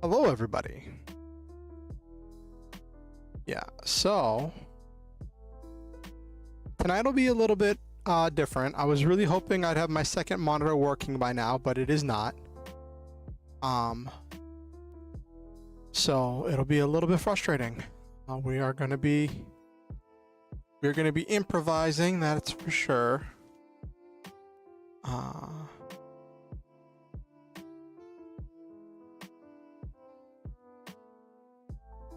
Hello, everybody. Yeah, so tonight will be a little bit different. I was really hoping I'd have my second monitor working by now, but it is not. So it'll be a little bit frustrating. We're gonna be improvising, that's for sure.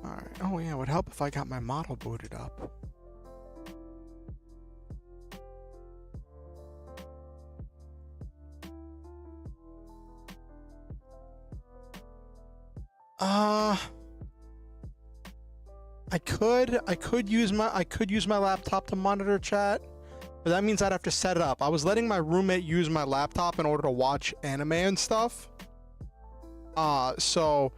Alright. Oh yeah, it would help if I got my model booted up. I could use my laptop to monitor chat, but that means I'd have to set it up. I was letting my roommate use my laptop in order to watch anime and stuff. So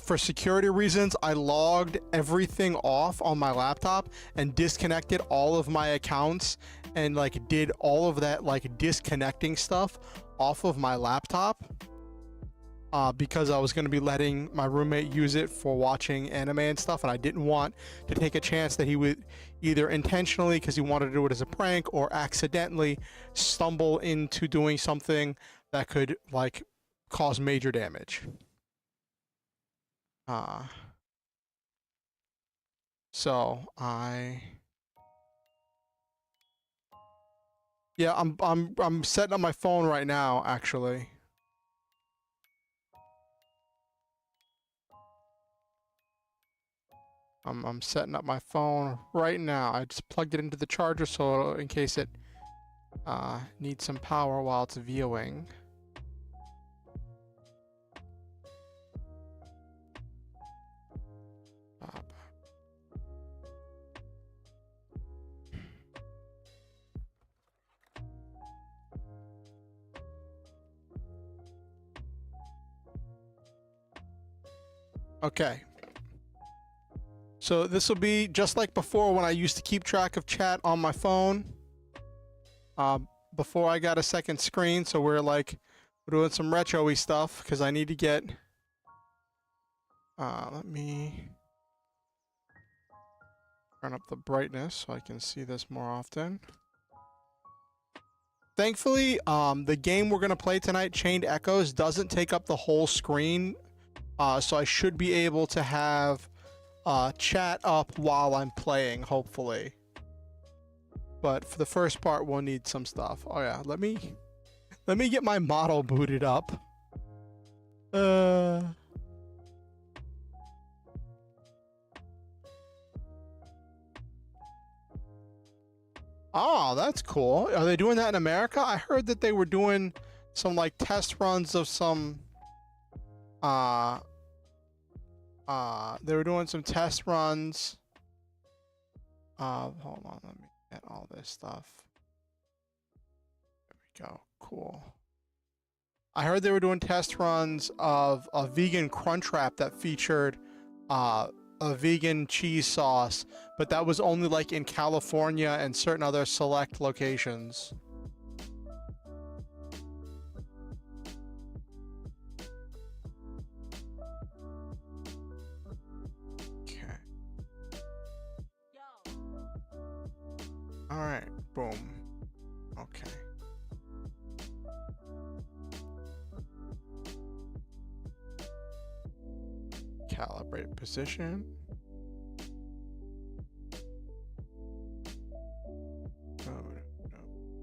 for security reasons, I logged everything off on my laptop and disconnected all of my accounts and like did all of that like disconnecting stuff off of my laptop. Because I was going to be letting my roommate use it for watching anime and stuff, and I didn't want to take a chance that he would either intentionally, because he wanted to do it as a prank, or accidentally stumble into doing something that could like cause major damage. So yeah, I'm setting up my phone right now, actually. I'm setting up my phone right now. I just plugged it into the charger so in case it needs some power while it's viewing. Okay. So this will be just like before when I used to keep track of chat on my phone. Before I got a second screen, so we're doing some retro-y stuff because I need to get. Let me turn up the brightness so I can see this more often. Thankfully, the game we're gonna play tonight, Chained Echoes, doesn't take up the whole screen, so I should be able to have chat up while I'm playing, hopefully. But for the first part, we'll need some stuff. Oh yeah, let me get my model booted up. Oh, that's cool. Are they doing that in America? I heard that they were doing some like test runs of some they were doing some test runs. Hold on, let me get all this stuff. There we go. Cool. I heard they were doing test runs of a vegan crunch wrap that featured a vegan cheese sauce, but that was only like in California and certain other select locations. Alright, boom. Okay. Calibrate position.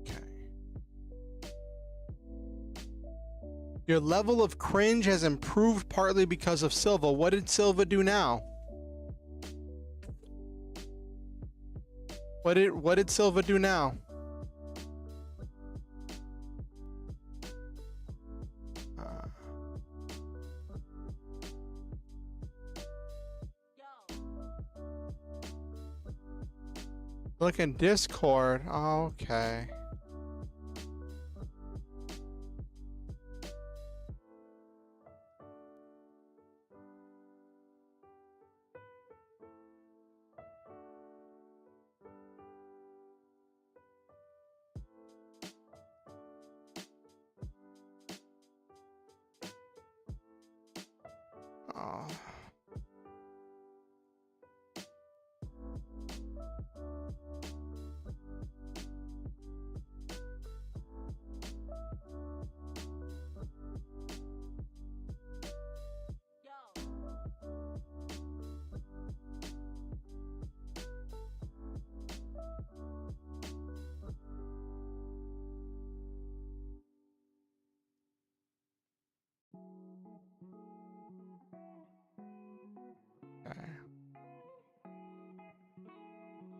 Okay. Your level of cringe has improved partly because of Silva. What did Silva do now? What did Silva do now? Look in Discord. Oh, okay.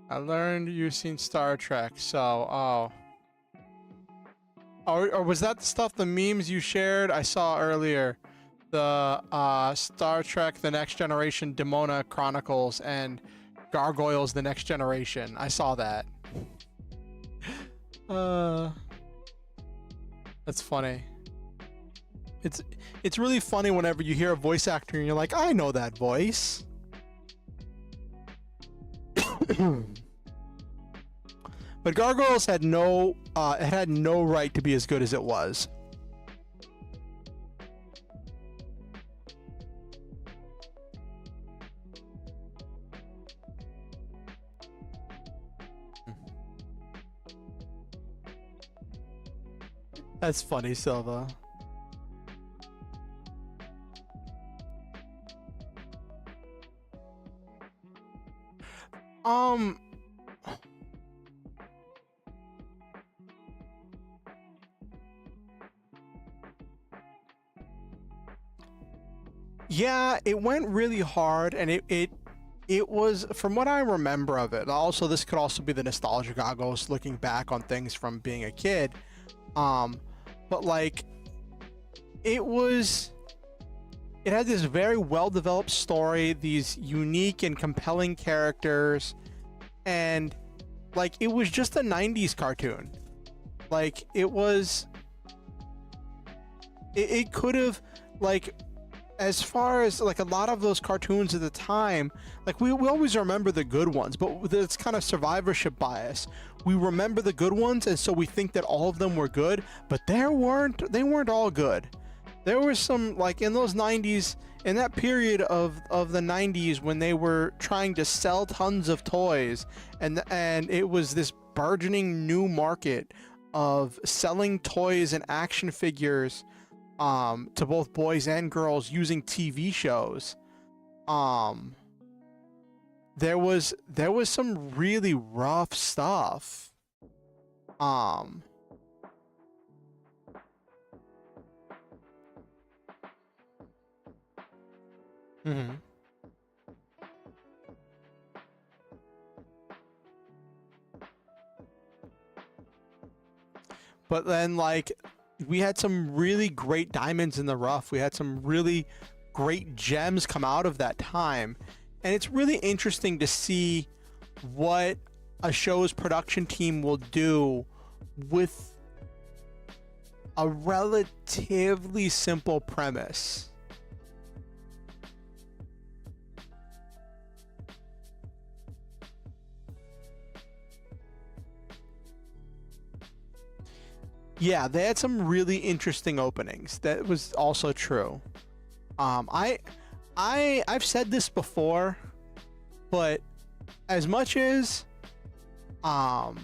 I learned you've seen Star Trek, so or was that the stuff, the memes you shared I saw earlier? The Star Trek The Next Generation Demona Chronicles and Gargoyles The Next Generation. I saw that. That's funny. It's really funny whenever you hear a voice actor and you're like, I know that voice. But Gargoyles had no it had no right to be as good as it was. That's funny, Silva. Yeah, it went really hard, and it was, from what I remember of it. Also, this could also be the nostalgia goggles looking back on things from being a kid. But like, it had this very well-developed story, these unique and compelling characters, and like, it was just a 90s cartoon. Like, it could have, like, as far as like a lot of those cartoons at the time, like we always remember the good ones, but it's kind of survivorship bias. We remember the good ones, and so we think that all of them were good, but they weren't all good. There was some, like, in those 90s, in that period of the 90s when they were trying to sell tons of toys, and it was this burgeoning new market of selling toys and action figures to both boys and girls using TV shows. There was some really rough stuff. But then, like, we had some really great diamonds in the rough. We had some really great gems come out of that time. And it's really interesting to see what a show's production team will do with a relatively simple premise. Yeah, they had some really interesting openings. That was also true. I've said this before, but as much as a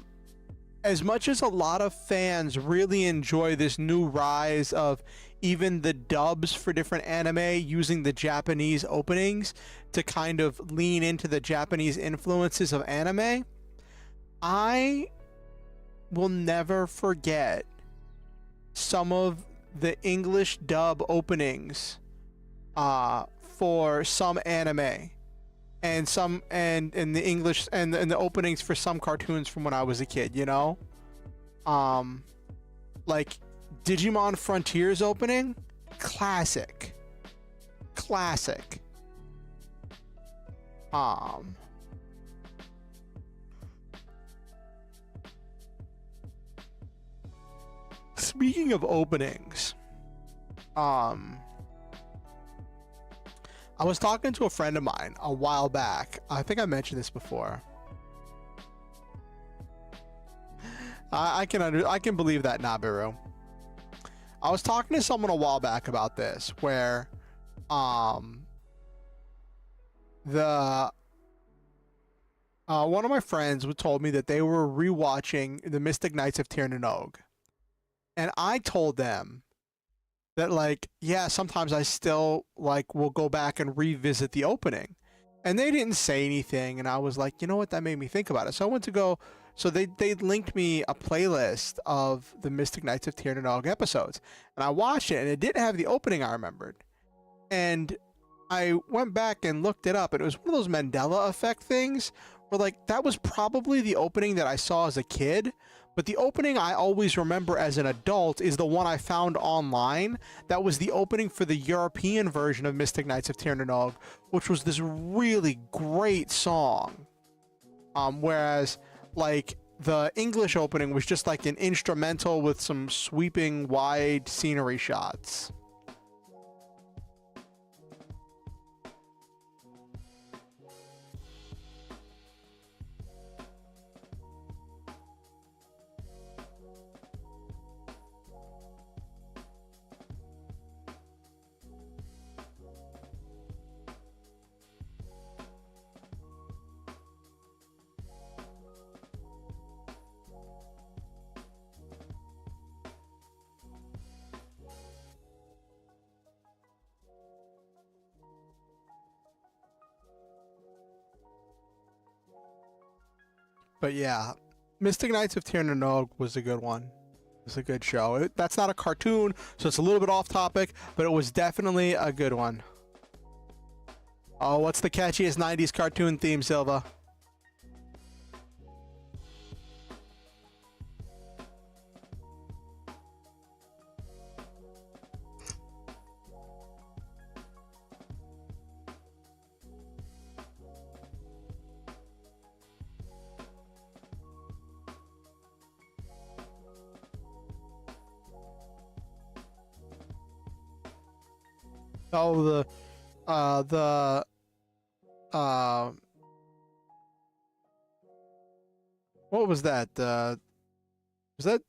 lot of fans really enjoy this new rise of even the dubs for different anime using the Japanese openings to kind of lean into the Japanese influences of anime, I will never forget some of the English dub openings for some anime, and the English and the openings for some cartoons from when I was a kid, you know? Like Digimon Frontiers opening, classic. Speaking of openings, I was talking to a friend of mine a while back. I think I mentioned this before. I can believe that, Nabiru. I was talking to someone a while back about this, where one of my friends told me that they were rewatching The Mystic Knights of Tir na Nog. And I told them that, like, yeah, sometimes I still, like, will go back and revisit the opening. And they didn't say anything, and I was like, you know what, that made me think about it. So I went to go, so they linked me a playlist of the Mystic Knights of Tir na Nog episodes. And I watched it, and it didn't have the opening I remembered. And I went back and looked it up, and it was one of those Mandela effect things, where like that was probably the opening that I saw as a kid, but the opening I always remember as an adult is the one I found online. That was the opening for the European version of Mystic Knights of Tir na Nog, which was this really great song. Whereas like the English opening was just like an instrumental with some sweeping wide scenery shots. But yeah, Mystic Knights of Tir na Nog was a good one. It was a good show. That's not a cartoon, so it's a little bit off topic, but it was definitely a good one. Oh, what's the catchiest 90s cartoon theme, Silva? Oh, what was that? Was that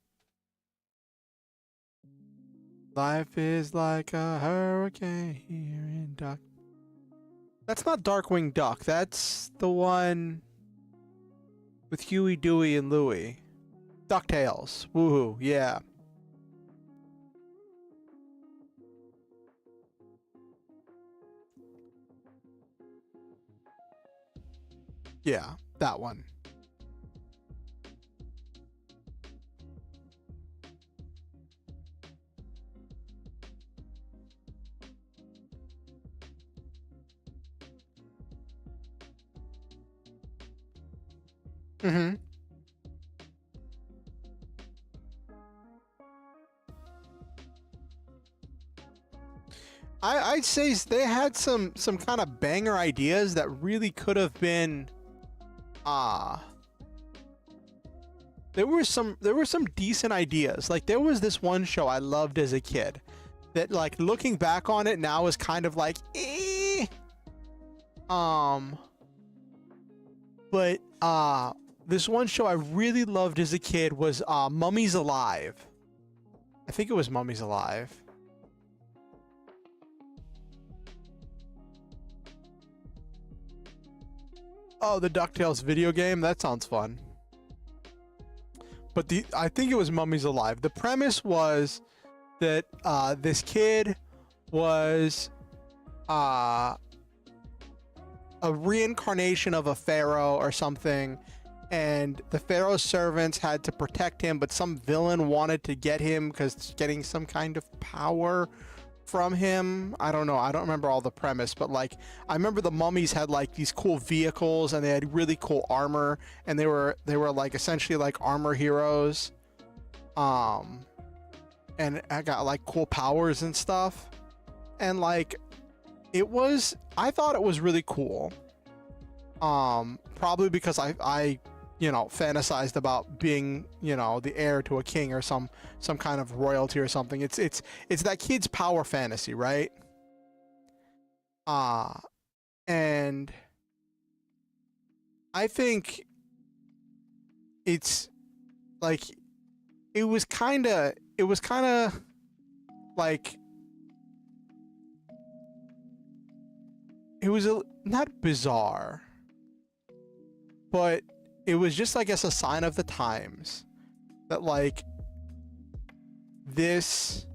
Life is like a hurricane here in Duck? That's not Darkwing Duck. That's the one with Huey, Dewey, and Louie. DuckTales. Woohoo, yeah. Yeah, that one. Mm-hmm. I'd say they had some kind of banger ideas that really could have been there were some decent ideas. Like there was this one show I loved as a kid that, like, looking back on it now is kind of like but this one show I really loved as a kid was Mummies Alive. I think it was Mummies Alive. Oh, the DuckTales video game? That sounds fun. But I think it was Mummies Alive. The premise was that this kid was a reincarnation of a pharaoh or something, and the pharaoh's servants had to protect him, but some villain wanted to get him because getting some kind of power from him. I don't know. I don't remember all the premise, but like I remember the mummies had like these cool vehicles and they had really cool armor, and they were like essentially like armor heroes. And I got like cool powers and stuff. And like I thought it was really cool. Probably because I you know, fantasized about being, you know, the heir to a king or some kind of royalty or something. It's that kid's power fantasy, right? And I think it's like it was kind of like it was not bizarre, but it was just, I guess, a sign of the times that like this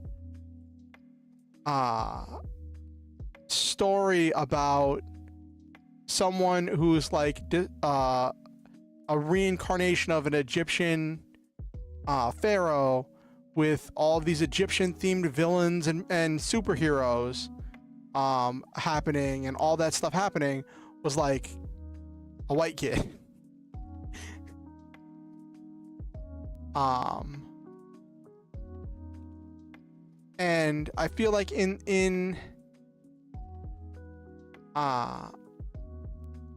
story about someone who's like a reincarnation of an Egyptian pharaoh with all these Egyptian themed villains and superheroes happening and all that stuff happening was like a white kid. And I feel like I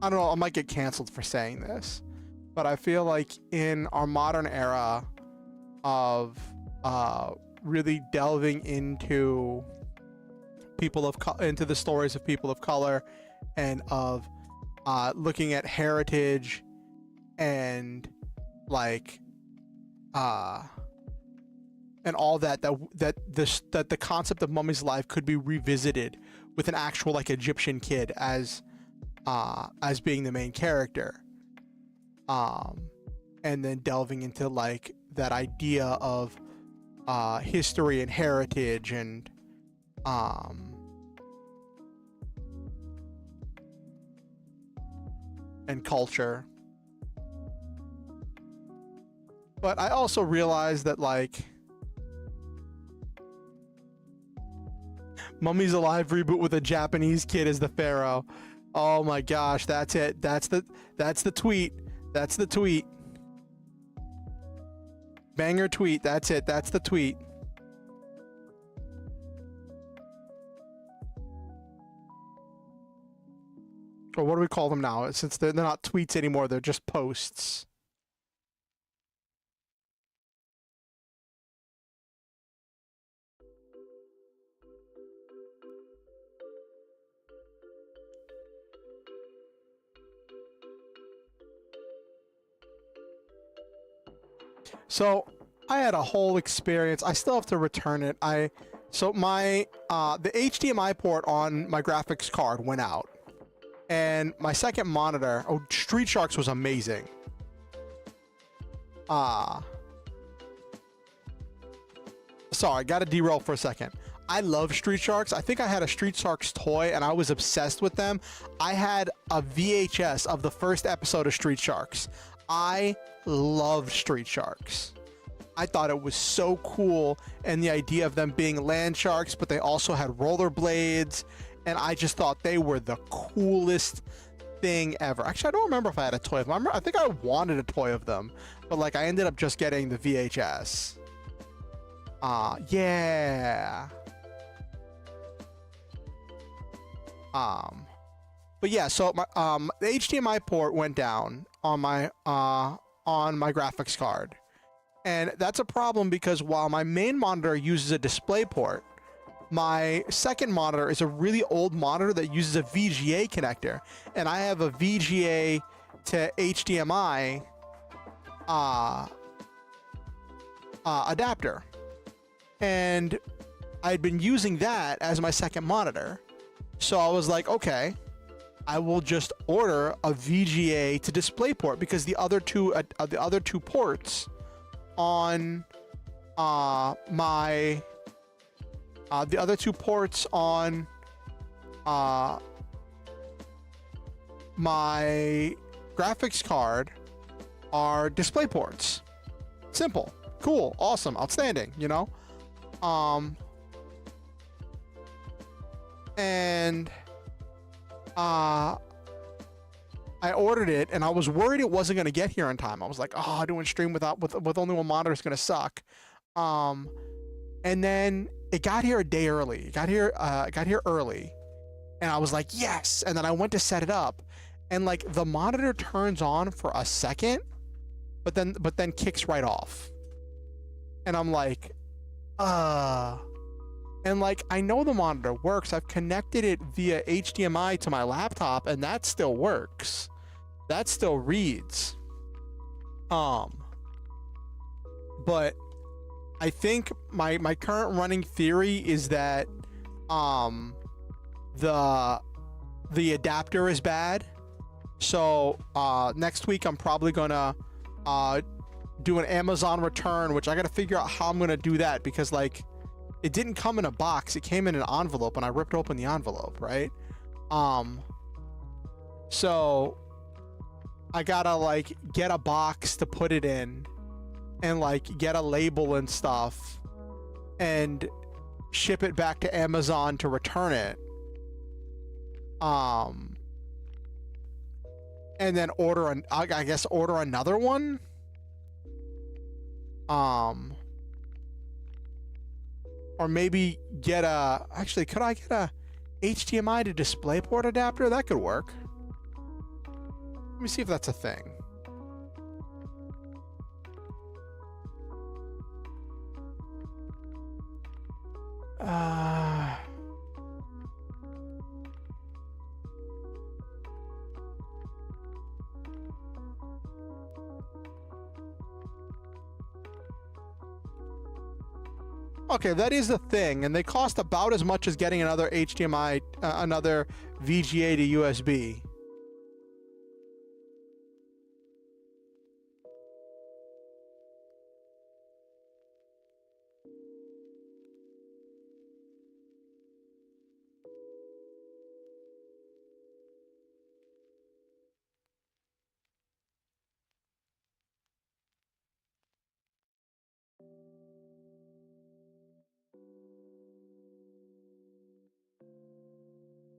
don't know, I might get canceled for saying this, but I feel like in our modern era of really delving into into the stories of people of color, and of looking at heritage, and like and all that the concept of Mummy's life could be revisited with an actual like Egyptian kid as being the main character, and then delving into like that idea of history and heritage and culture. But I also realized that like Mummy's Alive reboot with a Japanese kid as the pharaoh. Oh my gosh, that's it. That's the tweet. That's the tweet. Banger tweet. That's it. That's the tweet. Or what do we call them now? Since they're not tweets anymore, they're just posts. So I had a whole experience. I still have to return it. So my the HDMI port on my graphics card went out, and my second monitor. Oh, Street Sharks was amazing. Sorry, gotta derail for a second. I love Street Sharks. I think I had a Street Sharks toy and I was obsessed with them. I had a VHS of the first episode of Street Sharks. I loved Street Sharks. I thought it was so cool, and the idea of them being land sharks, but they also had rollerblades, and I just thought they were the coolest thing ever. Actually, I don't remember if I had a toy of them. I think I wanted a toy of them, but like I ended up just getting the VHS. Yeah. But yeah, so my the HDMI port went down on my graphics card. And that's a problem because while my main monitor uses a display port, my second monitor is a really old monitor that uses a VGA connector, and I have a VGA to HDMI adapter. And I'd been using that as my second monitor. So I was like, okay, I will just order a VGA to DisplayPort, because the other two ports on my graphics card are display ports. Simple, cool, awesome, outstanding, you know? And I ordered it, and I was worried it wasn't going to get here in time. I was like, oh, doing stream with only one monitor is going to suck. And then it got here a day early. It got here early, and I was like, yes. And then I went to set it up, and like the monitor turns on for a second, but then kicks right off. And I'm like, and like, I know the monitor works. I've connected it via HDMI to my laptop, and that still works. That still reads. But I think my current running theory is that the adapter is bad. So next week I'm probably gonna do an Amazon return, which I gotta figure out how I'm gonna do that, because like, it didn't come in a box, it came in an envelope, and I ripped open the envelope, right? So I gotta like get a box to put it in, and like get a label and stuff, and ship it back to Amazon to return it. And then order order another one. Or maybe get a, actually, could I get a HDMI to DisplayPort adapter? That could work. Let me see if that's a thing. Okay, that is the thing, and they cost about as much as getting another HDMI, another VGA to USB.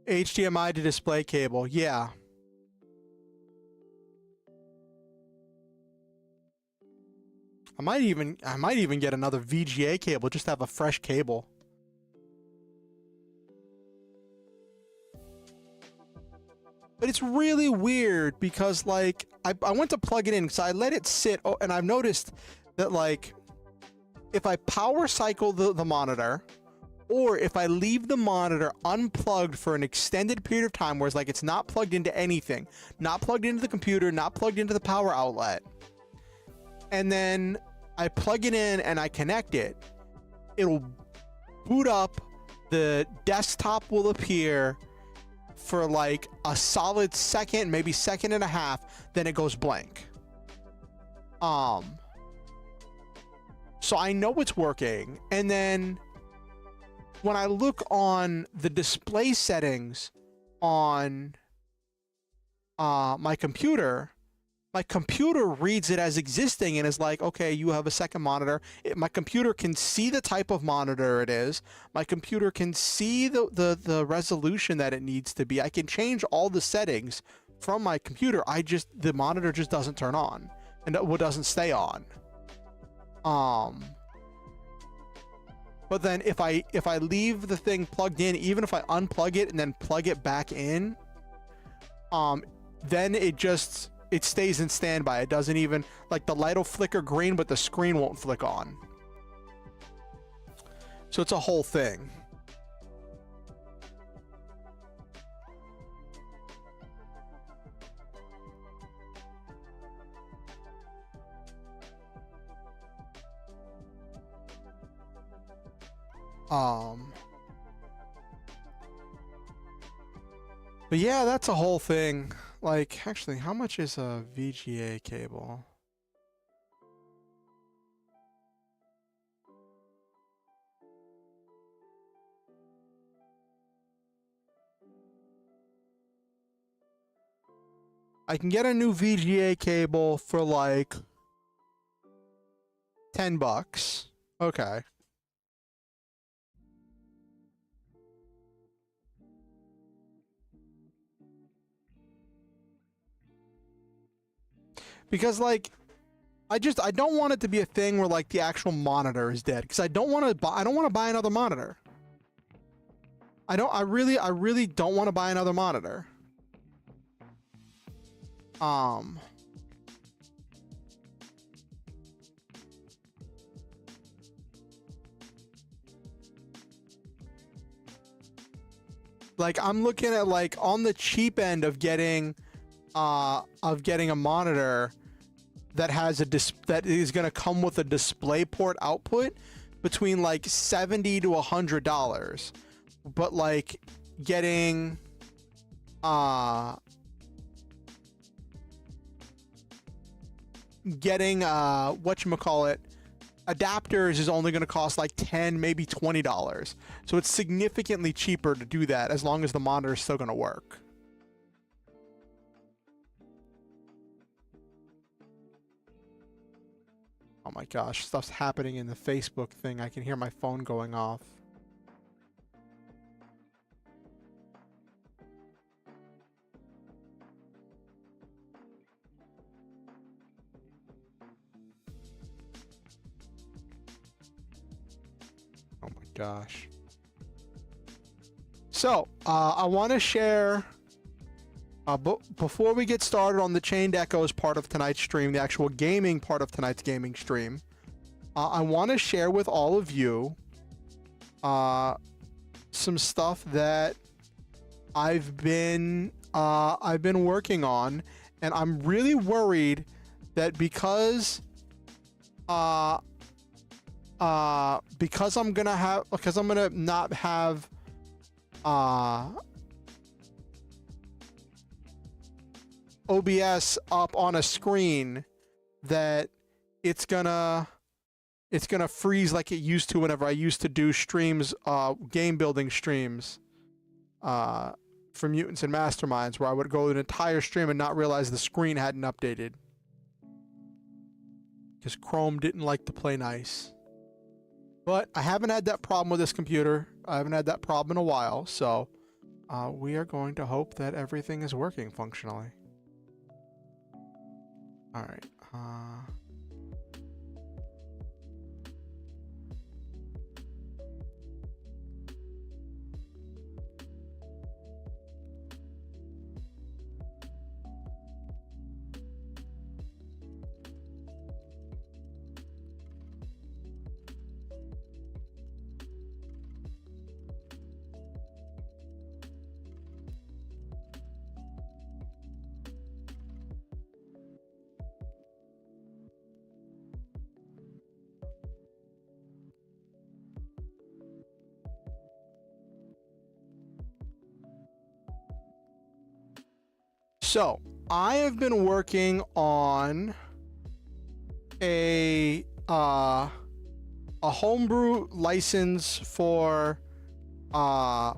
HDMI to display cable, yeah. I might even get another VGA cable, just to have a fresh cable. But it's really weird because, like, I went to plug it in because I let it sit, and I've noticed that, like, if I power cycle the monitor, or if I leave the monitor unplugged for an extended period of time, where it's like it's not plugged into anything, not plugged into the computer, not plugged into the power outlet, and then I plug it in and I connect it, it'll boot up, the desktop will appear for like a solid second, maybe second and a half, then it goes blank. So I know it's working, and then when I look on the display settings on my computer reads it as existing and is like, okay, you have a second monitor. My computer can see the type of monitor it is. My computer can see the resolution that it needs to be. I can change all the settings from my computer. The monitor just doesn't turn on, and it doesn't stay on. But then if I leave the thing plugged in, even if I unplug it and then plug it back in, then it stays in standby. It doesn't even, like, the light will flicker green, but the screen won't flick on. So it's a whole thing. But yeah, that's a whole thing. Like, actually, how much is a VGA cable? I can get a new VGA cable for like $10. Okay. Because, like, I don't want it to be a thing where, like, the actual monitor is dead, because I don't want to buy another monitor. I really don't want to buy another monitor. Like, I'm looking at, like, on the cheap end of getting a monitor that has that is going to come with a DisplayPort output between like $70 to $100. But like getting whatchamacallit, adapters is only going to cost like $10, maybe $20. So it's significantly cheaper to do that, as long as the monitor is still going to work. Oh my gosh, stuff's happening in the Facebook thing. I can hear my phone going off. gosh. So, I want to share, before we get started on the Chained Echoes part of tonight's stream, the actual gaming part of tonight's gaming stream, I want to share with all of you some stuff that I've been working on, and I'm really worried that because I'm gonna not have OBS up on a screen, that it's gonna freeze like it used to whenever I used to do streams, game building streams, for Mutants and Masterminds, where I would go an entire stream and not realize the screen hadn't updated because Chrome didn't like to play nice. But I haven't had that problem with this computer. I haven't had that problem in a while, so we are going to hope that everything is working functionally. All right. So, I have been working on a homebrew license for Zoids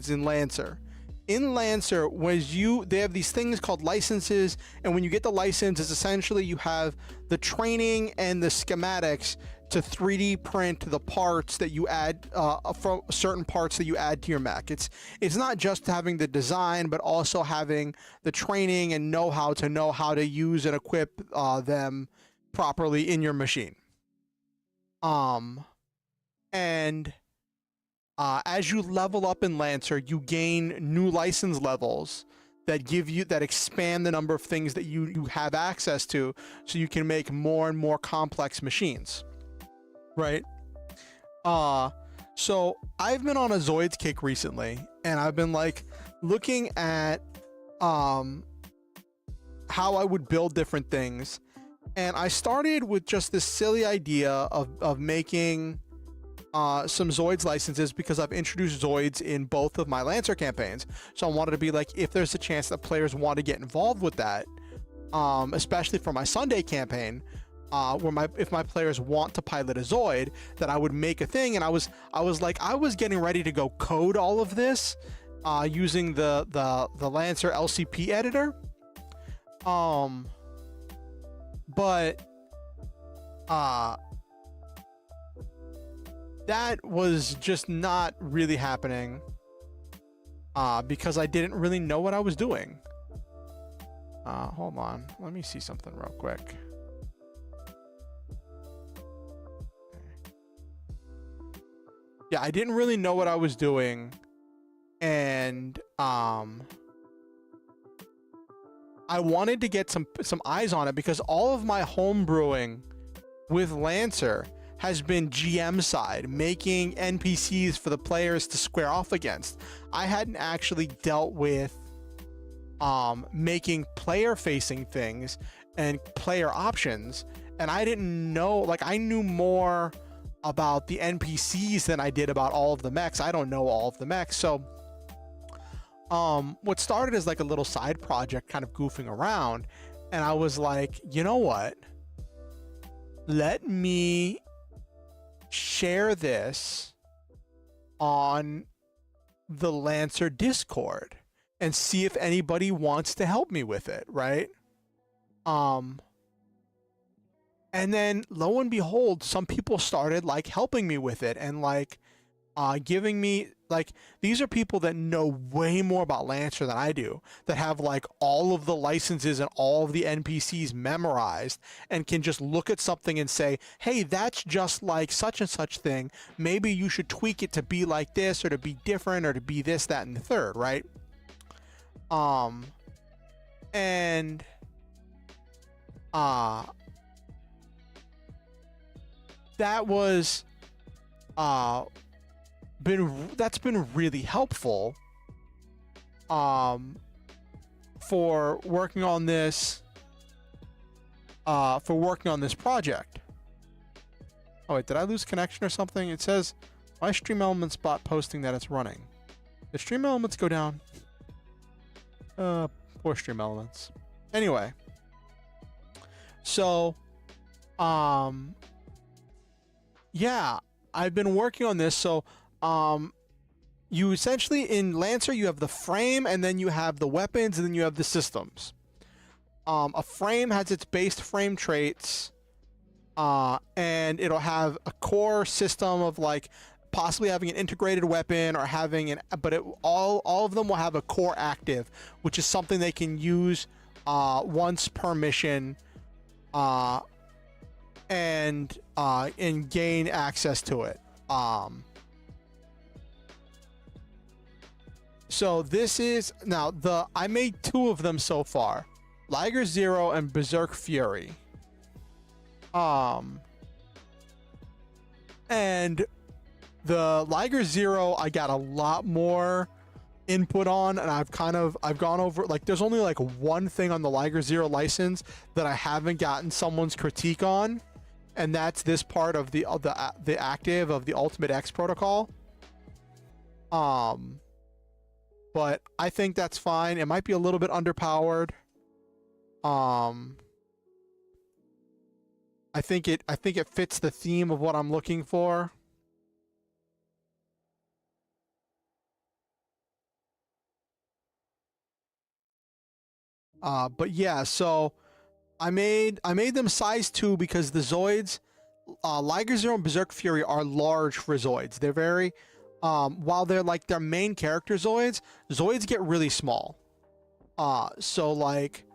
in Lancer. In Lancer, they have these things called licenses, and when you get the license, it's essentially you have the training and the schematics to 3D print the parts that you add, from certain parts that you add to your mech. It's not just having the design, but also having the training and know-how to use and equip them properly in your machine. As you level up in Lancer, you gain new license levels that expand the number of things that you have access to, so you can make more and more complex machines. Right. So I've been on a Zoids kick recently, and I've been like looking at how I would build different things, and I started with just this silly idea of making some Zoids licenses, because I've introduced Zoids in both of my Lancer campaigns. So I wanted to be like, if there's a chance that players want to get involved with that, especially for my Sunday campaign, if my players want to pilot a Zoid, that I would make a thing. And I was getting ready to go code all of this using the Lancer LCP editor, but that was just not really happening because I didn't really know what I was doing. Hold on, let me see something real quick. Yeah, I didn't really know what I was doing, and I wanted to get some eyes on it, because all of my home brewing with Lancer has been GM side, making NPCs for the players to square off against. I hadn't actually dealt with making player facing things and player options, and I didn't know, like, I knew more about the NPCs than I did about all of the mechs. I don't know all of the mechs. So what started as like a little side project, kind of goofing around, and I was like, you know what, let me share this on the Lancer Discord and see if anybody wants to help me with it, right? And then lo and behold, some people started like helping me with it and like giving me like, these are people that know way more about Lancer than I do, that have like all of the licenses and all of the NPCs memorized and can just look at something and say, hey, that's just like such and such thing. Maybe you should tweak it to be like this, or to be different, or to be this, that, and the third, right? And that was that's been really helpful for working on this project. Oh wait, did I lose connection or something? It says my Stream Elements bot posting that it's running. Did Stream Elements go down? Poor Stream Elements. Anyway, so yeah, I've been working on this. So you essentially, in Lancer, you have the frame, and then you have the weapons, and then you have the systems. A frame has its base frame traits, and it'll have a core system of like possibly having an integrated weapon, or having an, but all of them will have a core active, which is something they can use once per mission, and gain access to it. So this is now I made 2 of them so far, Liger Zero and Berserk Fury. And the Liger Zero, I got a lot more input on, and I've gone over, like, there's only like one thing on the Liger Zero license that I haven't gotten someone's critique on, and that's this part of the active of the Ultimate X protocol. But I think that's fine. It might be a little bit underpowered. I think it fits the theme of what I'm looking for. But yeah, so I made them size 2 because the Zoids, Liger Zero and Berserk Fury, are large for Zoids. They're very, while they're like their main character Zoids get really small. So like,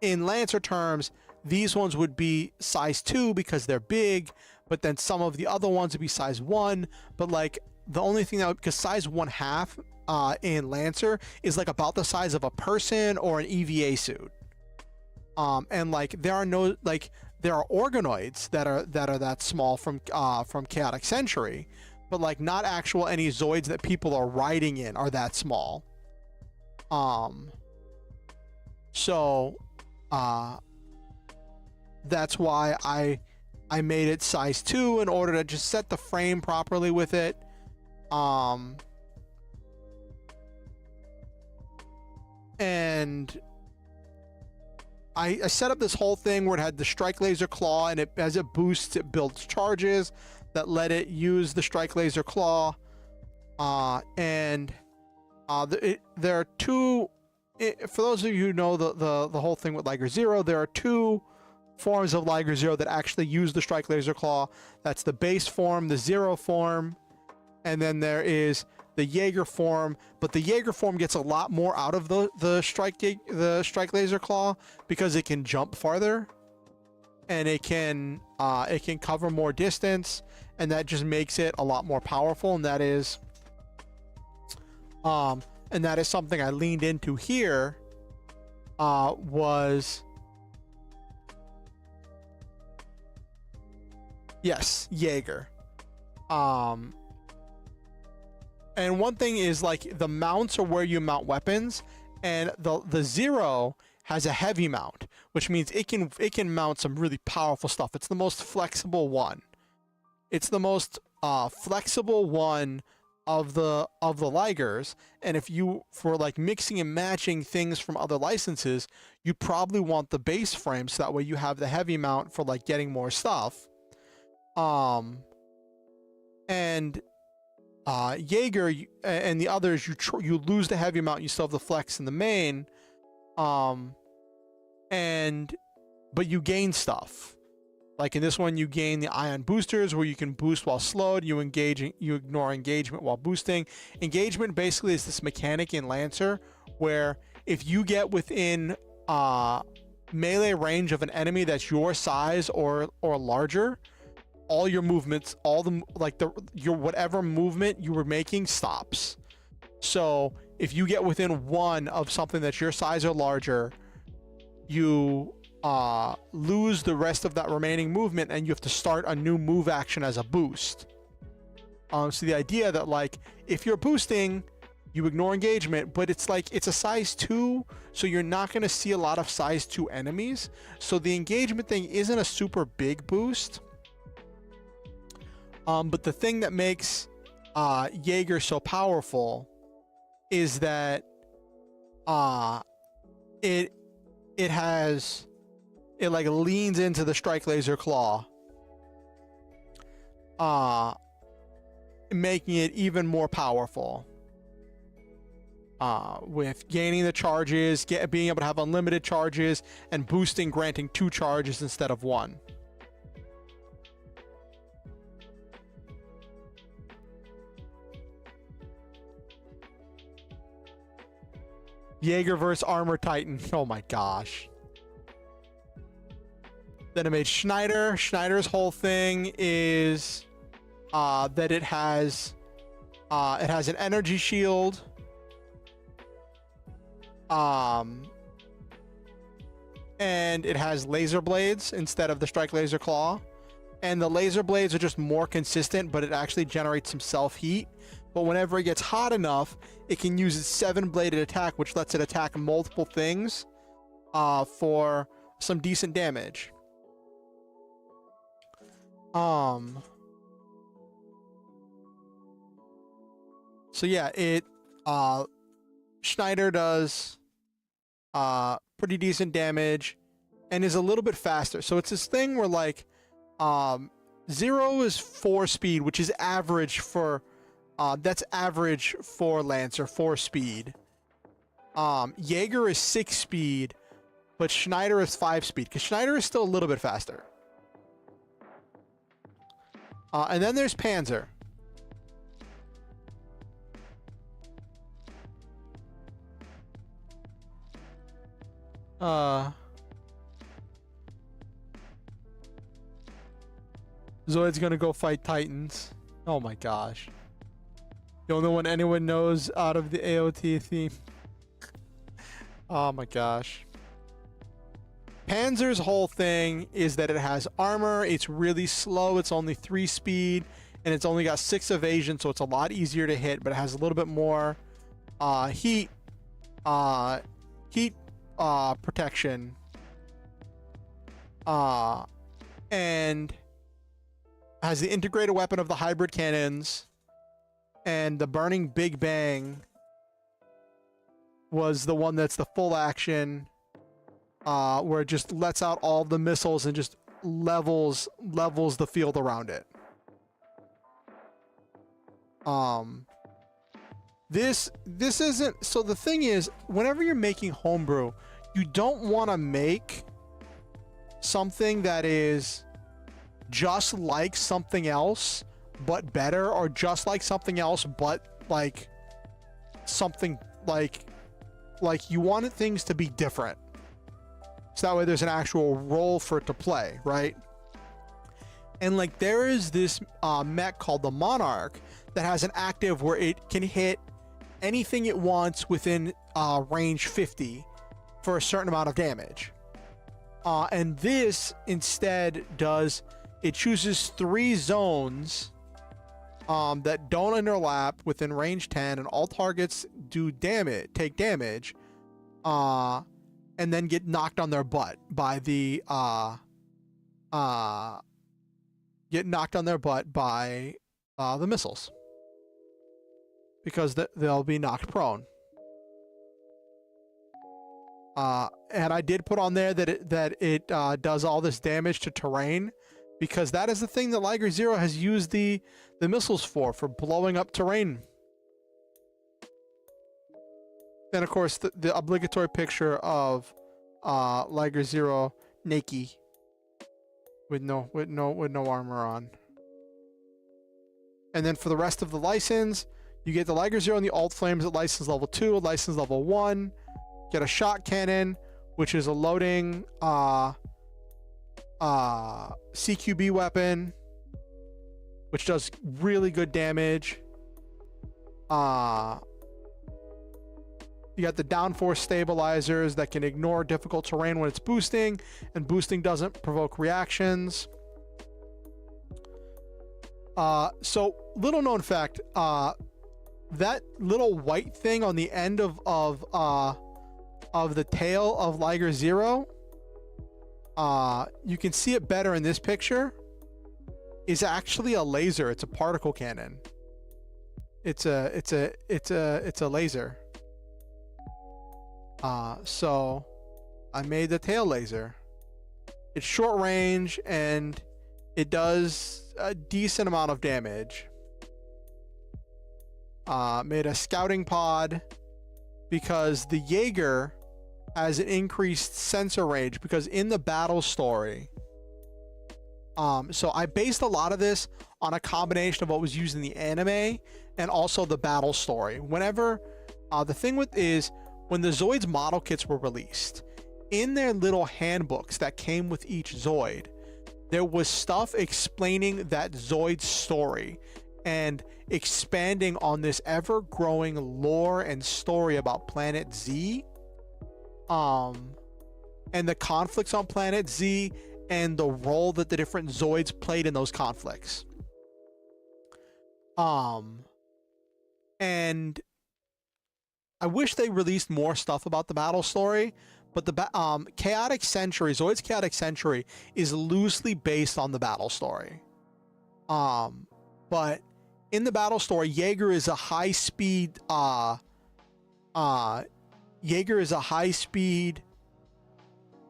in Lancer terms, these ones would be size 2 because they're big, but then some of the other ones would be size 1. But like, the only thing that because size 1/2 in Lancer is like about the size of a person or an EVA suit. And like there are organoids that are that small from Chaotic Century, but like not actual any Zoids that people are riding in are that small. So that's why I made it size 2 in order to just set the frame properly with it. And I set up this whole thing where it had the Strike Laser Claw, and as it boosts, it builds charges that let it use the Strike Laser Claw. There are 2. For those of you who know the whole thing with Liger Zero, there are 2 forms of Liger Zero that actually use the Strike Laser Claw. That's the base form, the Zero form, and then there is the Jaeger form. But the Jaeger form gets a lot more out of the Strike Laser Claw because it can jump farther, and it can cover more distance, and that just makes it a lot more powerful. And that is something I leaned into here. Was yes, Jaeger. And one thing is like the mounts are where you mount weapons, and the Zero has a heavy mount, which means it can mount some really powerful stuff. It's the most flexible one. It's the most flexible one of the Ligers, and if you for like mixing and matching things from other licenses, you probably want the base frame so that way you have the heavy mount for like getting more stuff. And Jaeger and the others, you lose the heavy mount, you still have the flex in the main, but you gain stuff. Like in this one, you gain the ion boosters where you can boost while slowed. You ignore engagement while boosting. Engagement basically is this mechanic in Lancer where if you get within melee range of an enemy that's your size or larger, all your movements, your whatever movement you were making stops. So if you get within one of something that's your size or larger, you lose the rest of that remaining movement and you have to start a new move action as a boost. So the idea that like if you're boosting, you ignore engagement, but it's like it's a size 2, so you're not going to see a lot of size 2 enemies. So the engagement thing isn't a super big boost. But the thing that makes Jaeger so powerful is that it like leans into the strike laser claw, making it even more powerful. With gaining the charges, being able to have unlimited charges, and boosting granting 2 charges instead of 1. Jaeger versus Armor Titan. Oh my gosh. Then I made Schneider. Schneider's whole thing is that it has an energy shield. And it has laser blades instead of the strike laser claw. And the laser blades are just more consistent, but it actually generates some self-heat. But whenever it gets hot enough, it can use its 7-bladed attack, which lets it attack multiple things for some decent damage. So yeah, Schneider does pretty decent damage and is a little bit faster. So it's this thing where like 0 is 4 speed, which is average for that's average for Lancer, 4 speed. Jaeger is 6 speed, but Schneider is 5 speed, because Schneider is still a little bit faster. And then there's Panzer. Zoid's gonna go fight Titans. Oh my gosh. The only one anyone knows out of the AOT theme. Oh my gosh. Panzer's whole thing is that it has armor, it's really slow, it's only 3 speed, and it's only got 6 evasion, so it's a lot easier to hit, but it has a little bit more heat protection. And has the integrated weapon of the hybrid cannons, and the burning Big Bang was the one that's the full action, where it just lets out all the missiles and just levels the field around it. This isn't, so the thing is, whenever you're making homebrew, you don't want to make something that is just like something else but better, or just like something else but like something like you want things to be different, so that way there's an actual role for it to play, right? And like there is this mech called the Monarch that has an active where it can hit anything it wants within range 50 for a certain amount of damage. And this instead does, it chooses 3 zones that don't overlap within range 10, and all targets take damage, and then get knocked on their butt by the missiles, because they'll be knocked prone. And I did put on there that it does all this damage to terrain, because that is the thing that Liger Zero has used the missiles for blowing up terrain. Then of course the obligatory picture of Liger Zero naked. with no armor on. And then for the rest of the license, you get the Liger Zero and the Alt Flames at license level 2, license level 1. Get a shot cannon, which is a loading CQB weapon, which does really good damage. You got the downforce stabilizers that can ignore difficult terrain when it's boosting, and boosting doesn't provoke reactions. So little known fact, that little white thing on the end of the tail of Liger Zero, you can see it better in this picture, is actually a laser. It's a particle cannon. It's a laser. So I made the tail laser. It's short range and it does a decent amount of damage. Made a scouting pod because the Jaeger has an increased sensor range, because in the battle story, so I based a lot of this on a combination of what was used in the anime and also the battle story. Whenever the thing with is when the Zoids model kits were released, in their little handbooks that came with each Zoid, there was stuff explaining that Zoid's story and expanding on this ever-growing lore and story about Planet Z, and the conflicts on Planet Z and the role that the different Zoids played in those conflicts. And I wish they released more stuff about the battle story, but the Chaotic Century, Zoid's Chaotic Century, is loosely based on the battle story. But in the battle story, Jaeger is a high-speed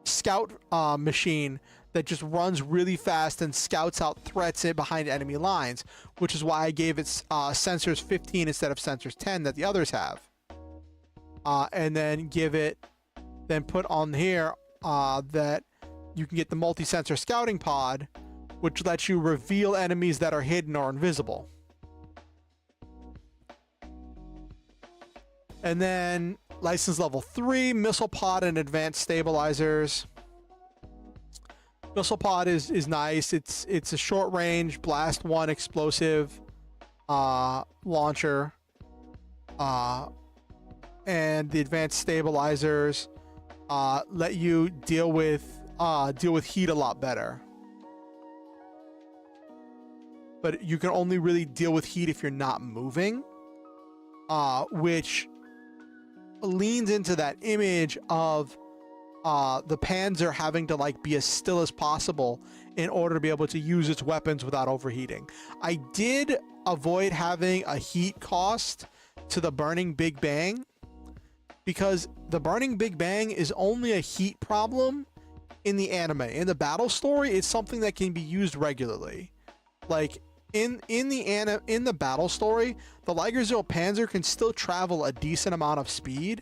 scout machine that just runs really fast and scouts out threats behind enemy lines, which is why I gave it sensors 15 instead of sensors 10 that the others have. And then put on here that you can get the multi-sensor scouting pod, which lets you reveal enemies that are hidden or invisible. And then license level 3, missile pod and advanced stabilizers. Missile pod is nice. It's a short range blast 1 explosive launcher. And the advanced stabilizers let you deal with heat a lot better. But you can only really deal with heat if you're not moving, which leans into that image of the Panzer having to like be as still as possible in order to be able to use its weapons without overheating. I did avoid having a heat cost to the Burning Big Bang, because the Burning Big Bang is only a heat problem in the anime. In the battle story, it's something that can be used regularly. Like in the battle story, the Liger Zero Panzer can still travel a decent amount of speed,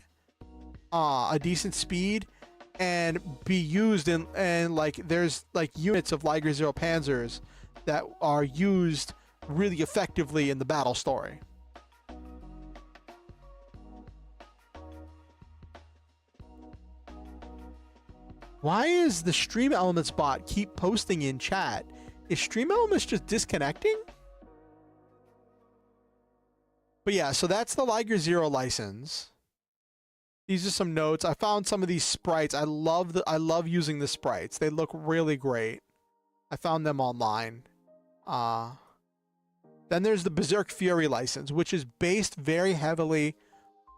and be used and like there's like units of Liger Zero Panzers that are used really effectively in the battle story. Why is the Stream Elements bot keep posting in chat? Is Stream Elements just disconnecting? But yeah, so that's the Liger Zero license. These are some notes. I found some of these sprites. I love using the sprites. They look really great. I found them online. Then there's the Berserk Fury license, which is based very heavily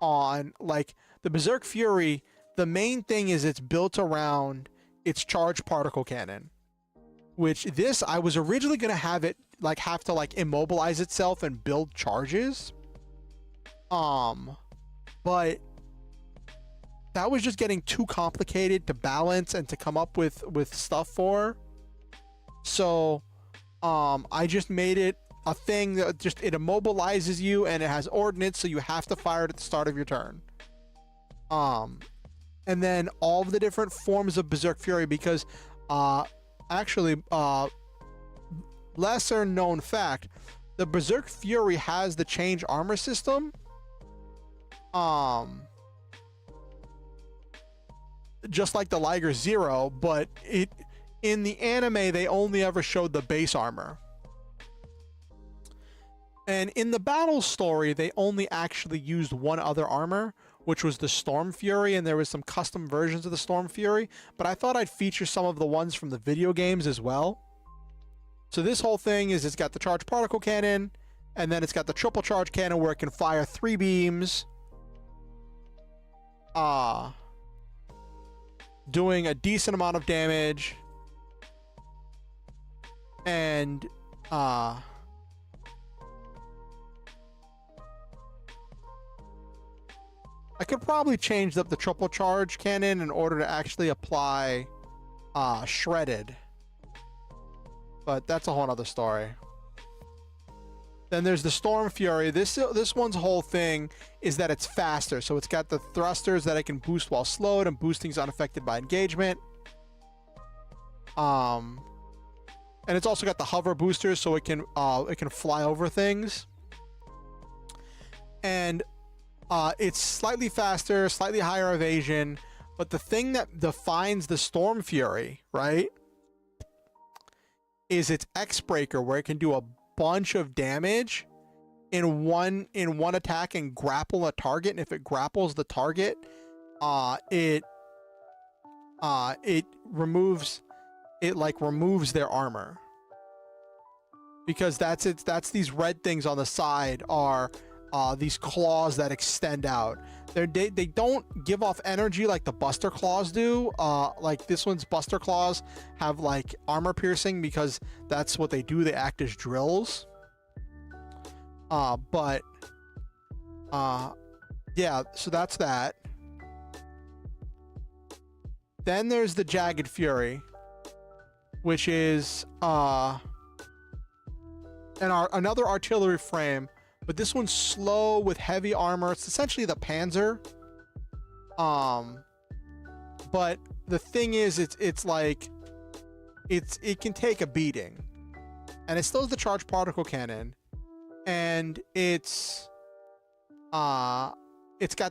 on like the Berserk Fury. The main thing is it's built around its charged particle cannon, which this I was originally going to have it like have to like immobilize itself and build charges. But that was just getting too complicated to balance and to come up with stuff for. So I just made it a thing that just it immobilizes you and it has ordnance, so you have to fire it at the start of your turn. And then all of the different forms of Berserk Fury, because Actually, lesser known fact, the Berserk Fury has the change armor system. Just like the Liger Zero, but in the anime they only ever showed the base armor. And in the battle story, they only actually used one other armor, which was the Storm Fury, and there was some custom versions of the Storm Fury, but I thought I'd feature some of the ones from the video games as well. So this whole thing is, it's got the charged particle cannon, and then it's got the triple charge cannon where it can fire 3 beams. Doing a decent amount of damage. And I could probably change up the triple charge cannon in order to actually apply shredded, but that's a whole other story. Then there's the Storm Fury. This one's whole thing is that it's faster, so it's got the thrusters that it can boost while slowed, and boosting's unaffected by engagement. And it's also got the hover boosters, so it can fly over things. And it's slightly faster, slightly higher evasion, but the thing that defines the Storm Fury, right, is its X-Breaker, where it can do a bunch of damage in one attack and grapple a target. And if it grapples the target, it removes their armor, because that's these red things on the side are these claws that extend out. They don't give off energy like the Buster Claws do. Like this one's Buster Claws have like armor piercing, because that's what they do. They act as drills. Yeah, so that's that. Then there's the Jagged Fury, which is another artillery frame. But this one's slow with heavy armor. It's essentially the Panzer. But the thing is, it can take a beating, and it still has the charged particle cannon, and it's got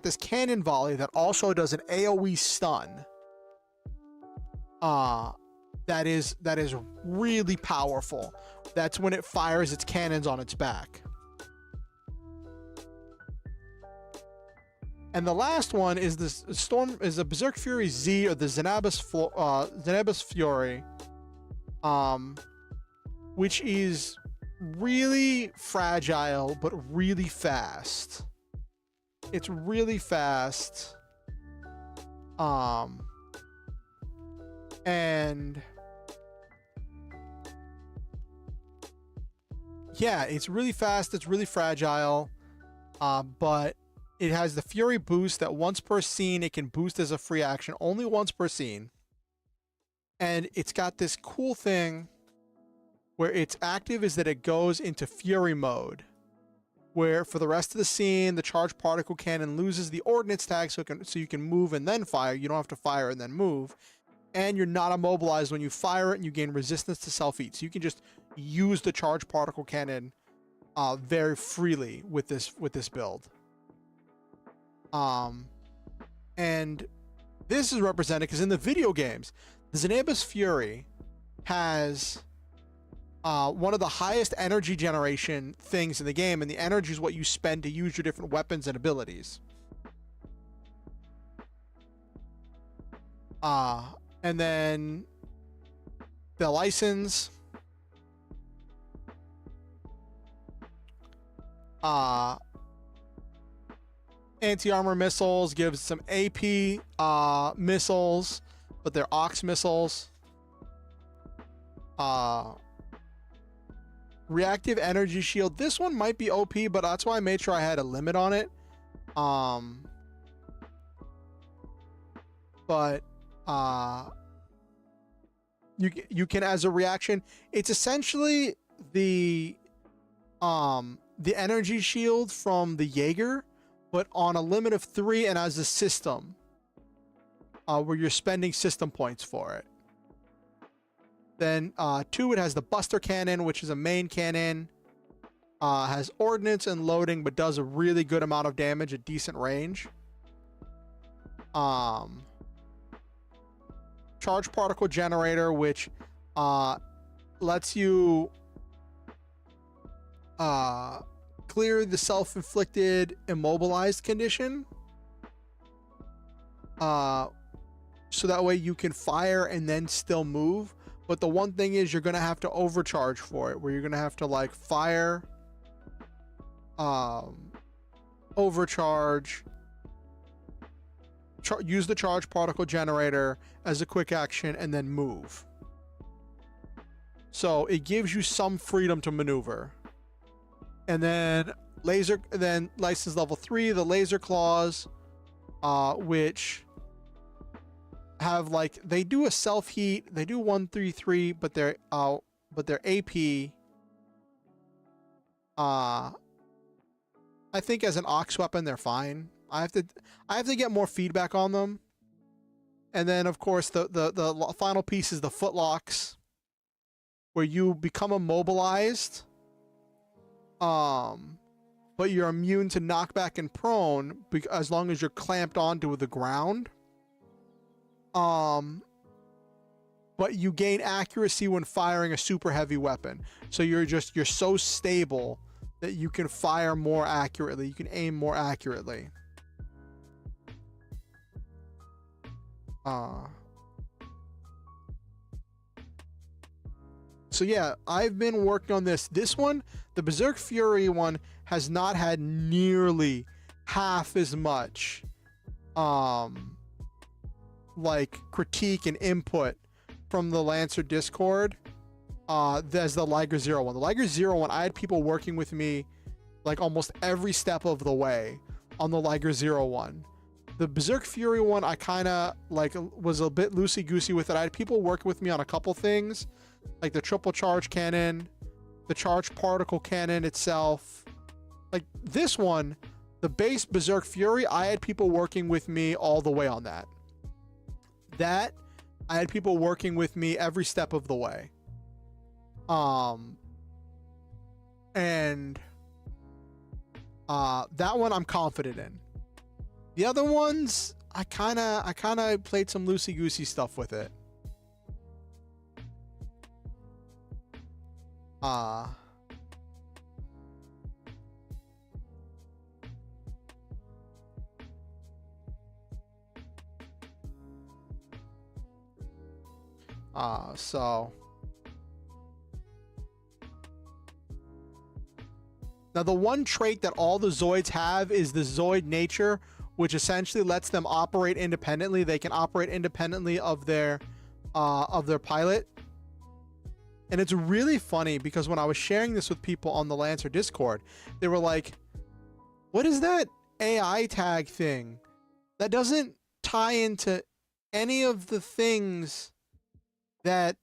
this cannon volley that also does an AoE stun. That is really powerful. That's when it fires its cannons on its back. And the last one is the Berserk Fury Z, or the Xenabus Fury, which is really fragile but really fast. It's really fast, and yeah, it's really fast. It's really fragile, but it has the Fury boost that once per scene, it can boost as a free action, only once per scene. And it's got this cool thing where its active is that it goes into Fury mode, where for the rest of the scene, the charged particle cannon loses the ordnance tag, so you can move and then fire. You don't have to fire and then move. And you're not immobilized when you fire it, and you gain resistance to self-eat. So you can just use the charged particle cannon very freely with this build. And this is represented because in the video games, the Xenabus Fury has one of the highest energy generation things in the game, and the energy is what you spend to use your different weapons and abilities. And then the license, anti-armor missiles gives some AP missiles, but they're Ox missiles. Reactive energy shield. This one might be OP, but that's why I made sure I had a limit on it. But you can, as a reaction, it's essentially the energy shield from the Jaeger, but on a limit of 3 and as a system, where you're spending system points for it. Then 2, it has the Buster Cannon, which is a main cannon. Has ordnance and loading, but does a really good amount of damage at decent range. Charge particle generator, which lets you clear the self-inflicted immobilized condition. So that way you can fire and then still move. But the one thing is you're going to have to overcharge for it, where you're going to have to like fire, overcharge, use the charge particle generator as a quick action, and then move. So it gives you some freedom to maneuver. And then license level 3, the laser claws, which have like, they do a self heat, they do 133, but they're AP. I think as an aux weapon they're fine. I have to get more feedback on them. And then of course the final piece is the footlocks, where you become immobilized, but you're immune to knockback and prone as long as you're clamped onto the ground. But you gain accuracy when firing a super heavy weapon. So you're so stable that you can fire more accurately. You can aim more accurately. So yeah, I've been working on this. This one, the Berserk Fury one, has not had nearly half as much like critique and input from the Lancer Discord as the Liger Zero one. The Liger Zero one, I had people working with me like almost every step of the way on the Liger Zero one. The Berserk Fury one, I kind of like was a bit loosey-goosey with it. I had people working with me on a couple things, like the triple charge cannon, the charge particle cannon itself. Like this one, the base Berserk Fury, I had people working with me all the way on that. That, I had people working with me every step of the way. That one I'm confident in. The other ones, I kind of played some loosey-goosey stuff with it. So now the one trait that all the Zoids have is the Zoid nature, which essentially lets them operate independently. They can operate independently of their pilot. And it's really funny because when I was sharing this with people on the Lancer Discord, they were like, what is that AI tag thing? That doesn't tie into any of the things that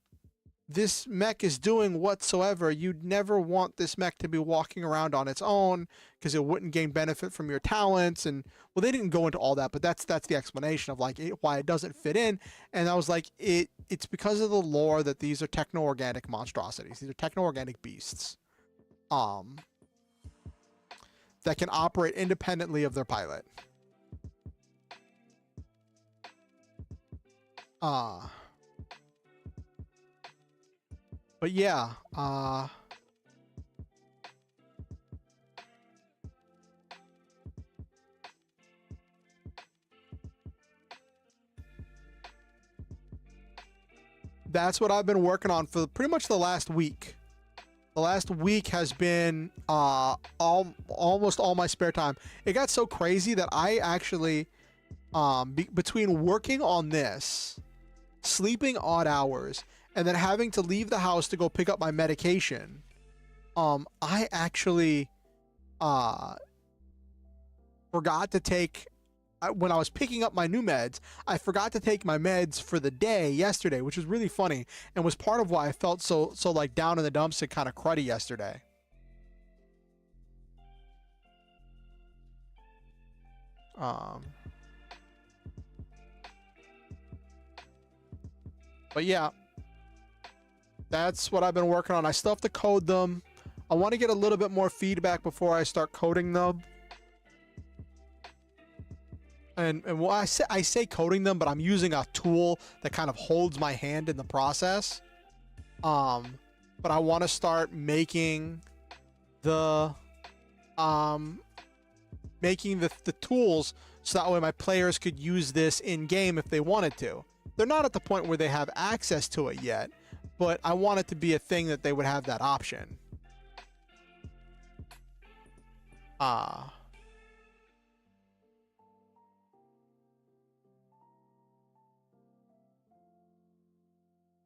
this mech is doing whatsoever. You'd never want this mech to be walking around on its own because it wouldn't gain benefit from your talents. And well, they didn't go into all that, but that's the explanation of like why it doesn't fit in. And I was like, it's because of the lore that these are techno-organic monstrosities. These are techno-organic beasts that can operate independently of their pilot. But yeah, that's what I've been working on for pretty much the last week. The last week has been almost all my spare time. It got so crazy that I actually, between working on this, sleeping odd hours, and then having to leave the house to go pick up my medication, I actually forgot to take, when I was picking up my new meds, I forgot to take my meds for the day yesterday, which was really funny and was part of why I felt so like down in the dumps and kind of cruddy yesterday. But yeah. That's what I've been working on. I still have to code them. I want to get a little bit more feedback before I start coding them. And well, I say coding them, but I'm using a tool that kind of holds my hand in the process. But I want to start making the tools so that way my players could use this in game if they wanted to. They're not at the point where they have access to it yet, but I want it to be a thing that they would have that option.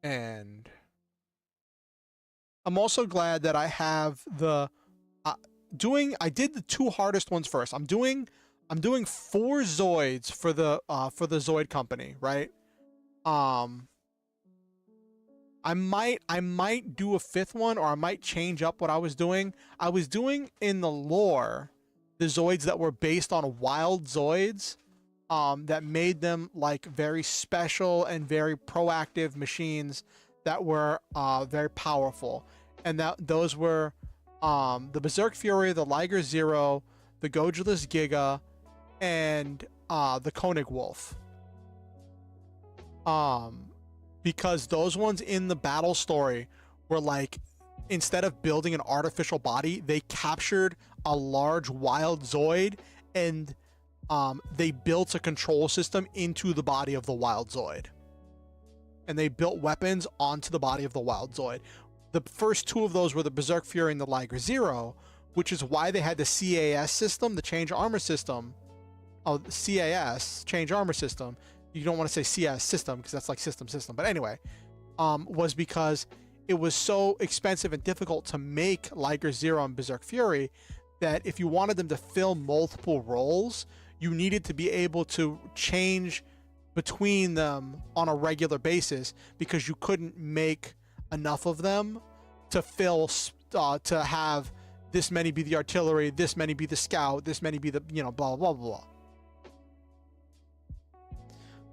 And I'm also glad that I have the I did the 2 hardest ones first. I'm doing 4 Zoids for the Zoid company, right? I might do a 5th one, or I might change up what I was doing. I was doing in the lore the Zoids that were based on wild Zoids, that made them like very special and very proactive machines that were very powerful, and those were the Berserk Fury, the Liger Zero, the Gojulus Giga, and the Koenig Wolf. Because those ones in the battle story were like, instead of building an artificial body, they captured a large wild Zoid and they built a control system into the body of the wild Zoid. And they built weapons onto the body of the wild Zoid. The first 2 of those were the Berserk Fury and the Liger Zero, which is why they had the CAS system, the Change Armor System. Oh, the CAS, Change Armor System. You don't want to say CAS system because that's like system. But anyway, was because it was so expensive and difficult to make Liger Zero and Berserk Fury that if you wanted them to fill multiple roles, you needed to be able to change between them on a regular basis, because you couldn't make enough of them to fill to have this many be the artillery, this many be the scout, this many be the, you know, blah blah blah.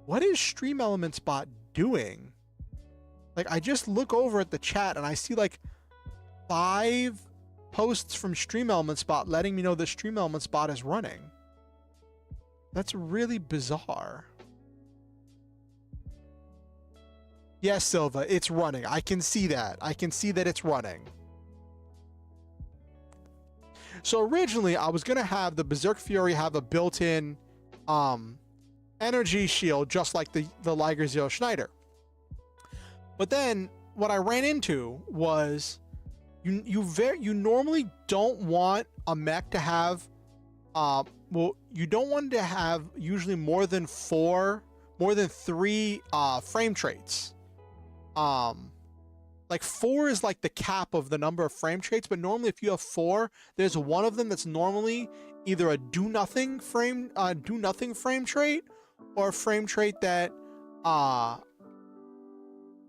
What is Stream Elements Bot doing? Like, I just look over at the chat and I see like 5 posts from Stream Elements Bot letting me know that Stream Elements Bot is running. That's really bizarre. Yes, Silva, it's running. I can see that. I can see that it's running. So originally, I was going to have the Berserk Fury have a built-in energy shield, just like the Liger Zero Schneider. But then, what I ran into was, you normally don't want a mech to have, well, you don't want to have usually more than 3 frame traits. Like 4 is like the cap of the number of frame traits, but normally if you have 4, there's one of them that's normally either a do nothing frame trait, or a frame trait that or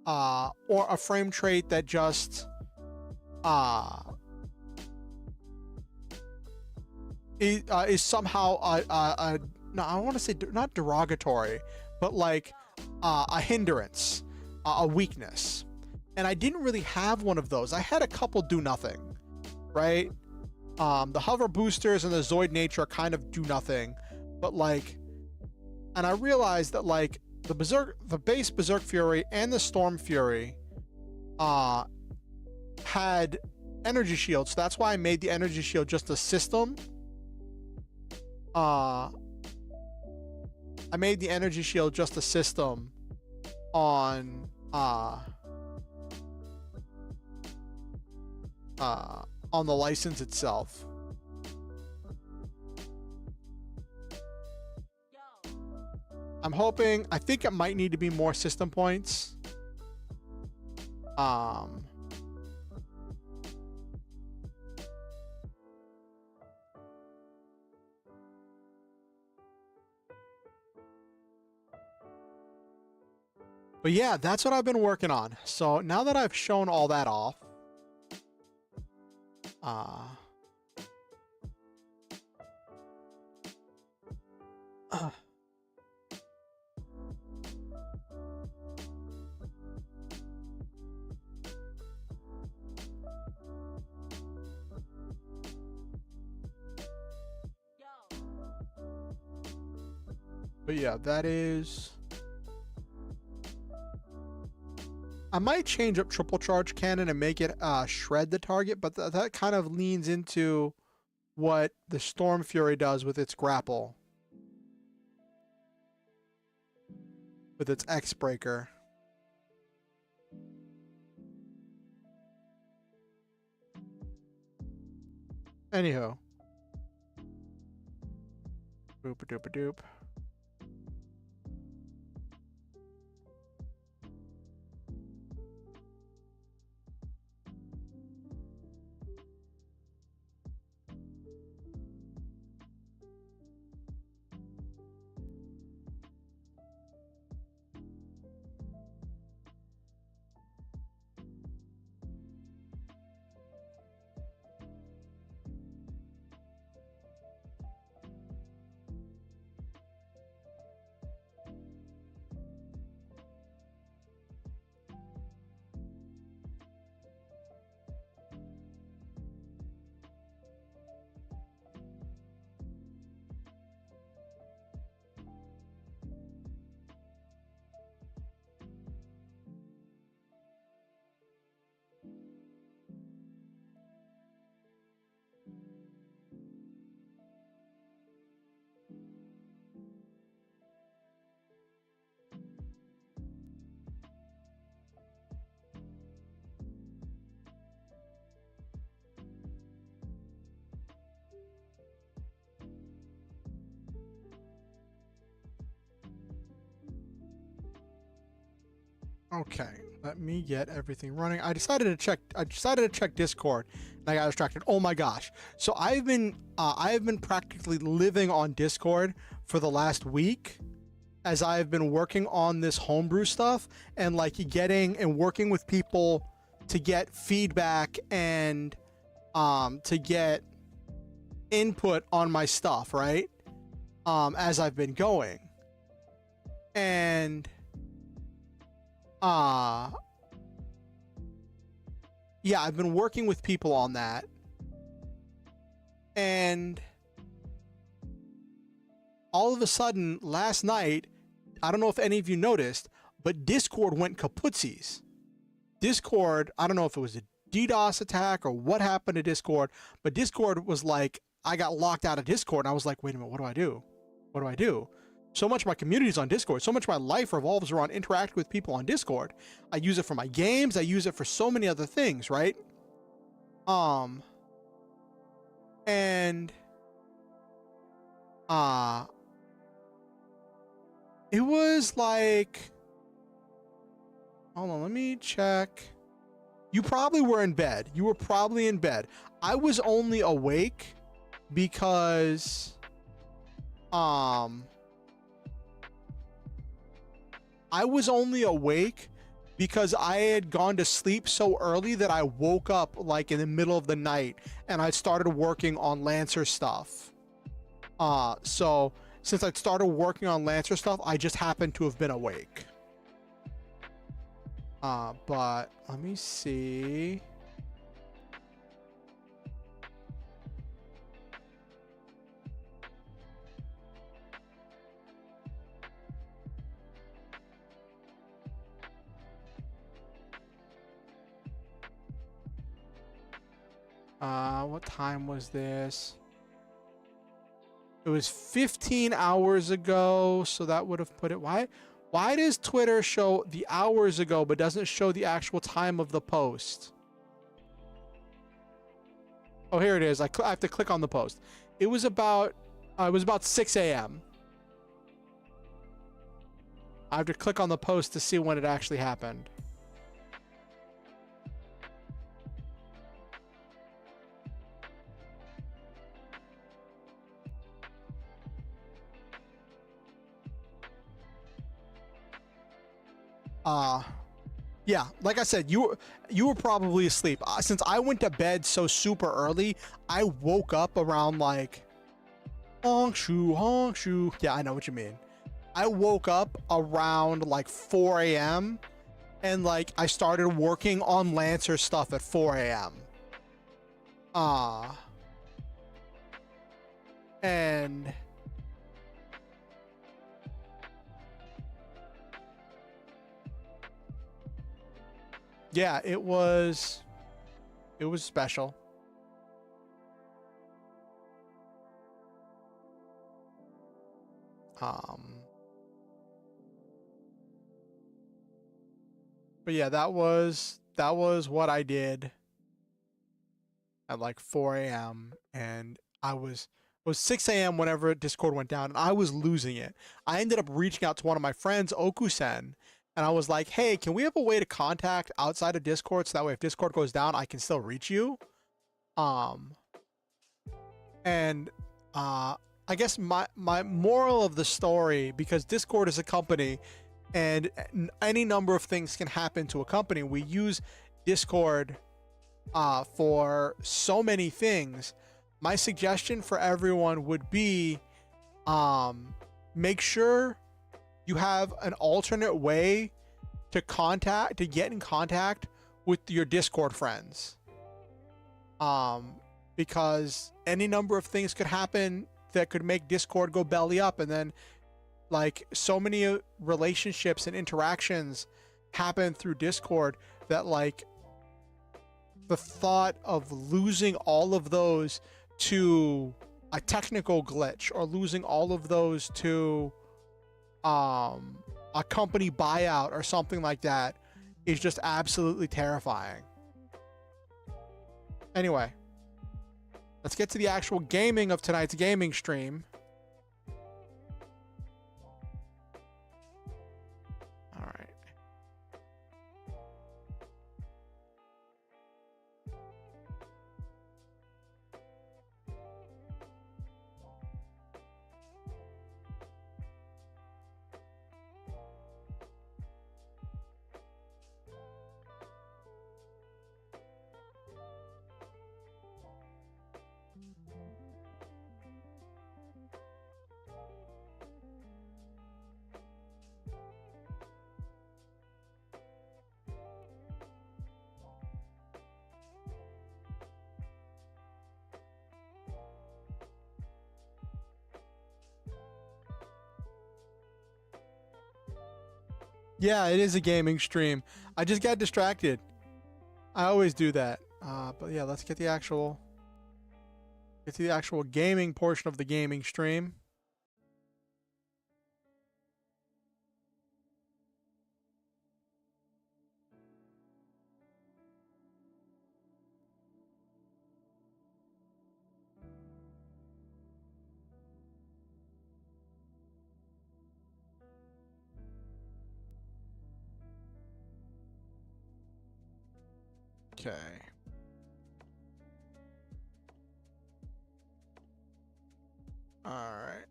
a frame trait that just is somehow no, I want to say not derogatory, but like a hindrance, a weakness. And I didn't really have one of those. I had a couple do nothing, right? The hover boosters and the Zoid nature kind of do nothing, but like, and I realized that like the base Berserk Fury and the Storm Fury had energy shields. So that's why I made the energy shield just a system. I made the energy shield just a system on the license itself. I'm hoping, I think it might need to be more system points. But yeah, that's what I've been working on. So now that I've shown all that off, But yeah, that is... I might change up triple charge cannon and make it shred the target, but that kind of leans into what the Storm Fury does with its grapple. With its X-Breaker. Anywho. Boop-a-doop-a-doop. Okay, let me get everything running. I decided to check Discord, and I got distracted. Oh my gosh. So I have been practically living on Discord for the last week as I have been working on this homebrew stuff and like getting and working with people to get feedback and to get input on my stuff, right? As I've been going. And yeah, I've been working with people on that. And all of a sudden, last night, I don't know if any of you noticed, but Discord went kaputsies. Discord, I don't know if it was a DDoS attack or what happened to Discord, but Discord was like, I got locked out of Discord, and I was like, wait a minute, what do I do? What do I do? So much of my community is on Discord. So much of my life revolves around interacting with people on Discord. I use it for my games. I use it for so many other things, right? And it was like, hold on, let me check. You probably were in bed. You were probably in bed. I was only awake because I was only awake because I had gone to sleep so early that I woke up like in the middle of the night and I started working on Lancer stuff. So since I started working on Lancer stuff, I just happened to have been awake. But let me see. What time was this? It was 15 hours ago, so that would have put it... Why does Twitter show the hours ago but doesn't show the actual time of the post? Oh, here it is. I have to click on the post. It was about 6 a.m. I have to click on the post to see when it actually happened. Yeah, like I said, you were probably asleep. Since I went to bed so super early, I woke up around like honk shoo. Yeah, I know what you mean. I woke up around like 4 a.m. and like I started working on Lancer stuff at 4 a.m. And yeah, it was special. But yeah, that was what I did at like 4 a.m. and it was 6 a.m. whenever Discord went down, and I was losing it. I ended up reaching out to one of my friends, Okusen, and I was like, "Hey, can we have a way to contact outside of Discord so that way if Discord goes down, I can still reach you?" Um, and I guess my moral of the story, because Discord is a company, and any number of things can happen to a company. We use Discord for so many things. My suggestion for everyone would be make sure you have an alternate way to get in contact with your Discord friends. Because any number of things could happen that could make Discord go belly up, and then like so many relationships and interactions happen through Discord that like the thought of losing all of those to a technical glitch or losing all of those to a company buyout or something like that is just absolutely terrifying. Anyway, let's get to the actual gaming of tonight's gaming stream. All right. Yeah, it is a gaming stream. I just got distracted. I always do that. But yeah, let's get to the actual gaming portion of the gaming stream. Okay. All right.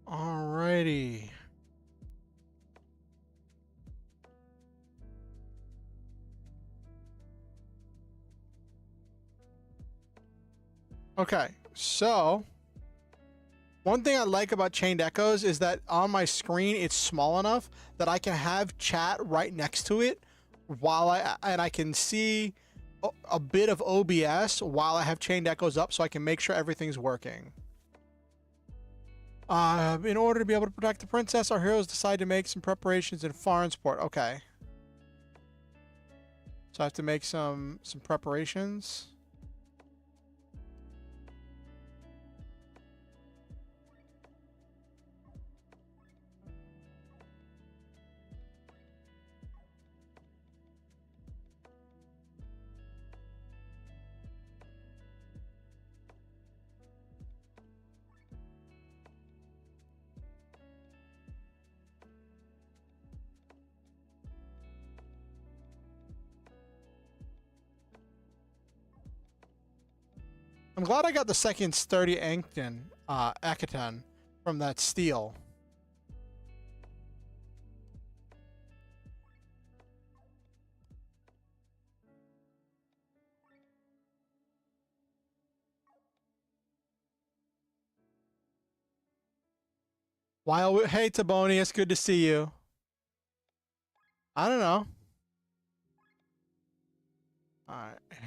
Alrighty. Okay, so one thing I like about Chained Echoes is that on my screen it's small enough that I can have chat right next to it while I can see a bit of OBS while I have Chained Echoes up, so I can make sure everything's working. In order to be able to protect the princess, our heroes decide to make some preparations in Farnsport. Okay. So I have to make some preparations. I'm glad I got the second sturdy Akaton from that steel. Hey Taboni, it's good to see you. I don't know. Alright. And...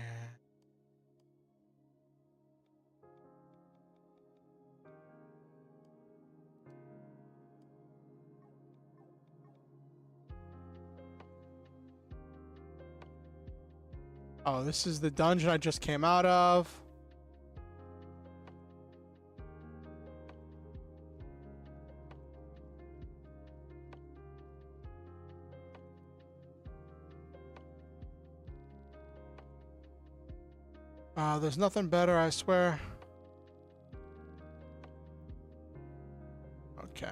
Oh, this is the dungeon I just came out of. There's nothing better, I swear. Okay.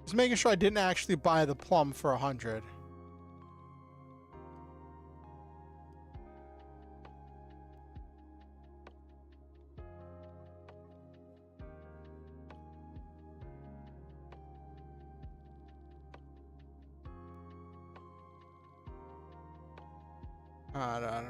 Just making sure I didn't actually buy the plum for 100. I don't know.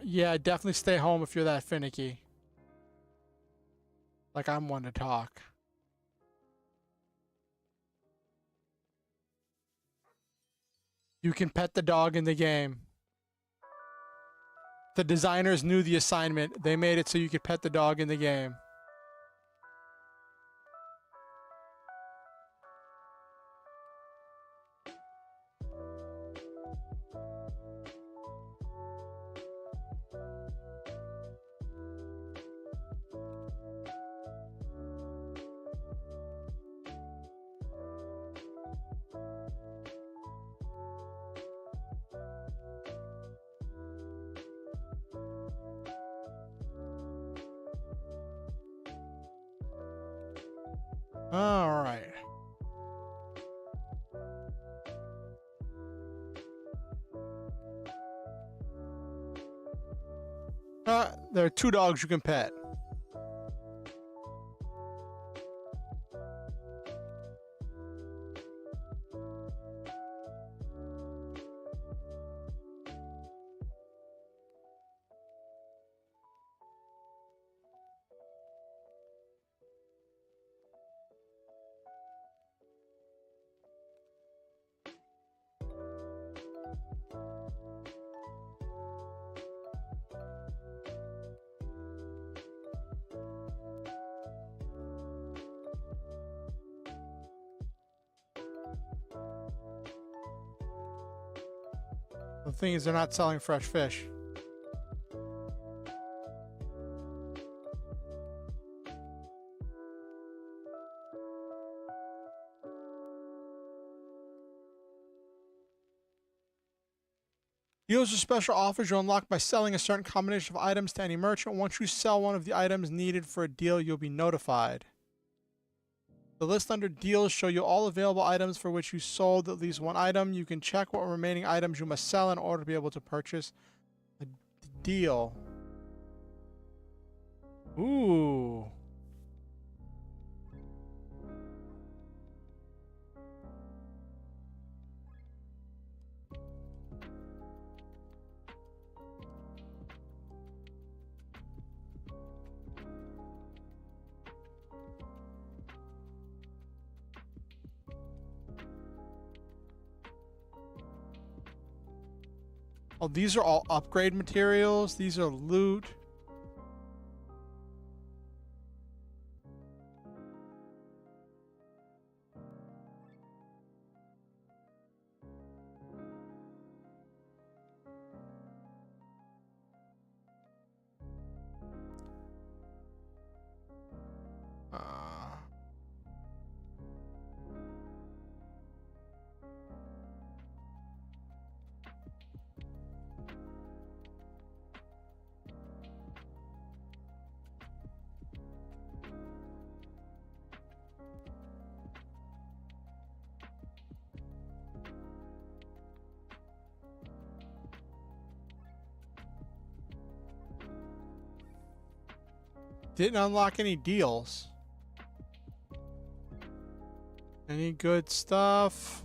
Yeah, definitely stay home if you're that finicky. Like I'm one to talk. You can pet the dog in the game. The designers knew the assignment. They made it so you could pet the dog in the game. All right. There are 2 dogs you can pet. The thing is, they're not selling fresh fish. Deals or special offers you unlock by selling a certain combination of items to any merchant. Once you sell one of the items needed for a deal, you'll be notified. The list under deals show you all available items for which you sold at least one item. You can check what remaining items you must sell in order to be able to purchase a deal. Ooh. Oh, these are all upgrade materials. These are loot. Didn't unlock any deals. Any good stuff?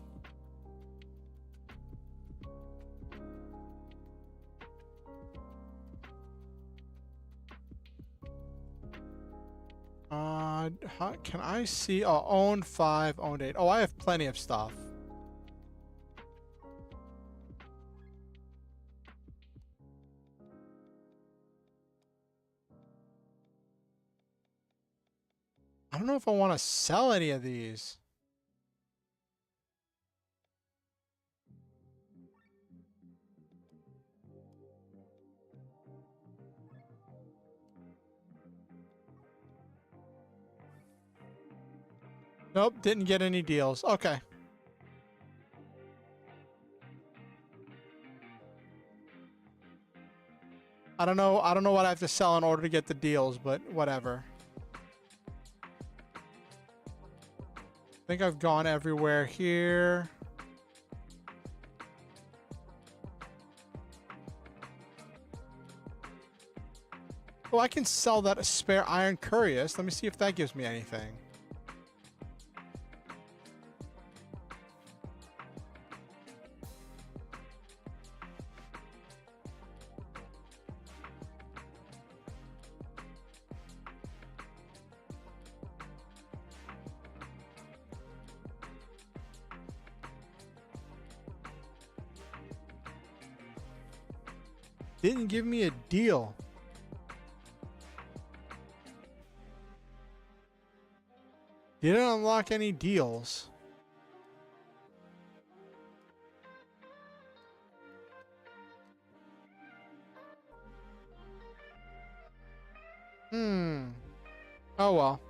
Can I see? Oh, owned 5, owned 8. Oh, I have plenty of stuff. I don't know if I want to sell any of these. Nope, didn't get any deals. Okay. I don't know what I have to sell in order to get the deals, but whatever. I think I've gone everywhere here. Oh, I can sell that spare iron curious. Let me see if that gives me anything. Didn't give me a deal. Didn't unlock any deals. Oh well.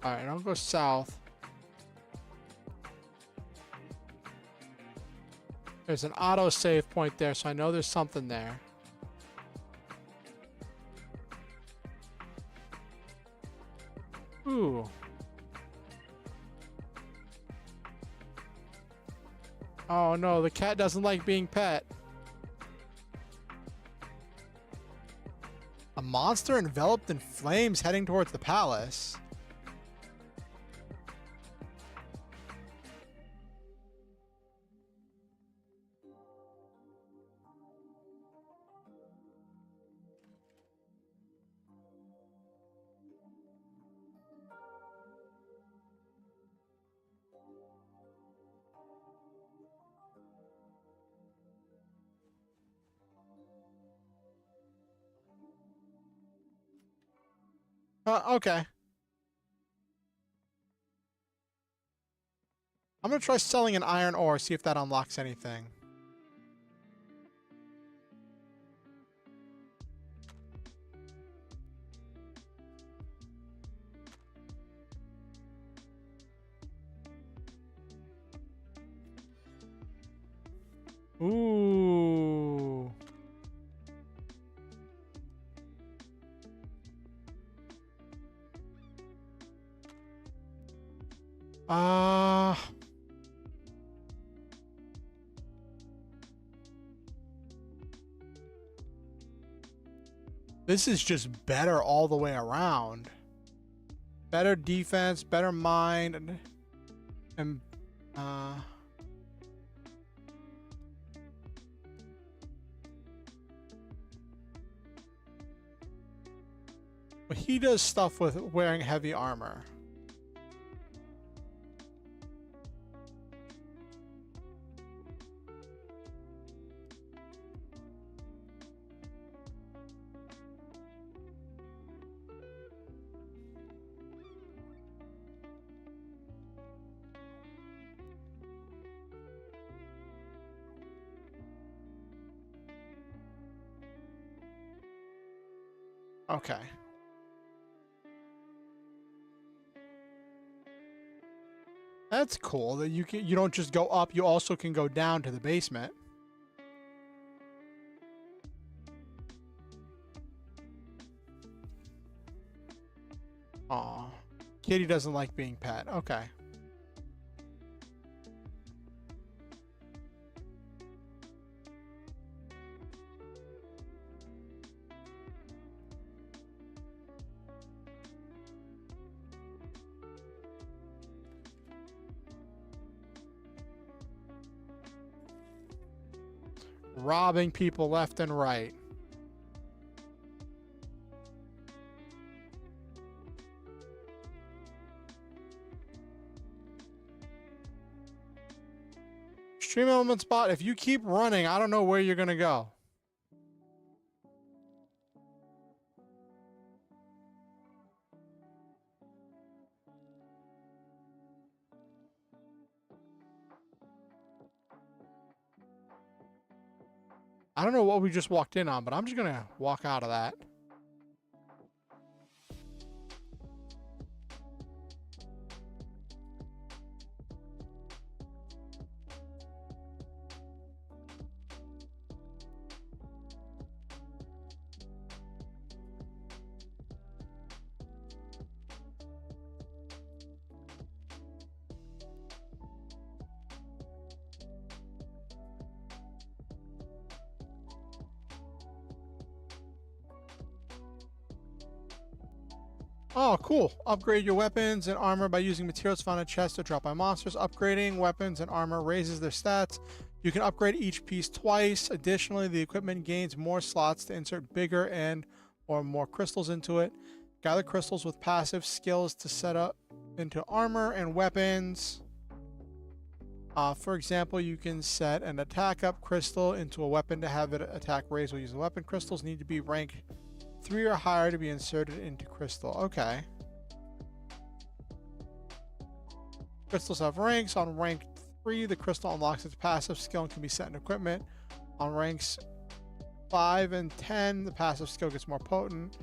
Alright, I'll go south. There's an auto save point there, so I know there's something there. Ooh. Oh no, the cat doesn't like being pet. A monster enveloped in flames heading towards the palace. Okay. I'm gonna try selling an iron ore, see if that unlocks anything. Ooh. This is just better all the way around. Better defense, better mind, and but he does stuff with wearing heavy armor. Okay. That's cool that you don't just go up, you also can go down to the basement. Aw. Kitty doesn't like being pet. Okay. Robbing people left and right. Stream element spot. If you keep running, I don't know where you're gonna go. I don't know what we just walked in on, but I'm just gonna walk out of that. Oh, cool. Upgrade your weapons and armor by using materials found in chests or dropped by monsters. Upgrading weapons and armor raises their stats. You can upgrade each piece twice. Additionally, the equipment gains more slots to insert bigger and or more crystals into it. Gather crystals with passive skills to set up into armor and weapons. For example, you can set an attack up crystal into a weapon to have it attack raised while using weapon. Crystals need to be ranked 3 or higher to be inserted into crystal. Okay. Crystals have ranks. On rank 3, the crystal unlocks its passive skill and can be set in equipment. On ranks 5 and 10, the passive skill gets more potent.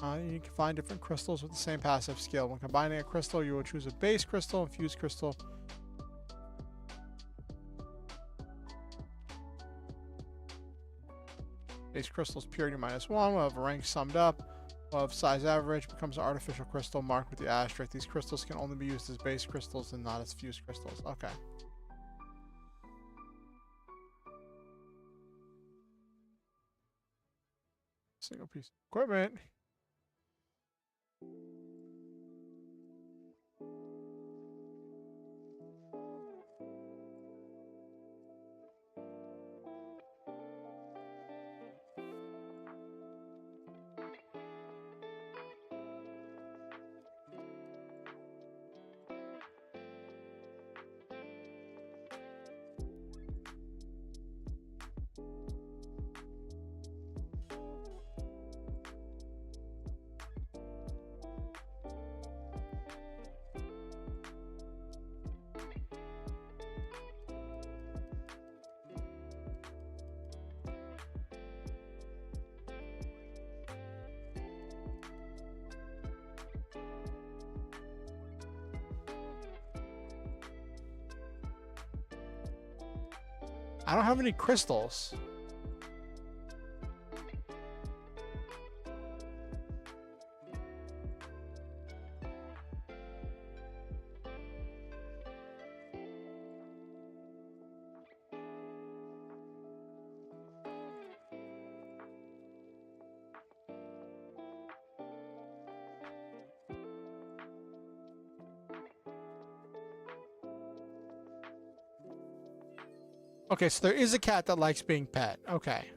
You can find different crystals with the same passive skill. When combining a crystal, you will choose a base crystal, infused crystal. Base crystal's purity -1 will have a rank summed up of size average, becomes an artificial crystal marked with the asterisk. These crystals can only be used as base crystals and not as fused crystals. Okay. Single piece of equipment. I don't have any crystals. Okay, so there is a cat that likes being pet. Okay.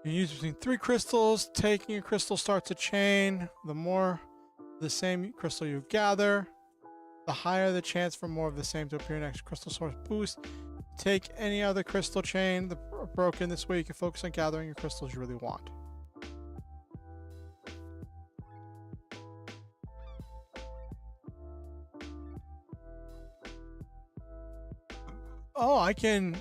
You use between 3 crystals. Taking a crystal starts a chain. The more the same crystal you gather, the higher the chance for more of the same to appear next. Crystal source boost. Take any other crystal chain broken this way. You can focus on gathering your crystals you really want. Oh, I can.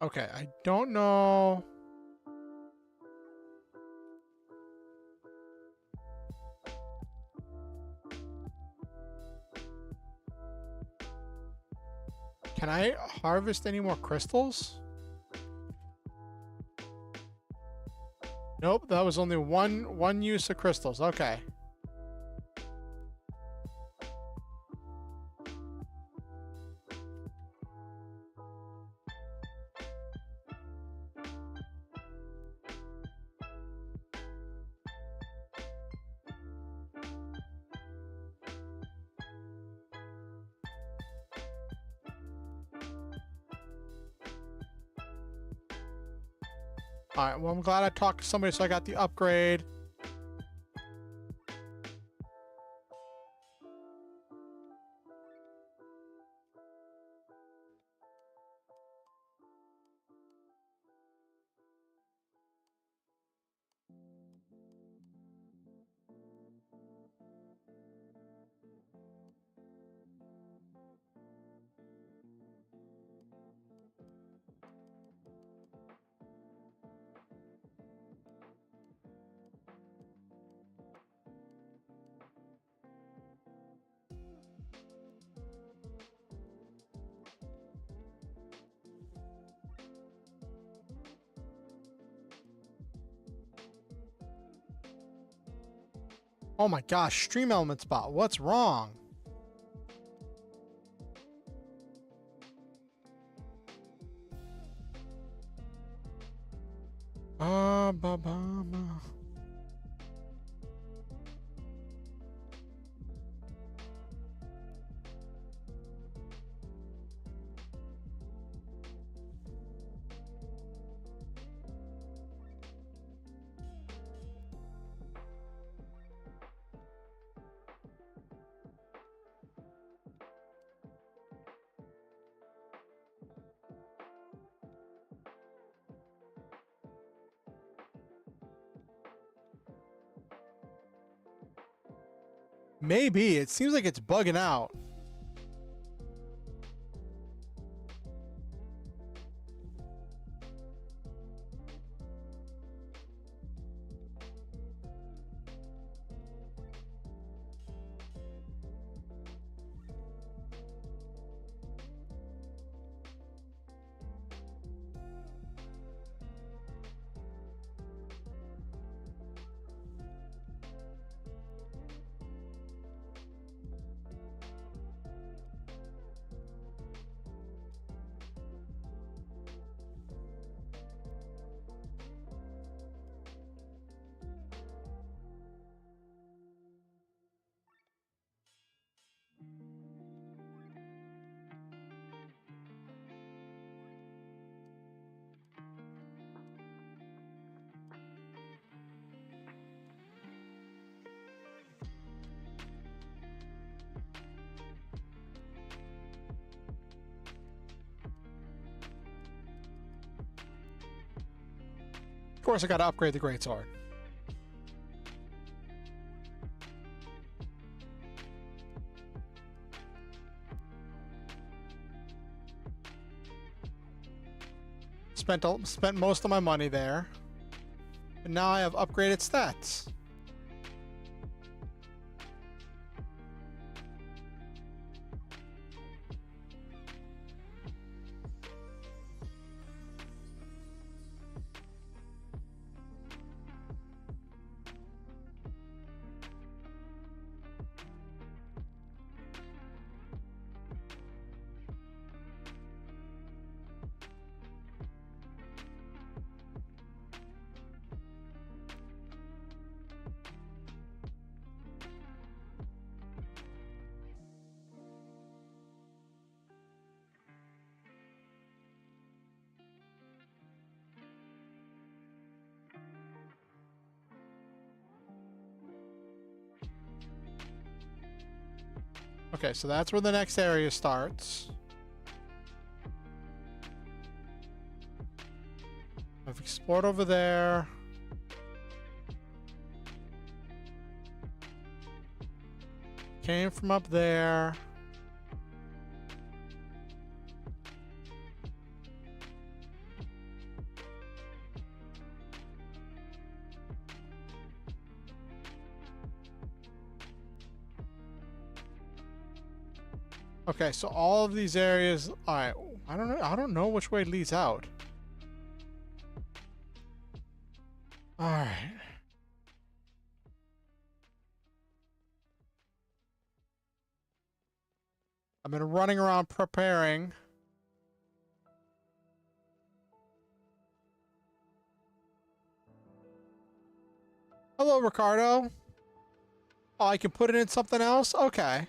Okay, I don't know. Can I harvest any more crystals? Nope, that was only one use of crystals. Okay. Alright, well, I'm glad I talked to somebody so I got the upgrade. Oh my gosh, Stream Elements bot, what's wrong? Ba, ba, ba. Maybe. It seems like it's bugging out. Of course, I gotta upgrade the Greatsword. Spent most of my money there. And now I have upgraded stats. Okay, so that's where the next area starts. I've explored over there. Came from up there. Okay, so all of these areas, all right, I don't know which way leads out. All right. I've been running around preparing. Hello, Ricardo. Oh, I can put it in something else? Okay.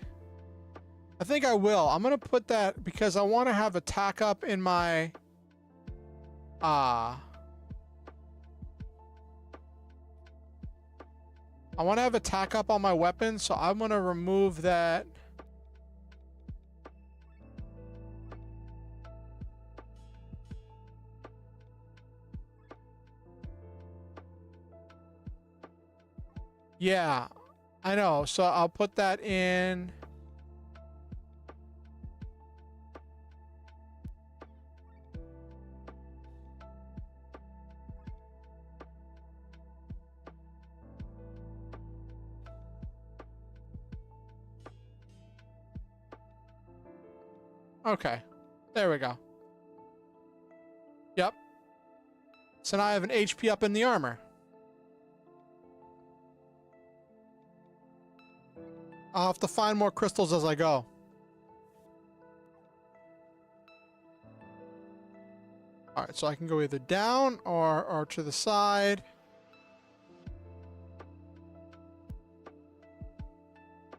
I think I will. I'm going to put that because I want to have a tack up in my... I want to have a tack up on my weapon, so I'm going to remove that. Yeah, I know. So I'll put that in. Okay, there we go. Yep. So now I have an HP up in the armor. I'll have to find more crystals as I go. Alright, so I can go either down or to the side.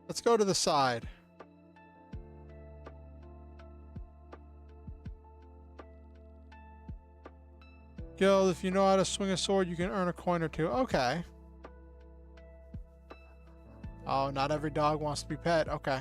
Let's go to the side. Guild, if you know how to swing a sword, you can earn a coin or two. Okay. Oh, not every dog wants to be pet. Okay.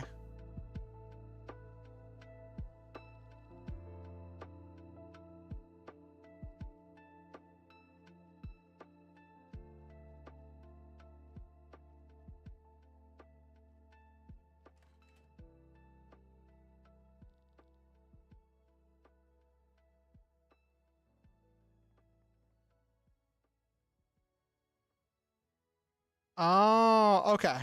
Oh, okay.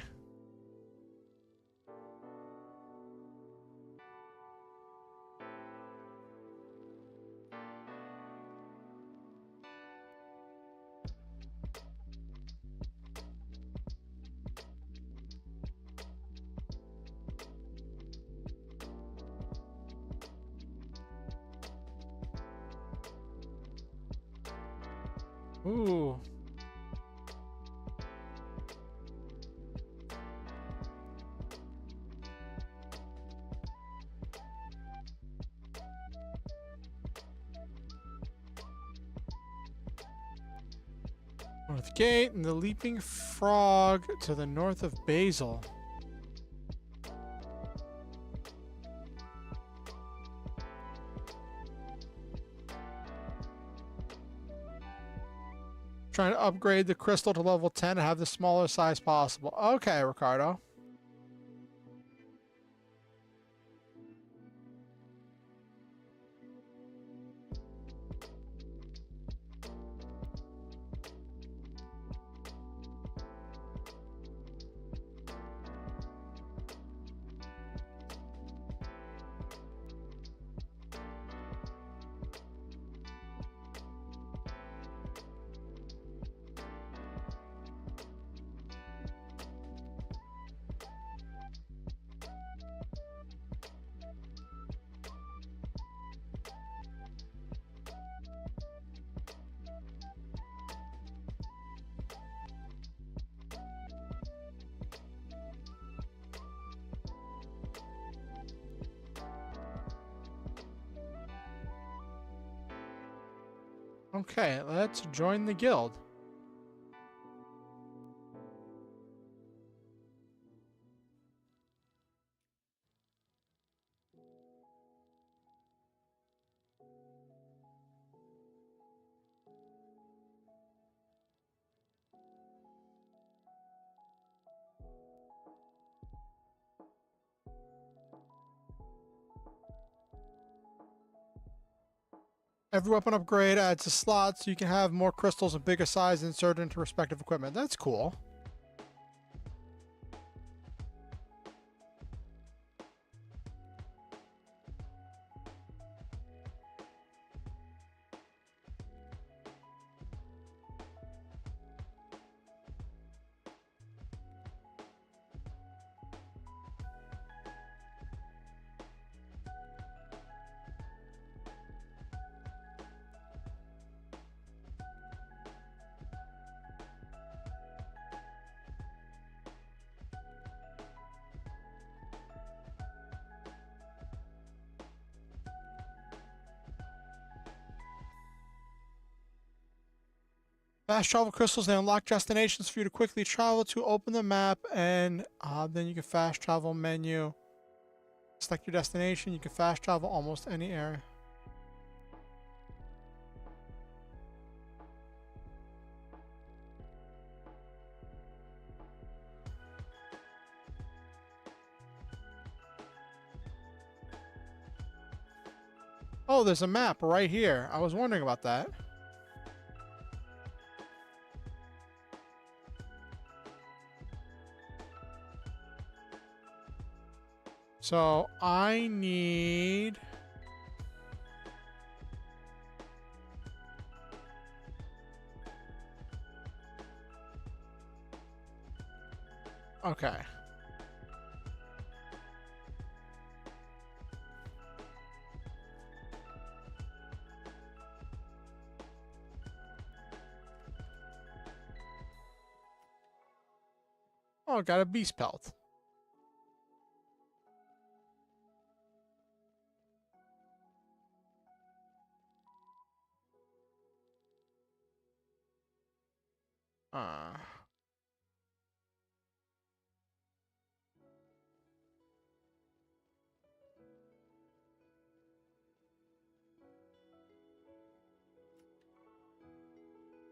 Ooh. North Gate and the Leaping Frog to the north of Basil. Trying to upgrade the crystal to level 10 and have the smaller size possible. Okay, Ricardo. Okay, let's join the guild. Every weapon upgrade adds a slot so you can have more crystals of bigger size inserted into respective equipment. That's cool. Fast travel crystals, they unlock destinations for you to quickly travel to. Open the map and then you can fast travel menu. Select your destination. You can fast travel almost any area. Oh, there's a map right here. I was wondering about that. So I need... Okay. Oh, got a beast pelt. Uh...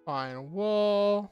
Fine wool.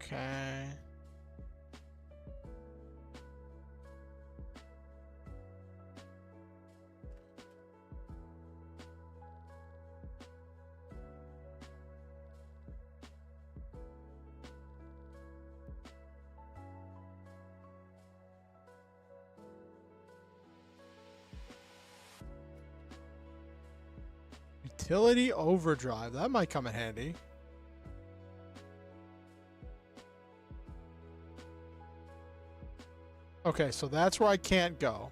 Okay. Utility overdrive. That might come in handy. Okay, so that's where I can't go.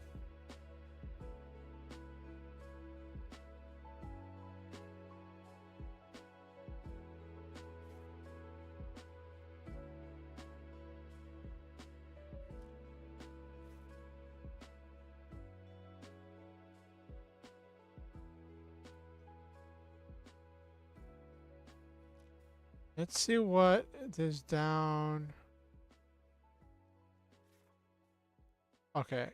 Let's see what is down. Okay.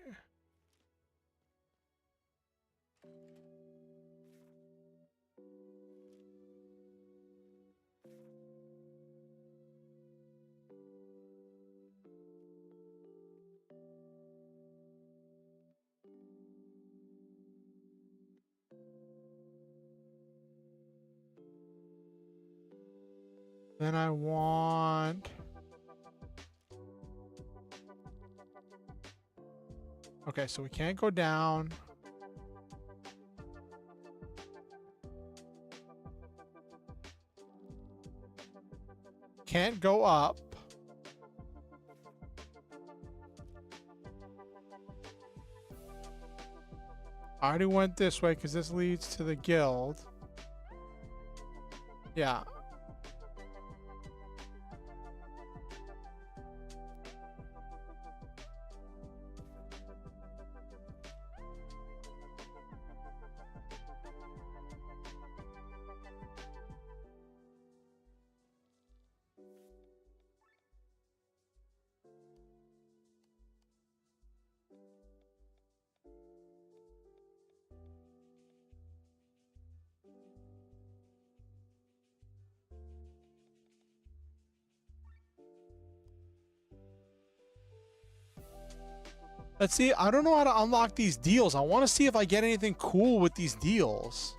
Then I want... Okay, so we can't go down. Can't go up. I already went this way because this leads to the guild. Yeah. Let's see. I don't know how to unlock these deals. I want to see if I get anything cool with these deals.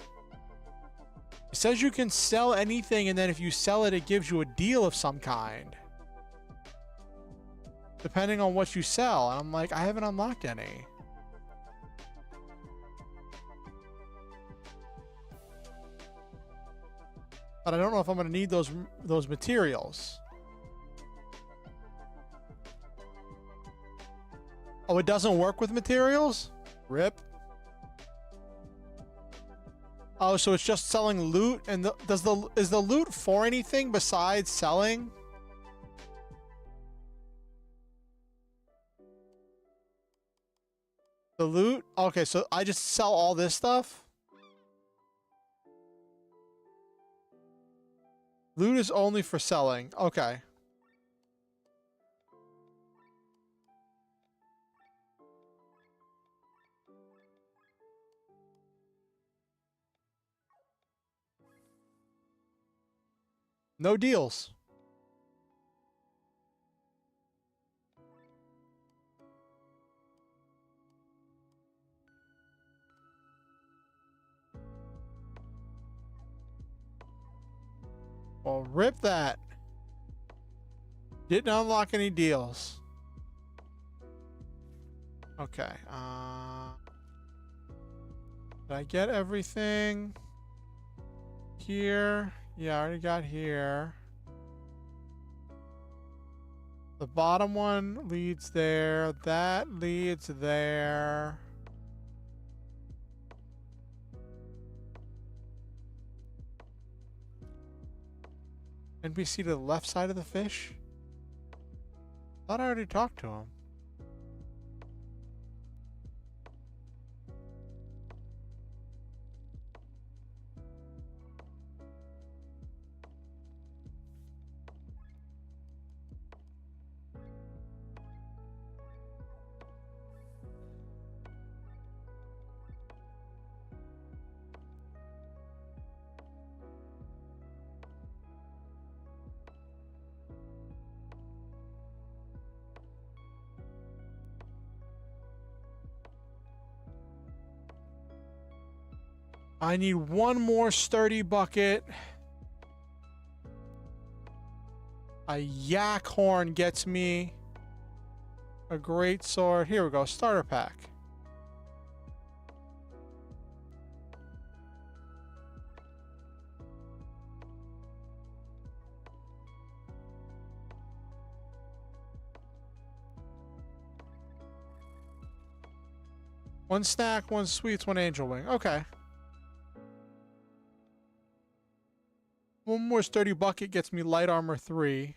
It says you can sell anything, and then if you sell it, it gives you a deal of some kind. Depending on what you sell. And I'm like, I haven't unlocked any. But I don't know if I'm going to need those materials. Oh, it doesn't work with materials? Rip. Oh, so it's just selling loot, and is the loot for anything besides selling? The loot? Okay, so I just sell all this stuff? Loot is only for selling. Okay. No deals. Well, rip that. Didn't unlock any deals. Okay. Did I get everything? Here. Yeah, I already got here. The bottom one leads there. That leads there. NPC to the left side of the fish? Thought I already talked to him. I need one more sturdy bucket. A yak horn gets me a great sword. Here we go, starter pack. One snack, one sweets, one angel wing. Okay. One more sturdy bucket gets me light armor 3.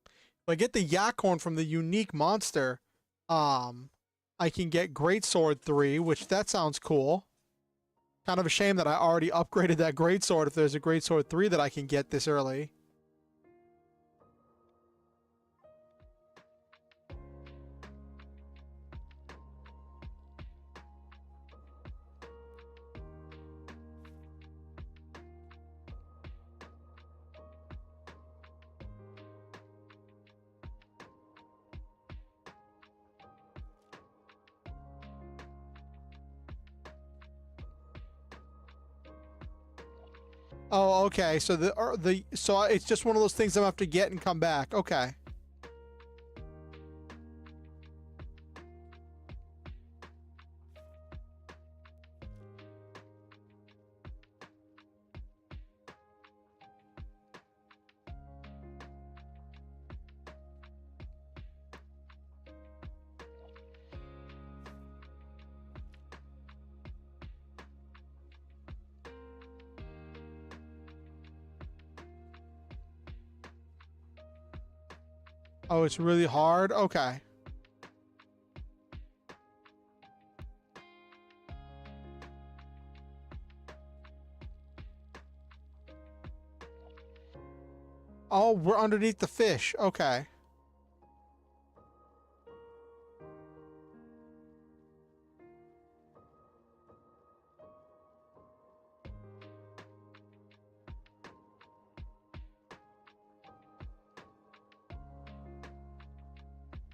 If I get the yak horn from the unique monster, I can get greatsword 3, which that sounds cool. Kind of a shame that I already upgraded that greatsword if there's a greatsword 3 that I can get this early. Oh, okay. So so it's just one of those things I'm gonna have to get and come back. Okay. Oh, it's really hard? Okay. Oh, we're underneath the fish. Okay.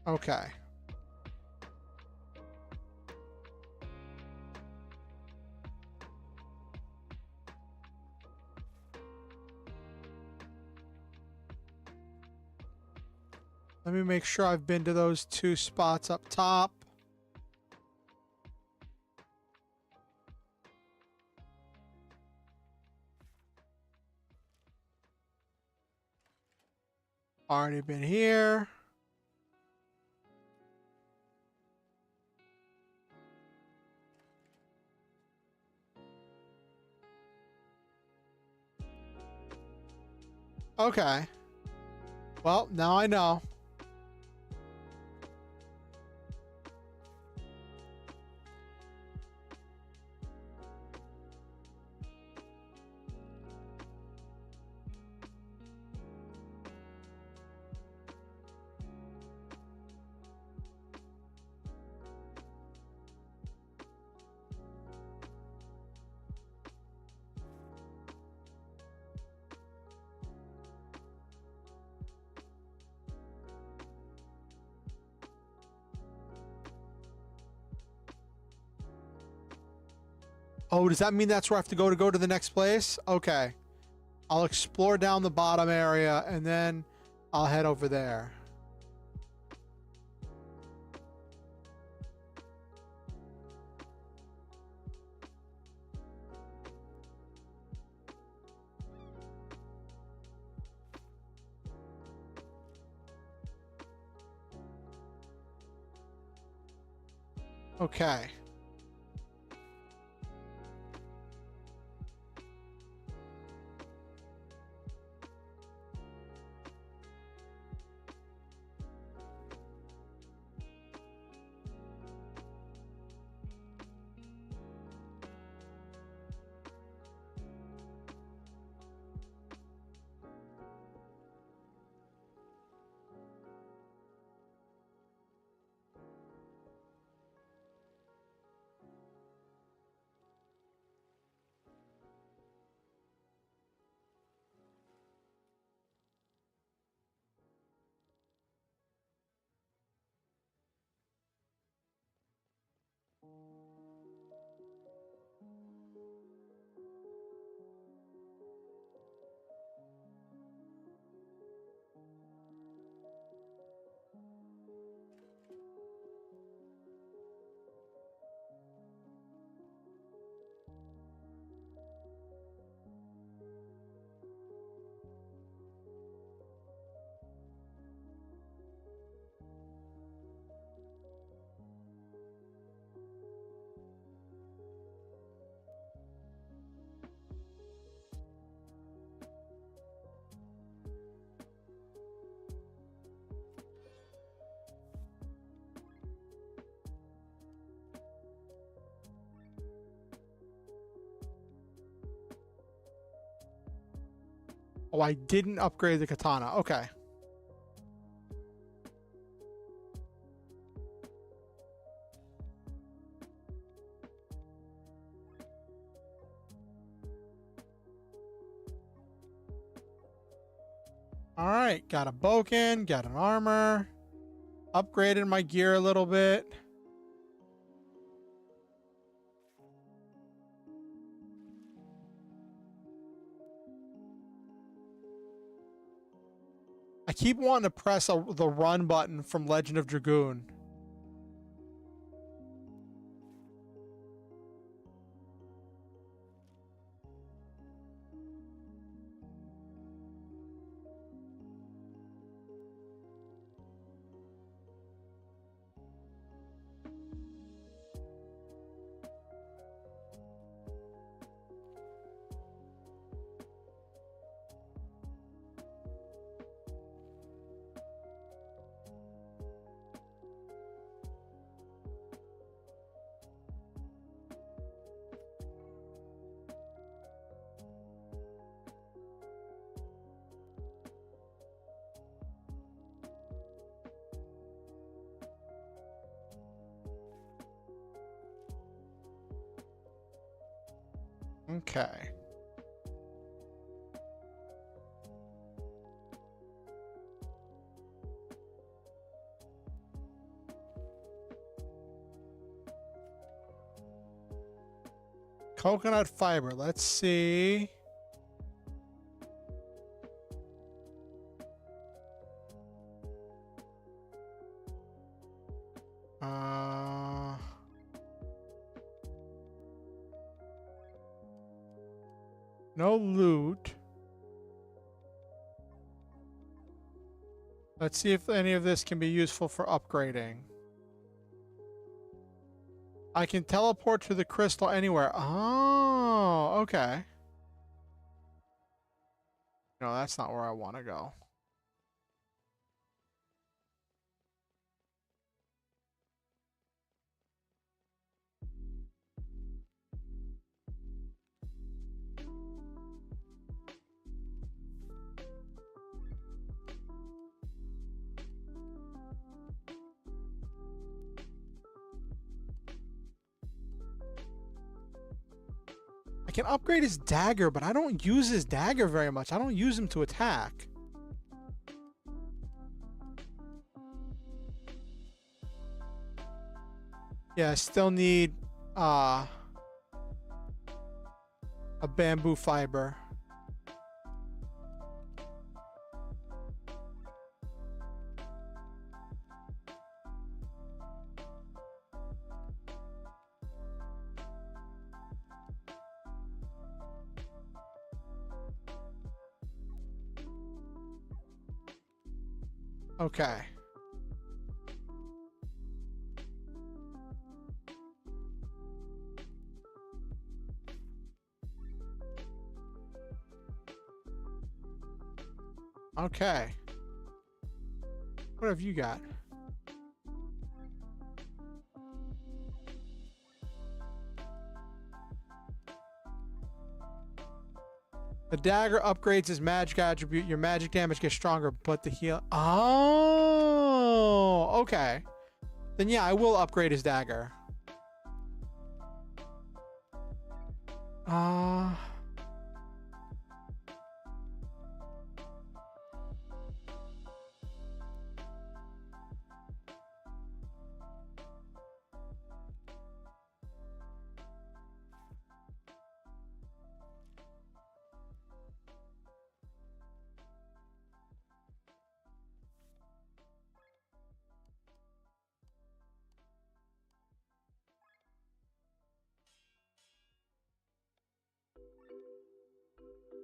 Okay. Let me make sure I've been to those 2 spots up top. Already been here. Okay. Well, now I know. Oh, does that mean that's where I have to go to the next place? Okay. I'll explore down the bottom area and then I'll head over there. Okay. Oh, I didn't upgrade the katana. Okay. All right, got a boken, got an armor, upgraded my gear a little bit. I keep wanting to press the run button from Legend of Dragoon. Okay. Coconut fiber. Let's see. No loot. Let's see if any of this can be useful for upgrading. I can teleport to the crystal anywhere. Oh, okay. No, that's not where I want to go. I can upgrade his dagger, but I don't use his dagger very much. I don't use him to attack. Yeah, I still need a bamboo fiber. Okay. Okay. What have you got? The dagger upgrades his magic attribute. Your magic damage gets stronger, but the heal... Oh, okay. Then yeah, I will upgrade his dagger.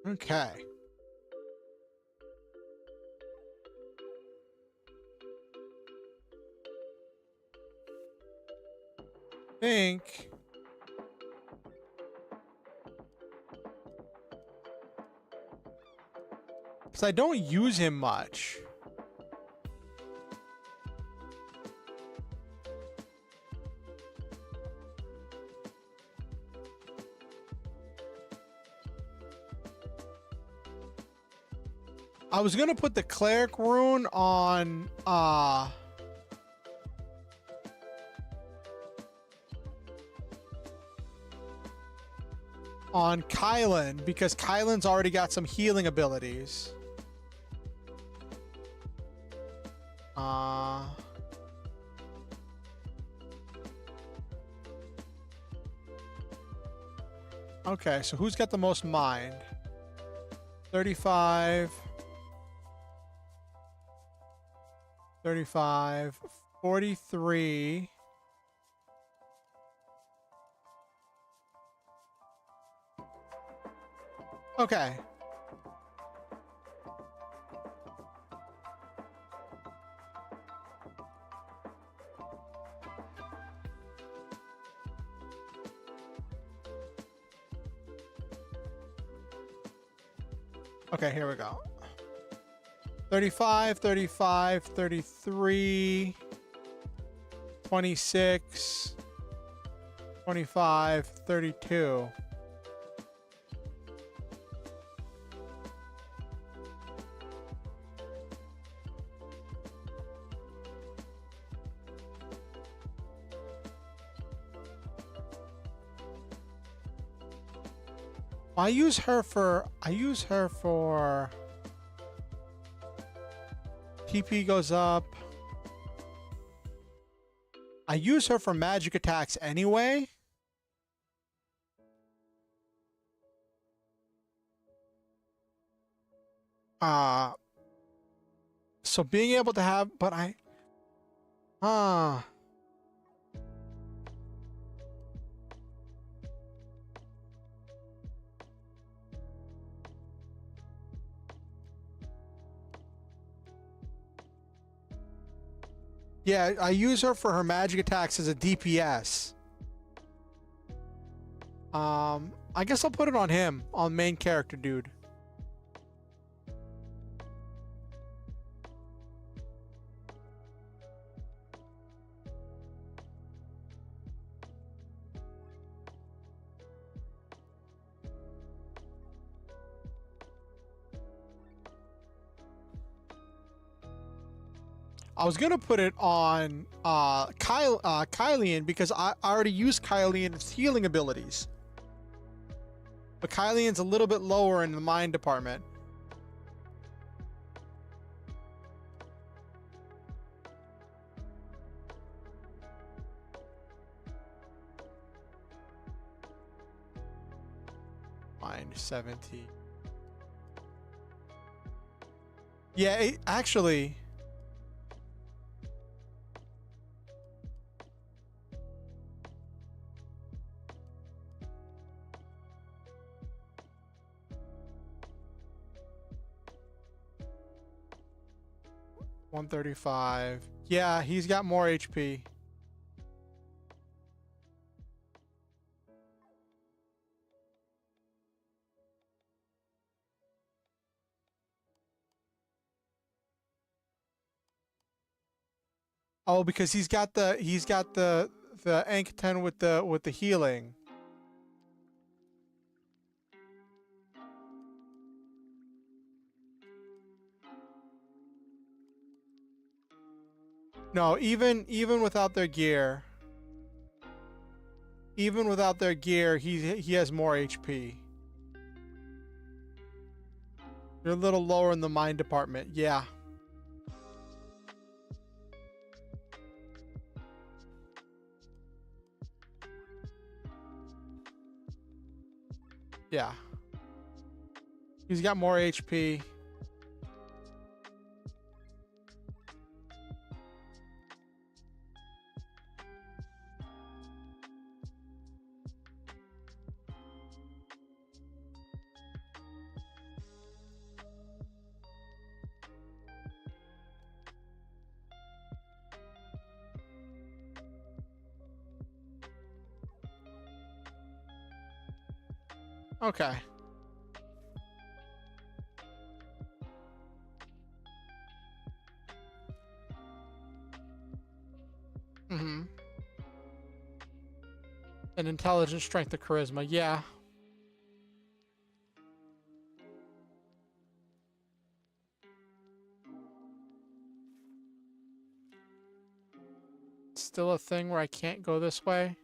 Okay. Think. Because I don't use him much. I was gonna put the cleric rune on Kylan because Kylan's already got some healing abilities. Okay, so who's got the most mind? 35. 35, 43. Okay. Okay, here we go. 35, 35, 33, 26, 25, 32. I use her for TP goes up. I use her for magic attacks anyway. So being able to have, but yeah, I use her for her magic attacks as a DPS. I guess I'll put it on him, on main character dude. I was gonna put it on Kylian because I already used Kylian's healing abilities. But Kylian's a little bit lower in the mind department. Mind 70. Yeah, actually. $135. Yeah, he's got more HP. Oh, because he's got the Ank 10 with the healing. No, even without their gear. Even without their gear, he has more HP. You're a little lower in the mind department. Yeah. Yeah. He's got more HP. Okay. Mm-hmm. And intelligence, strength, or charisma. Yeah. Still a thing where I can't go this way.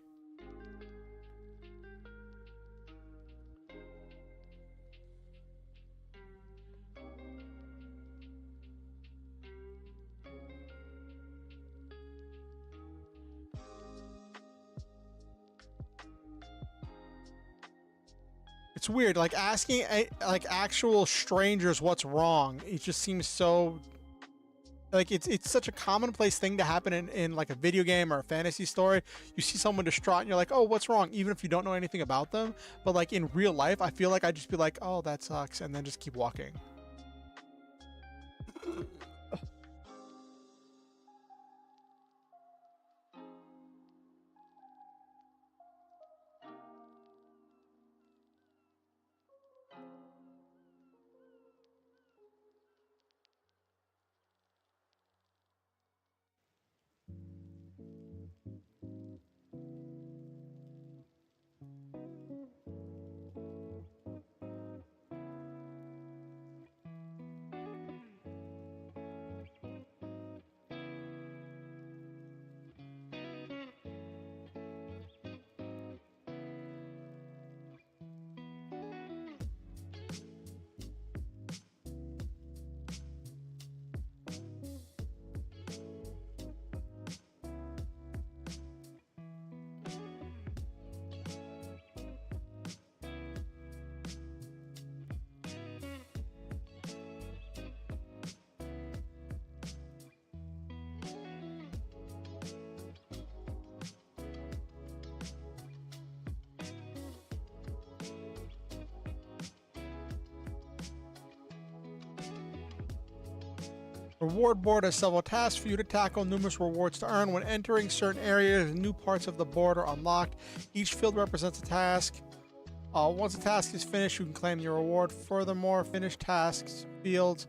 It's weird, like asking like actual strangers what's wrong. It just seems so like it's such a commonplace thing to happen in like a video game or a fantasy story. You see someone distraught and you're like, oh, what's wrong? Even if you don't know anything about them. But like in real life, I feel like I'd just be like, oh, that sucks, and then just keep walking. Reward board has several tasks for you to tackle, numerous rewards to earn. When entering certain areas, new parts of the board are unlocked. Each field represents a task. Once a task is finished, you can claim your reward. Furthermore, finished tasks fields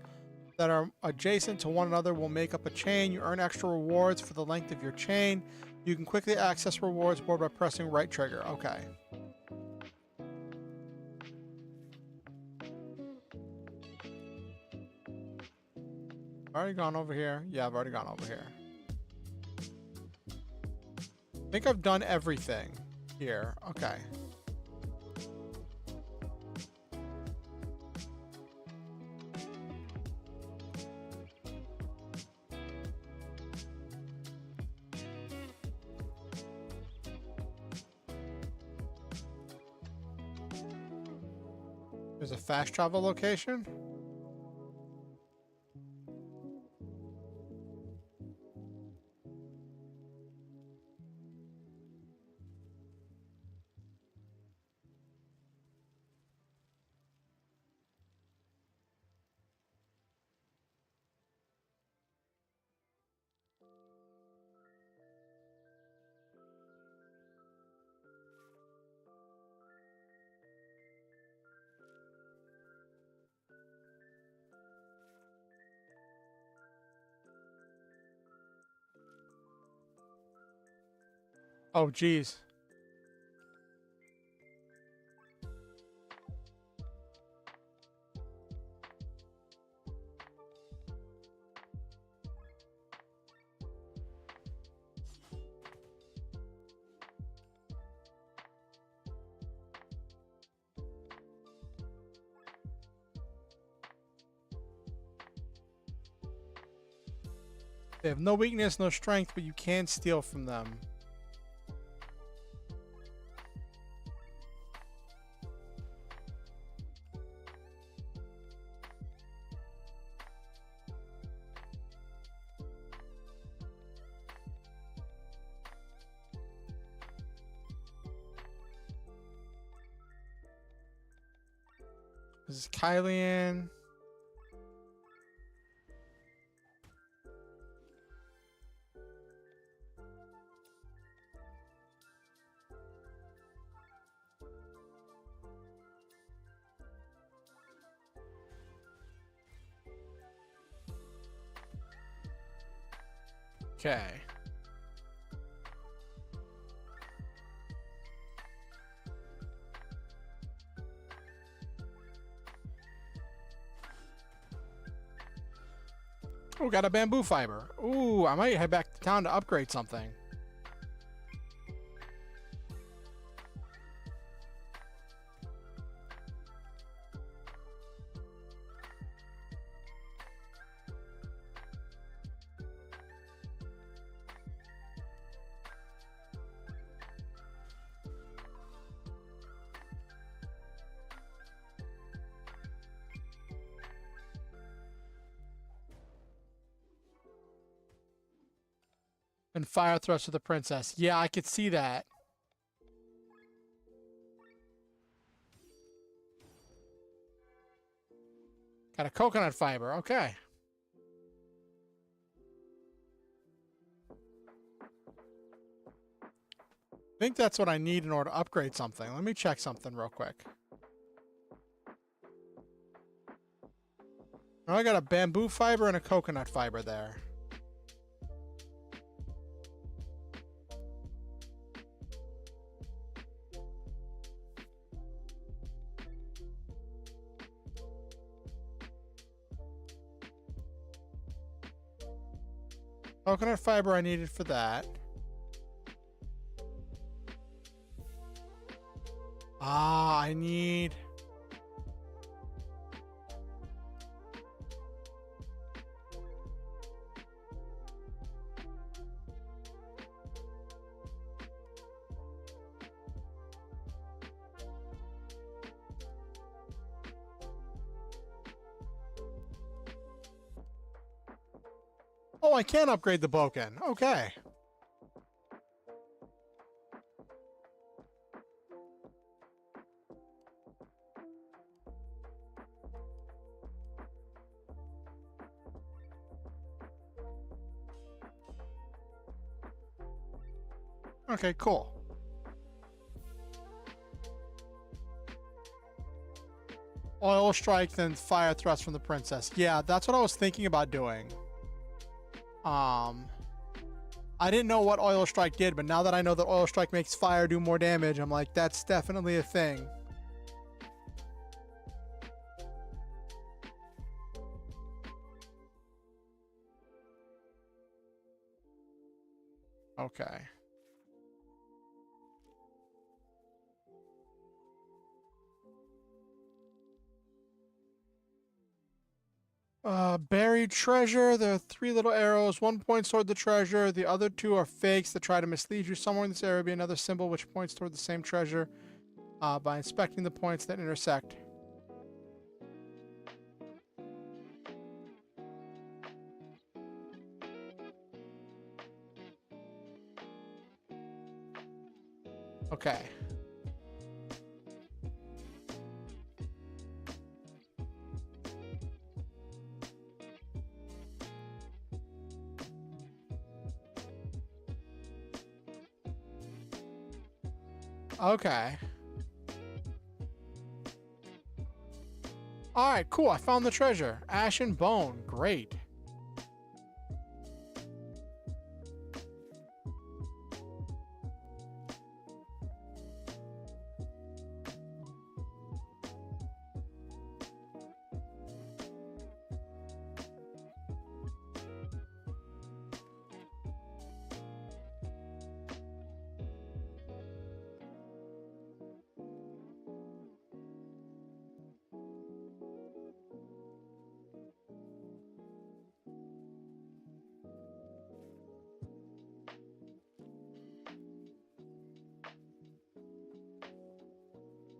that are adjacent to one another will make up a chain. You earn extra rewards for the length of your chain. You can quickly access rewards board by pressing right trigger. Okay. Already gone over here. Yeah, I've already gone over here. I think I've done everything here. Okay. There's a fast travel location. Oh, geez. They have no weakness, no strength, but you can steal from them. This is Kylian. Okay. Oh, got a bamboo fiber. Ooh, I might head back to town to upgrade something. And fire thrust to the princess. Yeah, I could see that. Got a coconut fiber. Okay. I think that's what I need in order to upgrade something. Let me check something real quick. Oh, I got a bamboo fiber and a coconut fiber there. Coconut fiber I needed for that. Ah, I need... Oh, I can upgrade the Boken. Okay. Okay, cool. Oil strike, then fire thrust from the princess. Yeah, that's what I was thinking about doing. I didn't know what oil strike did, but now that I know that oil strike makes fire do more damage, I'm like, that's definitely a thing. Okay. Buried treasure. There are 3 little arrows. 1 points toward the treasure. The other 2 are fakes that try to mislead you. Somewhere in this area will be another symbol which points toward the same treasure. By inspecting the points that intersect. Okay. Okay. Alright, cool. I found the treasure. Ash and bone. Great.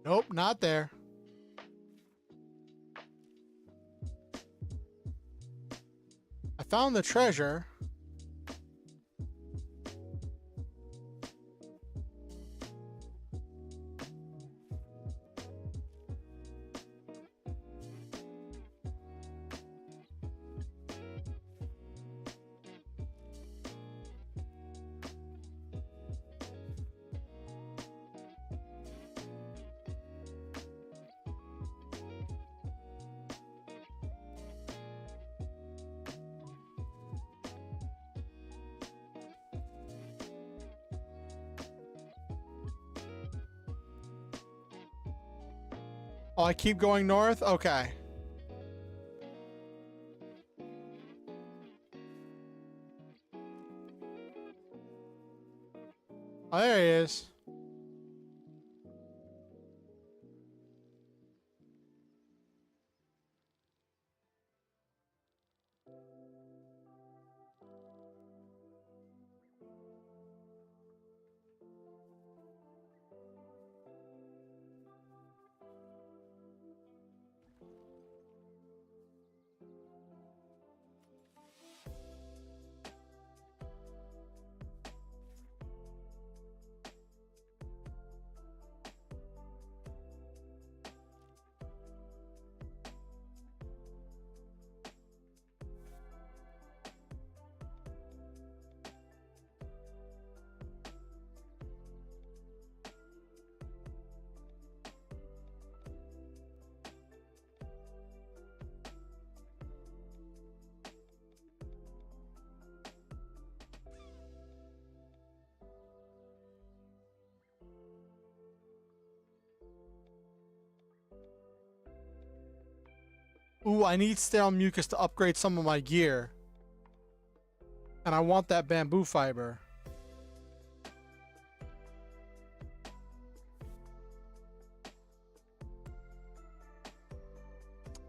Nope, not there. I found the treasure. Oh, I keep going north? Okay. Oh, there he is. Ooh, I need sterile mucus to upgrade some of my gear. And I want that bamboo fiber.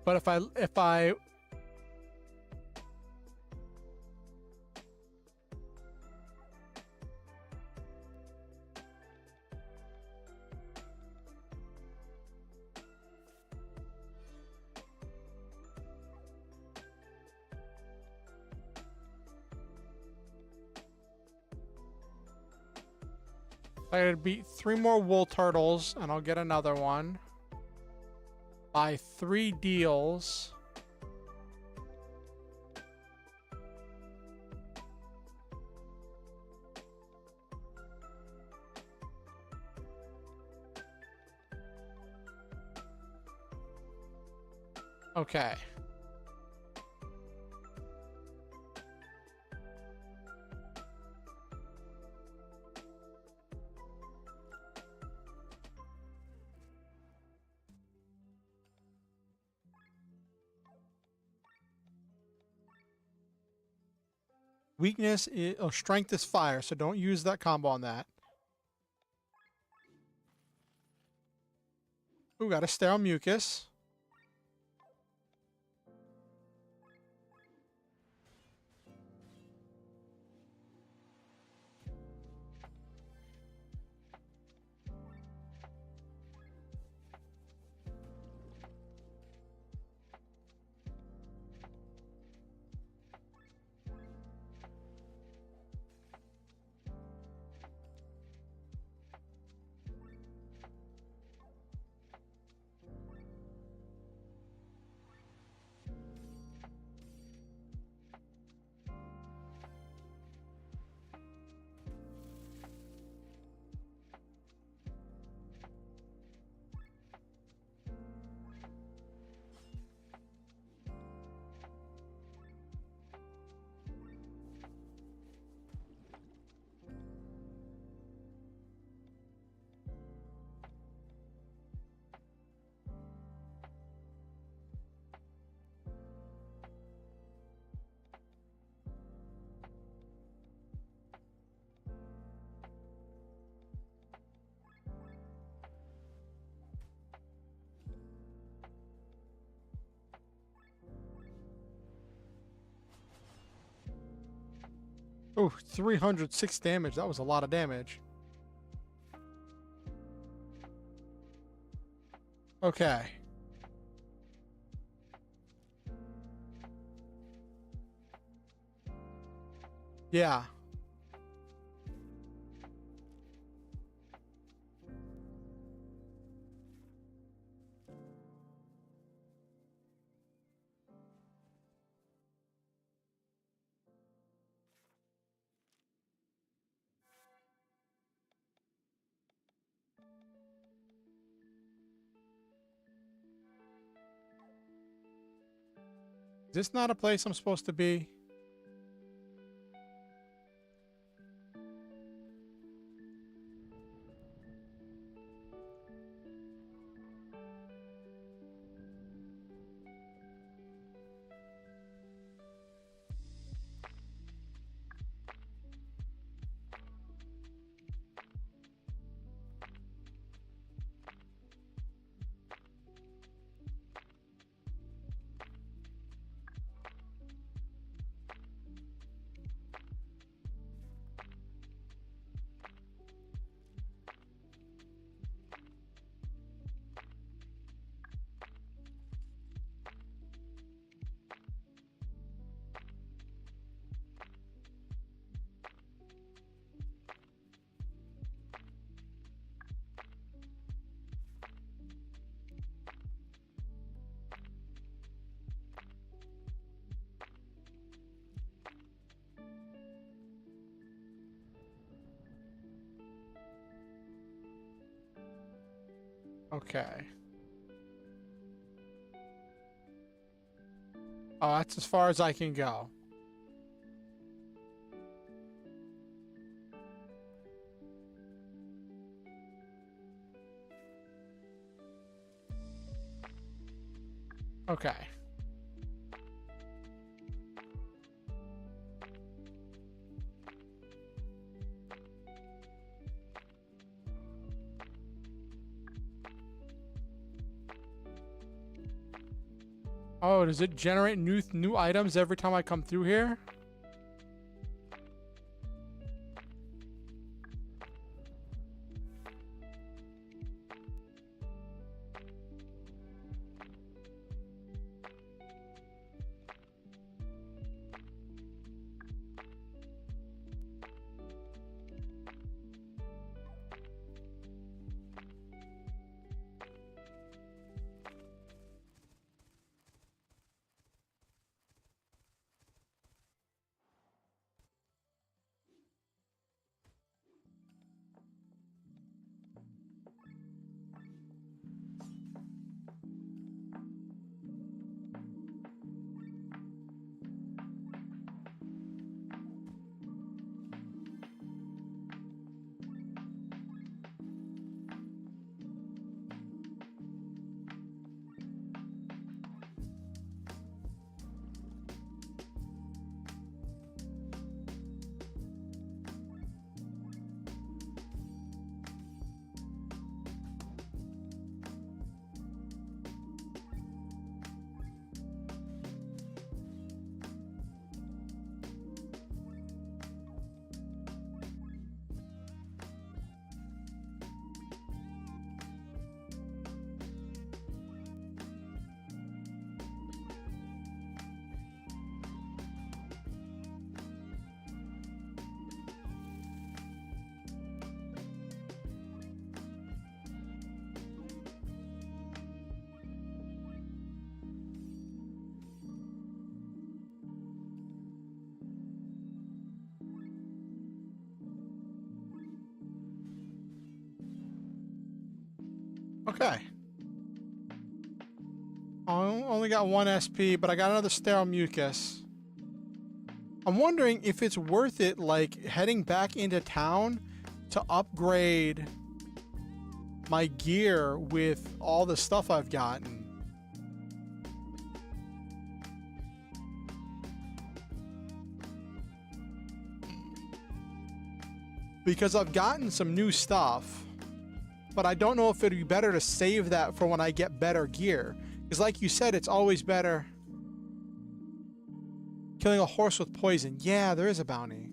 But if I gotta beat 3 more wool turtles, and I'll get another one. Buy 3 deals. Okay. Weakness is, oh, strength is fire, so don't use that combo on that. Ooh, got a sterile mucus. Oh, 306 damage. That was a lot of damage. Okay. Yeah. Is this not a place I'm supposed to be? Okay. Oh, that's as far as I can go. Okay. Oh, does it generate new items every time I come through here? Okay. I only got 1 SP, but I got another sterile mucus. I'm wondering if it's worth it, like, heading back into town to upgrade my gear with all the stuff I've gotten. Because I've gotten some new stuff, but I don't know if it'd be better to save that for when I get better gear. Because like you said, it's always better killing a horse with poison. Yeah, there is a bounty.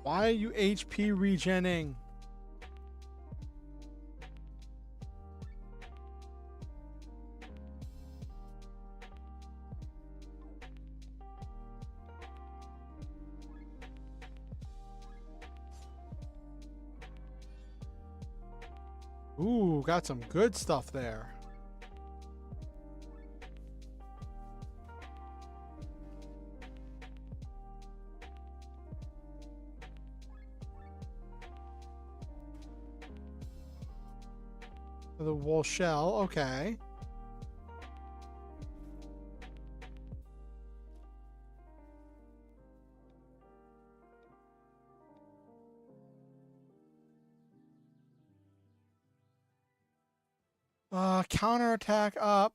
Why are you HP regenning? Ooh, got some good stuff there. The wool shell, okay. Counterattack up.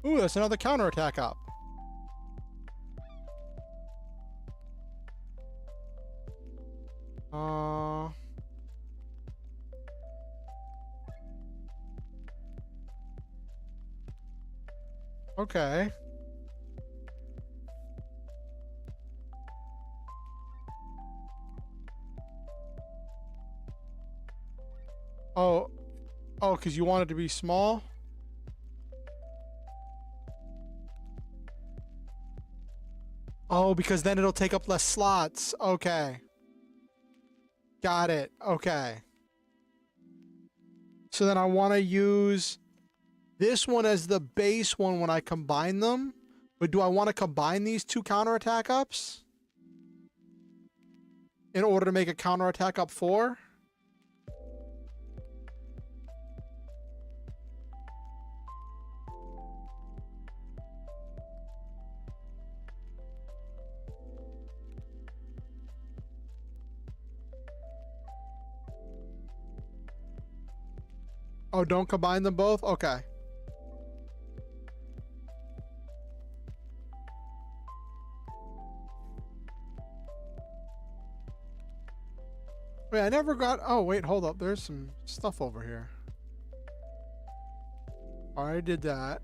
Ooh, that's another counterattack up. Okay. Oh, because you want it to be small? Oh, because then it'll take up less slots. Okay. Got it. Okay. So then I want to use this one as the base one when I combine them. But do I want to combine these two counterattack ups in order to make a counterattack up 4? Oh, don't combine them both? Okay. Wait, I never got... Oh, wait, hold up. There's some stuff over here. I did that.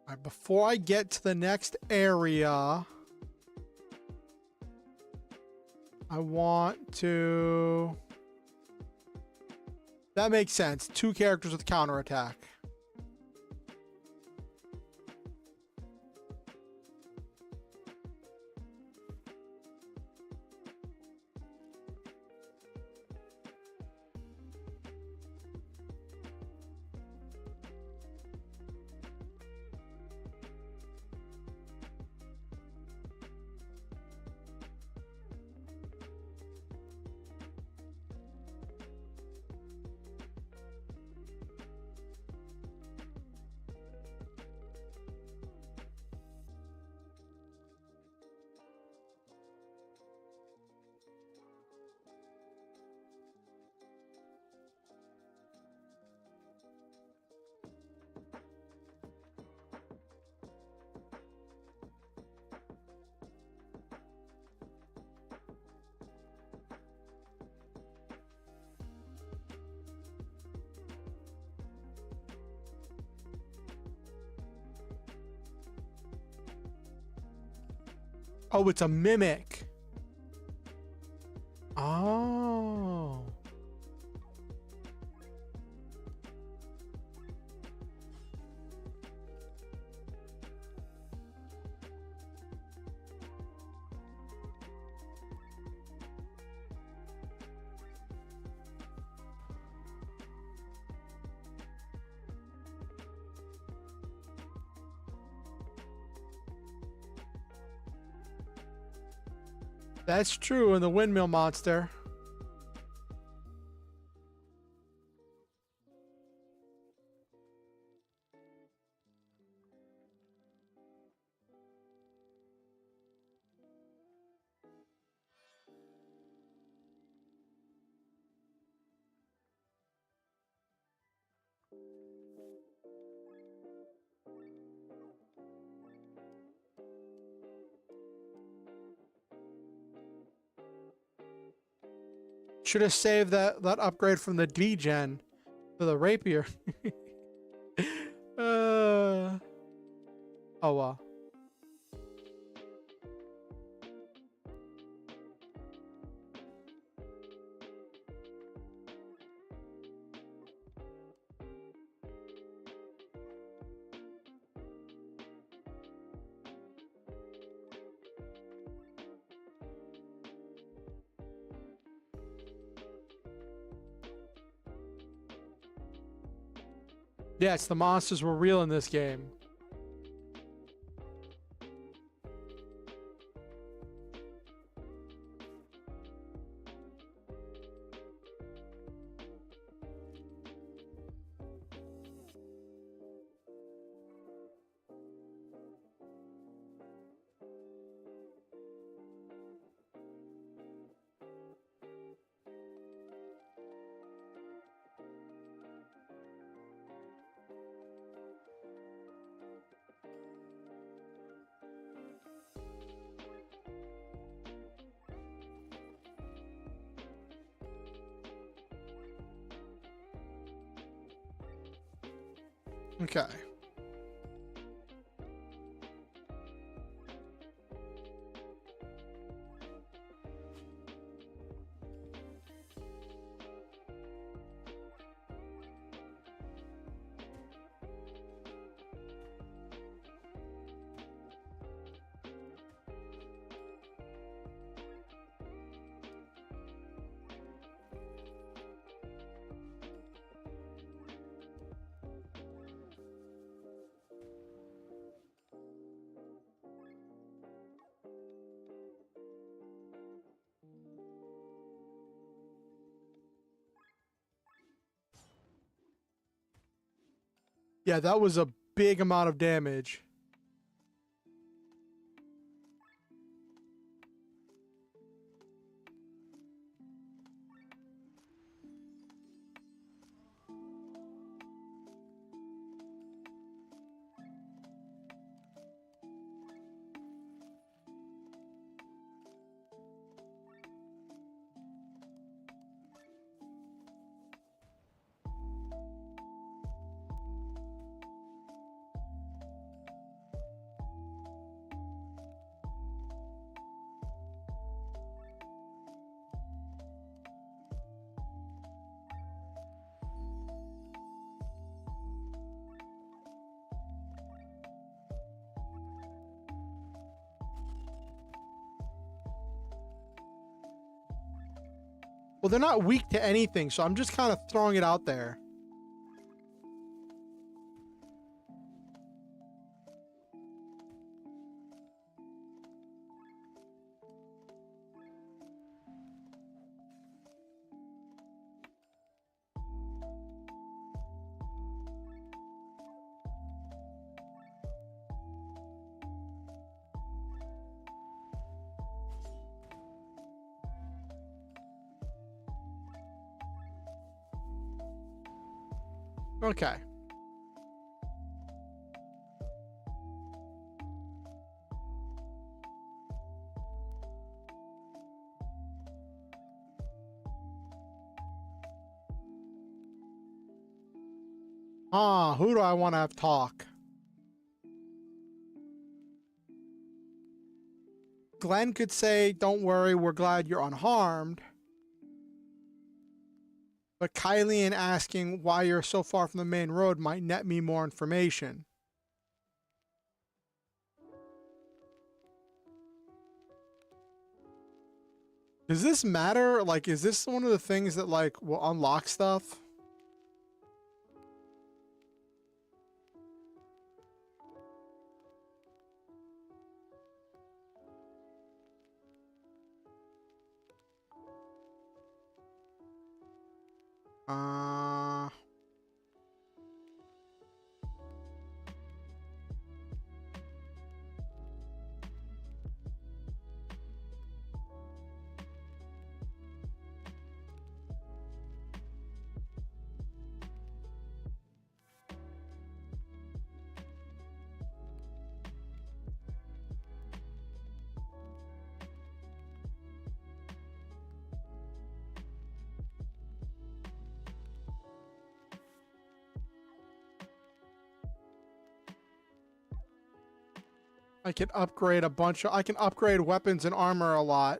All right, before I get to the next area, I want to... That makes sense. 2 characters with counterattack. Oh, it's a mimic. Oh. That's true in the windmill monster. Should have saved that upgrade from the D-gen for the rapier. Oh well. Yes, the monsters were real in this game. Okay. Yeah, that was a big amount of damage. Well, they're not weak to anything, so I'm just kind of throwing it out there. Okay. Who do I want to have talk? Glenn could say, don't worry, we're glad you're unharmed. But Kylian asking why you're so far from the main road might net me more information. Does this matter? Like, is this one of the things that, like, will unlock stuff? Uh... I can upgrade a bunch of... I can upgrade weapons and armor a lot.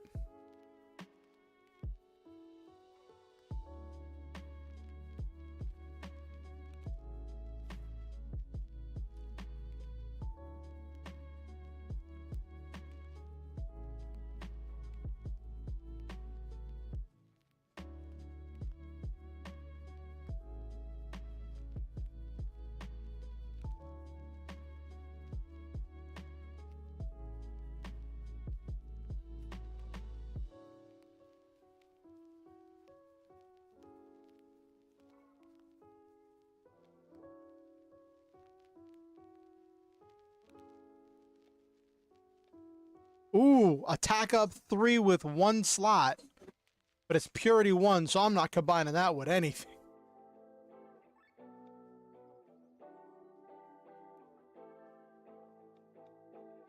Ooh, attack up 3 with 1 slot. But it's purity 1, so I'm not combining that with anything.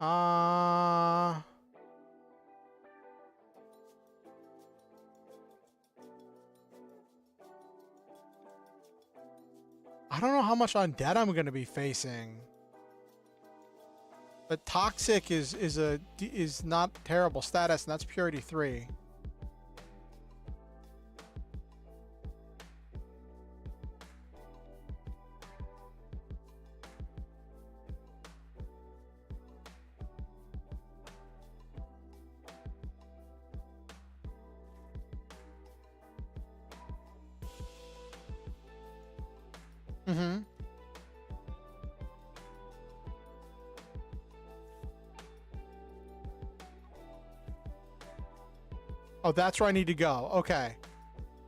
I don't know how much undead I'm going to be facing. But toxic is not terrible status, and that's purity 3. Mm-hmm. Oh, that's where I need to go. Okay.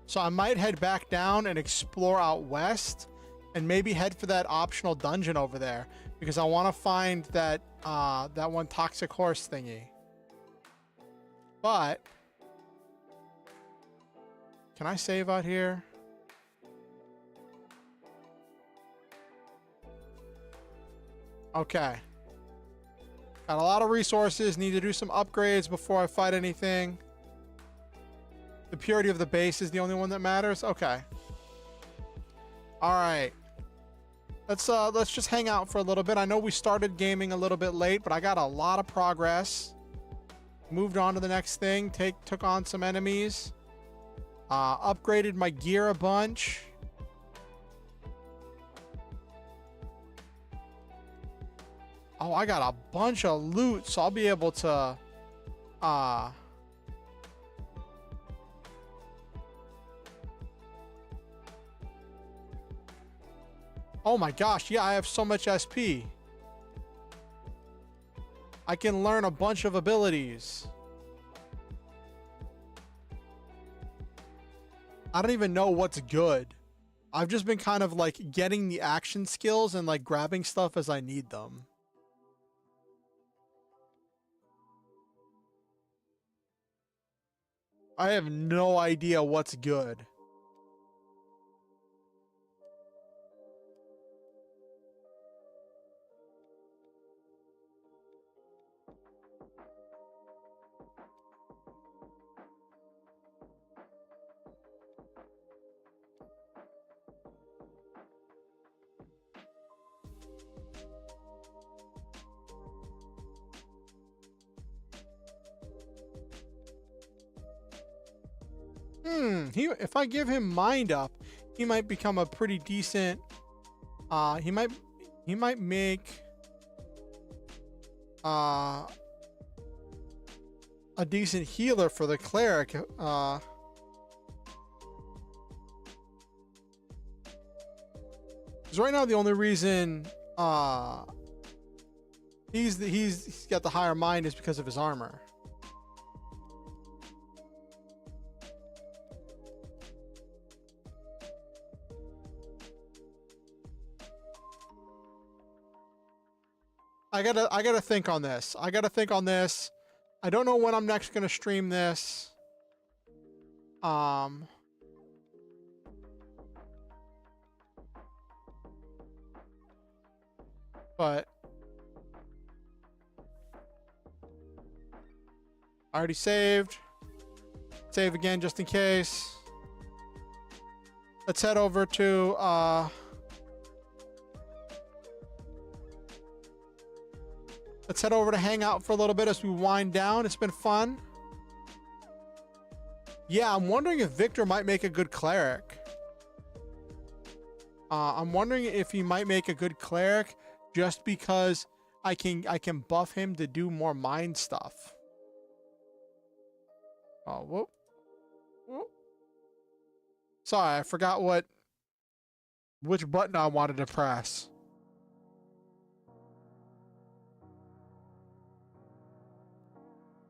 So I might head back down and explore out west and maybe head for that optional dungeon over there because I want to find that that one toxic horse thingy. But can I save out here? Okay. Got a lot of resources. Need to do some upgrades before I fight anything. The purity of the base is the only one that matters. Okay. All right. Let's just hang out for a little bit. I know we started gaming a little bit late, but I got a lot of progress. Moved on to the next thing. Took on some enemies. Upgraded my gear a bunch. Oh, I got a bunch of loot, so I'll be able to oh my gosh, yeah, I have so much SP. I can learn a bunch of abilities. I don't even know what's good. I've just been kind of like getting the action skills and like grabbing stuff as I need them. I have no idea what's good. If I give him mind up, he might become a pretty decent he might make a decent healer for the cleric. Because right now the only reason he's got the higher mind is because of his armor. I gotta think on this. I don't know when I'm next gonna stream this. But I already saved. Save again just in case. Let's head over to let's head over to hang out for a little bit as we wind down. It's been fun. Yeah, I'm wondering if Victor might make a good cleric. I'm wondering if he might make a good cleric just because I can buff him to do more mind stuff. Oh, whoop. Whoop. Sorry, I forgot which button I wanted to press.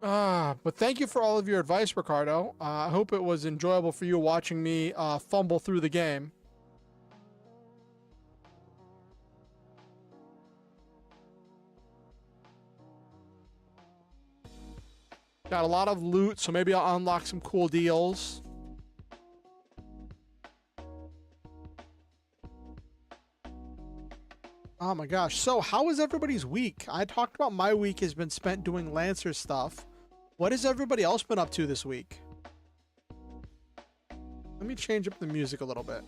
But thank you for all of your advice, Ricardo. I hope it was enjoyable for you watching me fumble through the game. Got a lot of loot, so maybe I'll unlock some cool deals. Oh my gosh. So how was everybody's week? I talked about my week has been spent doing Lancer stuff. What has everybody else been up to this week? Let me change up the music a little bit.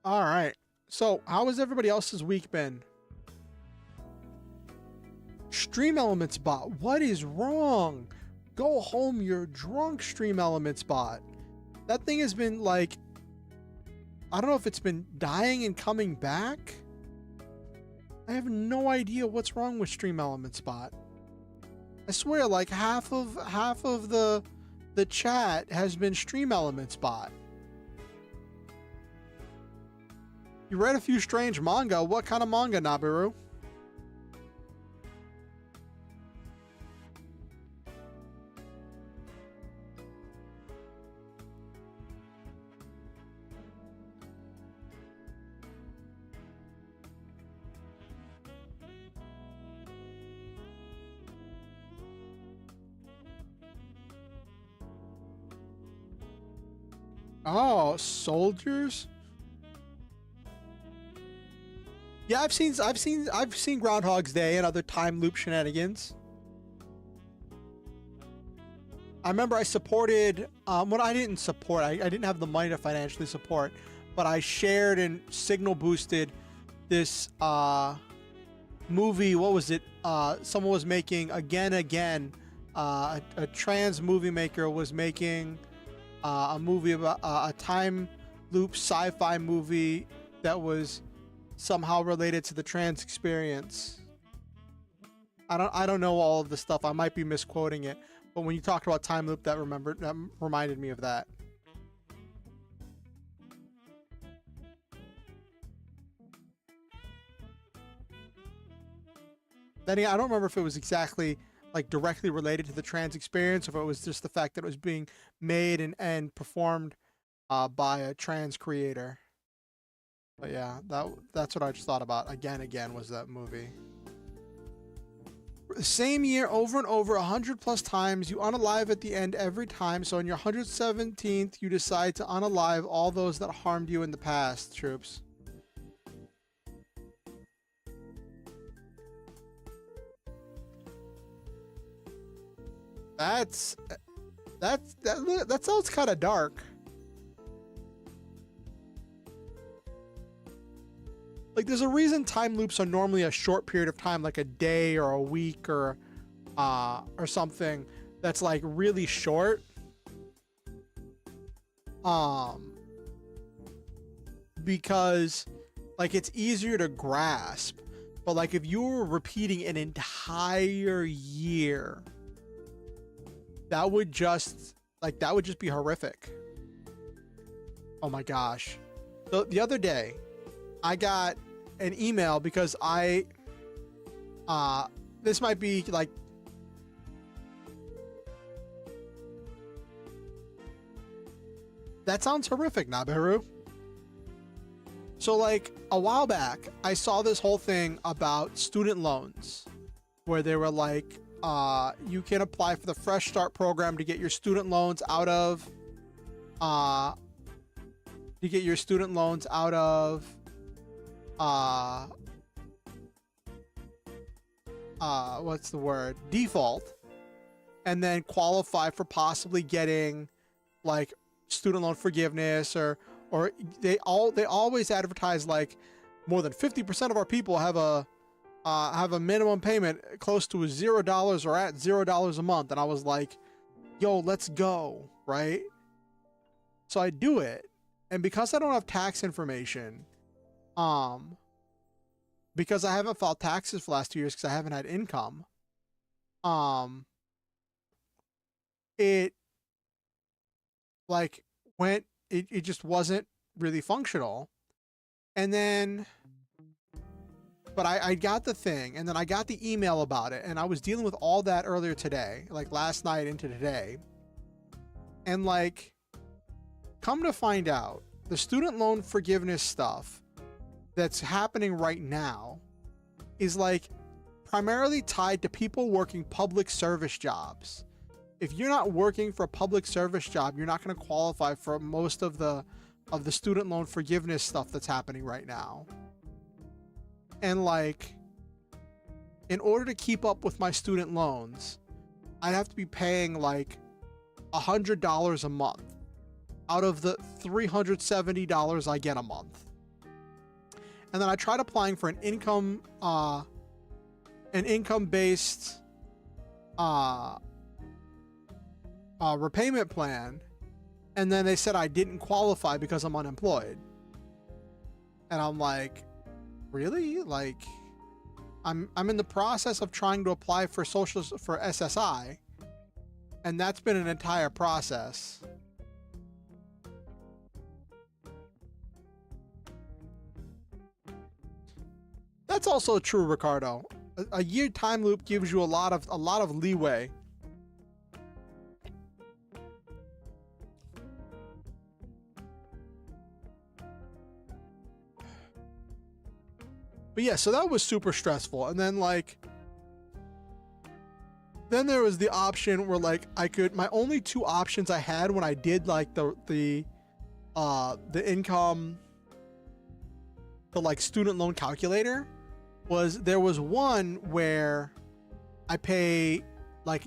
All right. So how has everybody else's week been? Stream Elements bot, what is wrong? Go home, you're drunk, Stream Elements bot. That thing has been like, I don't know if it's been dying and coming back. I have no idea what's wrong with Stream Elements bot. I swear, like half of the chat has been Stream Elements bot. You read a few strange manga. What kind of manga, Nabiru? Oh, soldiers? Yeah, I've seen Groundhog's Day and other time loop shenanigans. I remember I supported when I didn't support, I didn't have the money to financially support, but I shared and signal boosted this movie. What was it? Someone was making again. A trans movie maker was making a movie about a time loop sci-fi movie that was somehow related to the trans experience. I don't know all of the stuff. I might be misquoting it, but when you talked about time loop, that reminded me of that. Then I don't remember if it was exactly like directly related to the trans experience, or if it was just the fact that it was being made and performed by a trans creator. But yeah, that's what I just thought about. Again was that movie. The same year over and over 100 plus times. You unalive at the end every time. So on your 117th, you decide to unalive all those that harmed you in the past, troops. That sounds kind of dark. Like, there's a reason time loops are normally a short period of time, like a day or a week or something that's like really short. Because like it's easier to grasp. But like if you were repeating an entire year, that would just be horrific. Oh my gosh. So the other day, I got an email because this might be like, that sounds horrific, Nabiru. So like a while back, I saw this whole thing about student loans where they were like, you can apply for the Fresh Start program to get your student loans out of, what's the word? Default, and then qualify for possibly getting like student loan forgiveness, or they always advertise like more than 50% of our people have a minimum payment close to $0 or at $0 a month. And I was like, yo, let's go, right? So I do it, and because I don't have tax information, because I haven't filed taxes for the last 2 years because I haven't had income, it like it just wasn't really functional. And then, but I got the thing, and then I got the email about it, and I was dealing with all that earlier today, like last night into today. And like, come to find out, the student loan forgiveness stuff that's happening right now is like primarily tied to people working public service jobs. If you're not working for a public service job, you're not going to qualify for most of the student loan forgiveness stuff that's happening right now. And like, in order to keep up with my student loans, I'd have to be paying like $100 a month out of the $370 I get a month. And then I tried applying for an income-based repayment plan, and then they said I didn't qualify because I'm unemployed. And I'm like, really? Like, I'm in the process of trying to apply for SSI, and that's been an entire process. That's also true, Ricardo. A year time loop gives you a lot of leeway. But yeah, so that was super stressful. And then like, then there was the option where like my only two options I had when I did like the income, the like student loan calculator, was there was one where I pay like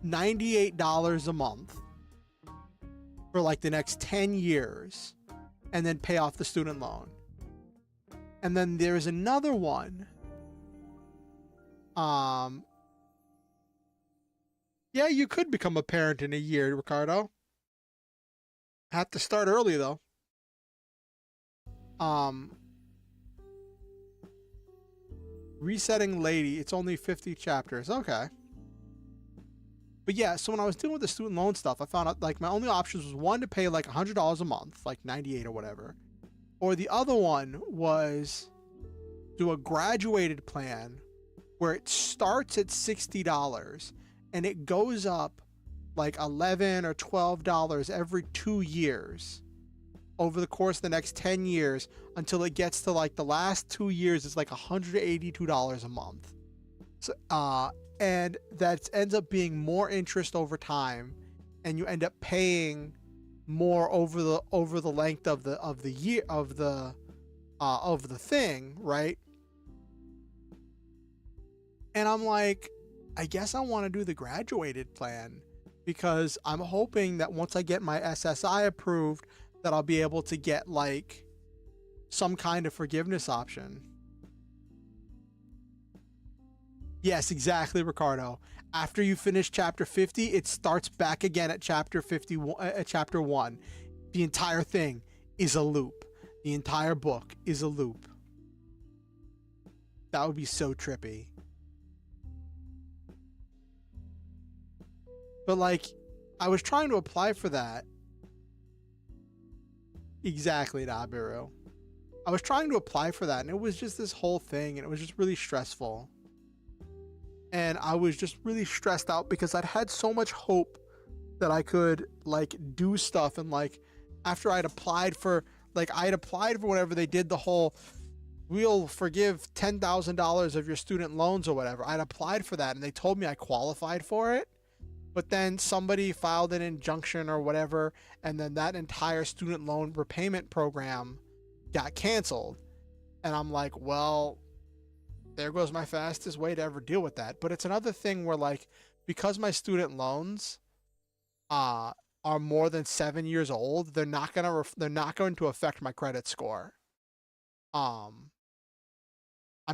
$98 a month for like the next 10 years and then pay off the student loan. And then there's another one. Yeah, you could become a parent in a year, Ricardo. Have to start early though. Resetting Lady, it's only 50 chapters. Okay. But yeah, so when I was dealing with the student loan stuff, I found out like my only options was one to pay like $100 a month, like 98 or whatever. Or the other one was do a graduated plan where it starts at $60 and it goes up like $11 or $12 every 2 years over the course of the next 10 years until it gets to like the last 2 years. It's like $182 a month. So, and that ends up being more interest over time, and you end up paying more over the length of the year of the thing, right? And I'm like, I guess I want to do the graduated plan because I'm hoping that once I get my SSI approved, that I'll be able to get like some kind of forgiveness option. Yes, exactly, Ricardo. After you finish chapter 50, it starts back again at chapter 51, at chapter 1. The entire thing is a loop. The entire book is a loop. That would be so trippy. But like, I was trying to apply for that. Exactly, Nabiru. I was trying to apply for that, and it was just this whole thing, and it was just really stressful. And I was just really stressed out because I'd had so much hope that I could like do stuff, and like after I'd applied for whenever they did the whole we'll forgive $10,000 of your student loans or whatever. I'd applied for that and they told me I qualified for it. But then somebody filed an injunction or whatever, and then that entire student loan repayment program got canceled. And I'm like, well, there goes my fastest way to ever deal with that. But it's another thing where like, because my student loans are more than 7 years old, they're not going to affect my credit score. I'm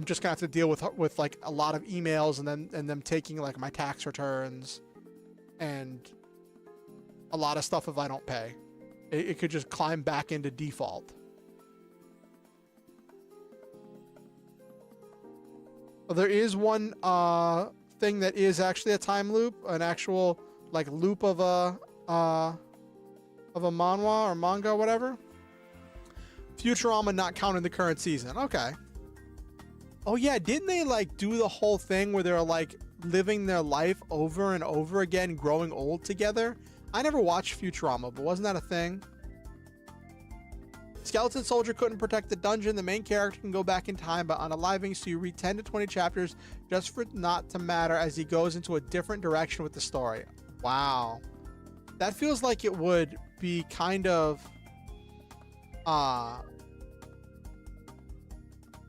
just gonna have to deal with like a lot of emails and them taking like my tax returns and a lot of stuff if I don't pay. It could just climb back into default. Well, there is one thing that is actually a time loop, an actual like loop of a manhwa or manga or whatever. Futurama not counting the current season. Okay. Oh yeah, didn't they like do the whole thing where they're like living their life over and over again, growing old together? I never watched Futurama, but wasn't that a thing? Skeleton Soldier couldn't protect the dungeon. The main character can go back in time by unaliving, so you read 10 to 20 chapters just for it not to matter as he goes into a different direction with the story. Wow. That feels like it would be kind of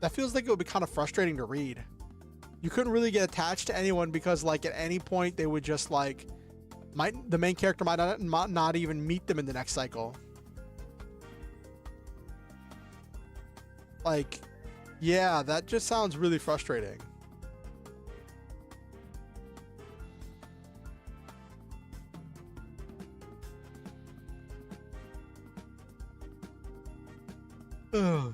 that feels like it would be kind of frustrating to read. You couldn't really get attached to anyone because like at any point they would just like the main character might not even meet them in the next cycle. Like, yeah, that just sounds really frustrating. Ugh.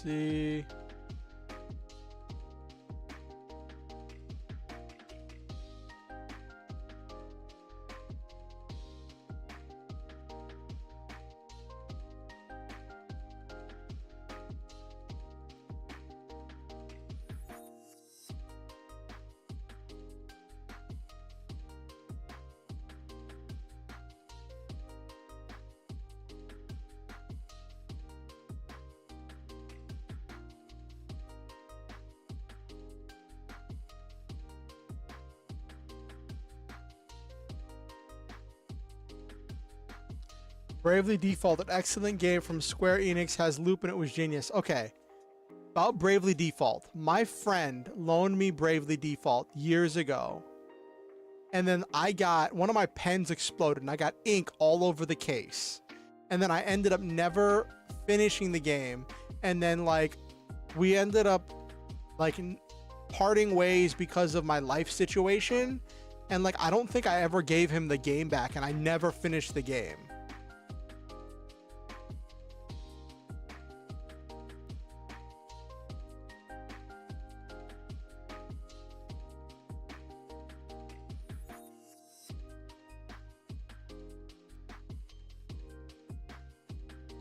see. Bravely Default, an excellent game from Square Enix, has loop and it was genius. Okay, about Bravely Default. My friend loaned me Bravely Default years ago. And then I got, one of my pens exploded and I got ink all over the case. And then I ended up never finishing the game. And then like, we ended up like parting ways because of my life situation. And like, I don't think I ever gave him the game back and I never finished the game.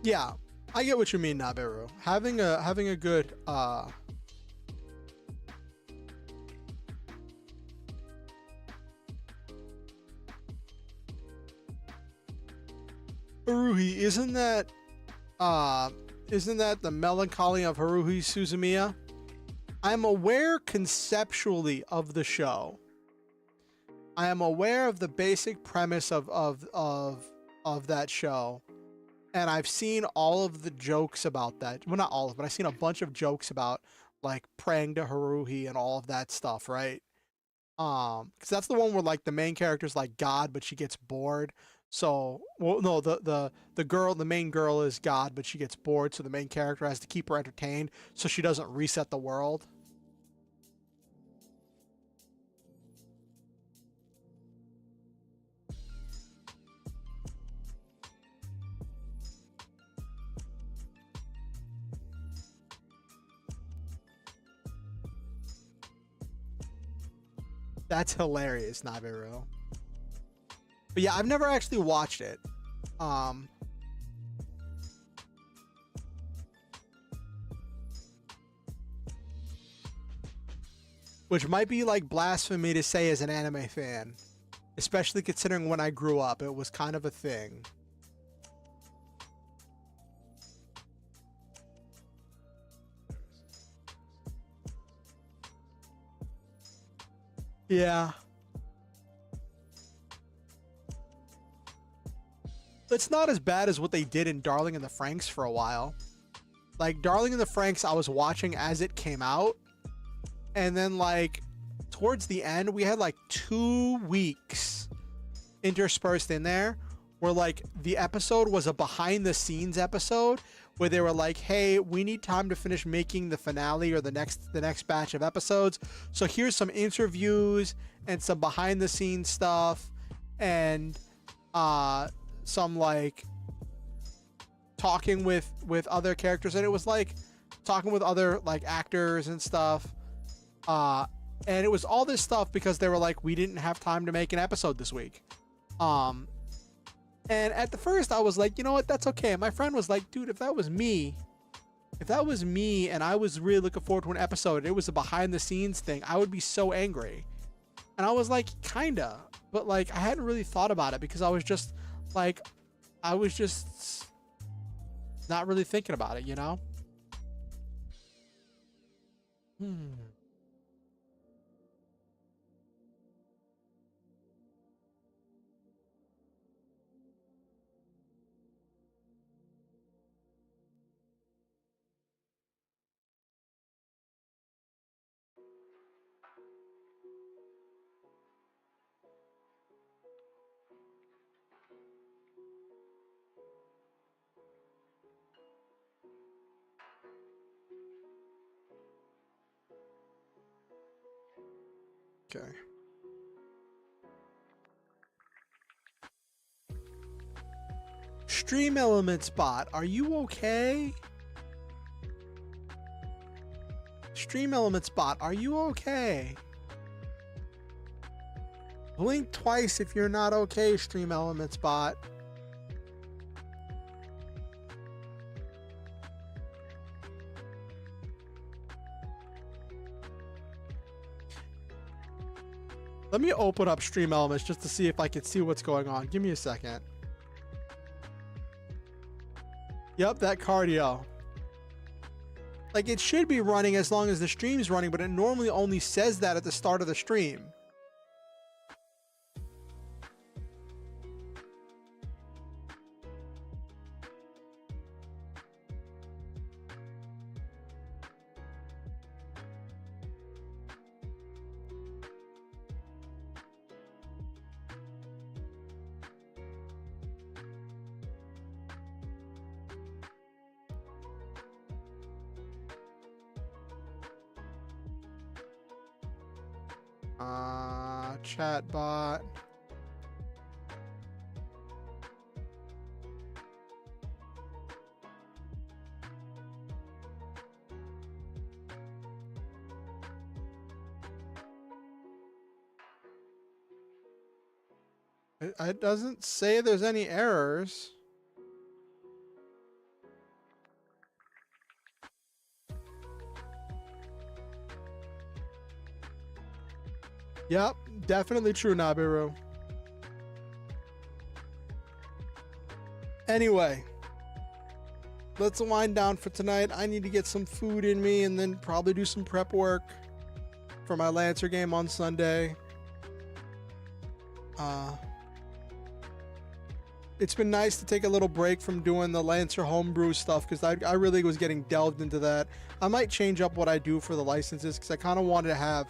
Yeah, I get what you mean, Naberu. Having a good Haruhi, isn't that the Melancholy of Haruhi Suzumiya? I'm aware conceptually of the show. I am aware of the basic premise of that show. And I've seen all of the jokes about that. Well, not all of it, but I've seen a bunch of jokes about like praying to Haruhi and all of that stuff, right? Because that's the one where like the main character's like God, but she gets bored. So, well, no, the main girl is God, but she gets bored, so the main character has to keep her entertained so she doesn't reset the world. That's hilarious, Nabiru. But yeah, I've never actually watched it. Which might be like blasphemy to say as an anime fan, especially considering when I grew up, it was kind of a thing. Yeah. It's not as bad as what they did in Darling in the Franxx for a while. Like Darling in the Franxx, I was watching as it came out. And then like towards the end, we had like 2 weeks interspersed in there where like the episode was a behind the scenes episode where they were like, hey, we need time to finish making the finale or the next batch of episodes. So here's some interviews and some behind the scenes stuff and some like talking with other characters, and it was like talking with other like actors and stuff. And it was all this stuff because they were like, we didn't have time to make an episode this week. And at the first I was like, you know what, that's okay. And my friend was like, dude, if that was me and I was really looking forward to an episode, and it was a behind the scenes thing, I would be so angry. And I was like, kinda, but like I hadn't really thought about it because I was just not really thinking about it, you know? Okay. Stream Element Spot, are you okay? Stream Elements bot, are you okay? Blink twice if you're not okay, Stream Elements bot. Let me open up Stream Elements just to see if I can see what's going on. Give me a second. Yep, that cardio. Like, it should be running as long as the stream's running, but it normally only says that at the start of the stream. Chat bot. It doesn't say there's any errors. Yep, definitely true, Nabiru. Anyway, let's wind down for tonight. I need to get some food in me and then probably do some prep work for my Lancer game on Sunday. It's been nice to take a little break from doing the Lancer Homebrew stuff because I really was getting delved into that. I might change up what I do for the licenses because I kind of wanted to have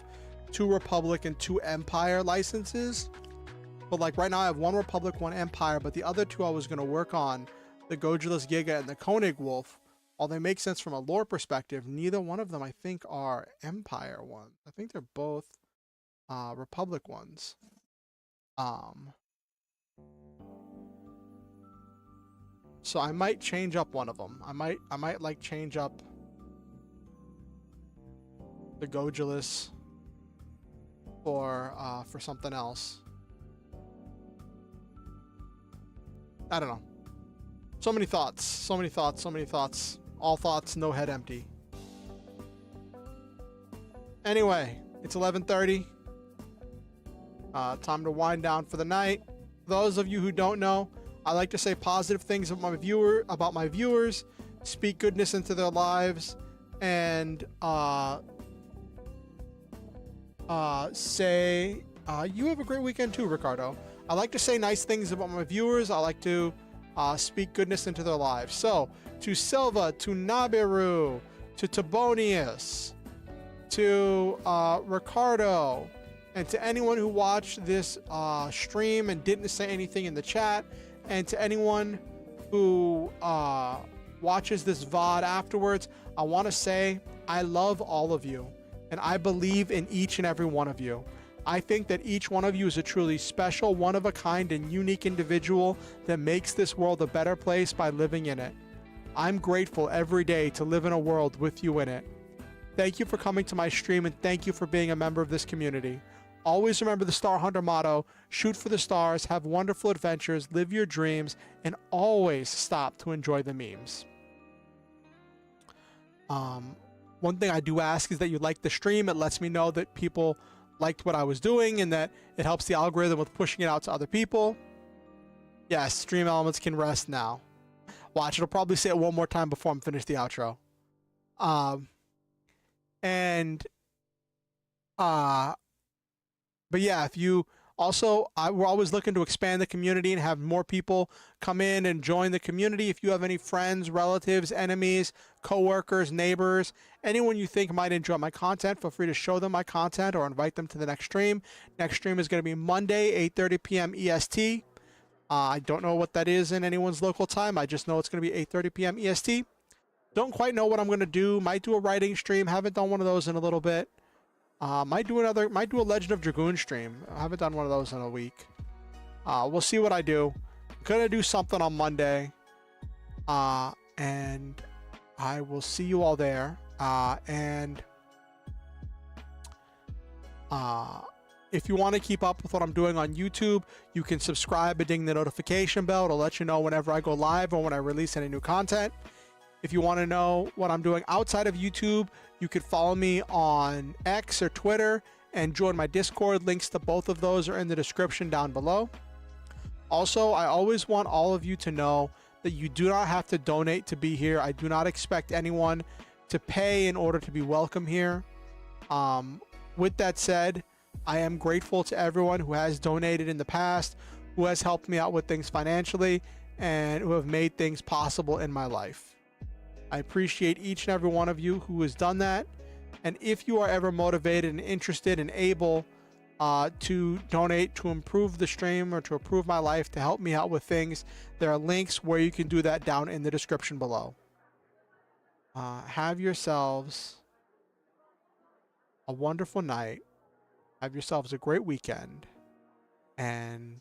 2 Republic and 2 Empire licenses, but like right now I have 1 Republic, 1 Empire, but the other 2 I was going to work on, the Gojulus Giga and the Koenig Wolf. While they make sense from a lore perspective, neither one of them I think are Empire ones. I think they're both Republic ones. So I might change up one of them. I might like change up the Gojulus for something else. I don't know. So many thoughts, so many thoughts, so many thoughts. All thoughts, no head empty. Anyway, it's 11:30. Time to wind down for the night. Those of you who don't know, I like to say positive things about my viewers, speak goodness into their lives, and say you have a great weekend too, Ricardo. I like to say nice things about my viewers. I like to speak goodness into their lives. So to Silva, to Nabiru, to Tibonius, to Ricardo, and to anyone who watched this stream and didn't say anything in the chat, and to anyone who watches this VOD afterwards, I want to say I love all of you, and I believe in each and every one of you. I think that each one of you is a truly special, one-of-a-kind, and unique individual that makes this world a better place by living in it. I'm grateful every day to live in a world with you in it. Thank you for coming to my stream, and thank you for being a member of this community. Always remember the Star Hunter motto: shoot for the stars, have wonderful adventures, live your dreams, and always stop to enjoy the memes. One thing I do ask is that you like the stream. It lets me know that people liked what I was doing and that it helps the algorithm with pushing it out to other people. Yes, Stream Elements can rest now. Watch, it'll probably say it one more time before I'm finished the outro. But yeah, if you also, we're always looking to expand the community and have more people come in and join the community. If you have any friends, relatives, enemies, coworkers, neighbors, anyone you think might enjoy my content, feel free to show them my content or invite them to the next stream. Next stream is going to be Monday, 8:30 p.m. EST. I don't know what that is in anyone's local time. I just know it's going to be 8:30 p.m. EST. Don't quite know what I'm going to do. Might do a writing stream. Haven't done one of those in a little bit. Might do a Legend of Dragoon stream. I haven't done one of those in a week. We'll see what I do. I'm gonna do something on Monday. And I will see you all there. And If you want to keep up with what I'm doing on YouTube, you can subscribe and ding the notification bell to let you know whenever I go live or when I release any new content. If you want to know what I'm doing outside of YouTube, you could follow me on X or Twitter and join my Discord. Links to both of those are in the description down below. Also, I always want all of you to know that you do not have to donate to be here. I do not expect anyone to pay in order to be welcome here. With that said, I am grateful to everyone who has donated in the past, who has helped me out with things financially, and who have made things possible in my life. I appreciate each and every one of you who has done that. And if you are ever motivated and interested and able to donate to improve the stream or to improve my life, to help me out with things, there are links where you can do that down in the description below. Have yourselves a wonderful night. Have yourselves a great weekend. And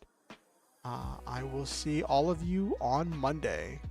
I will see all of you on Monday.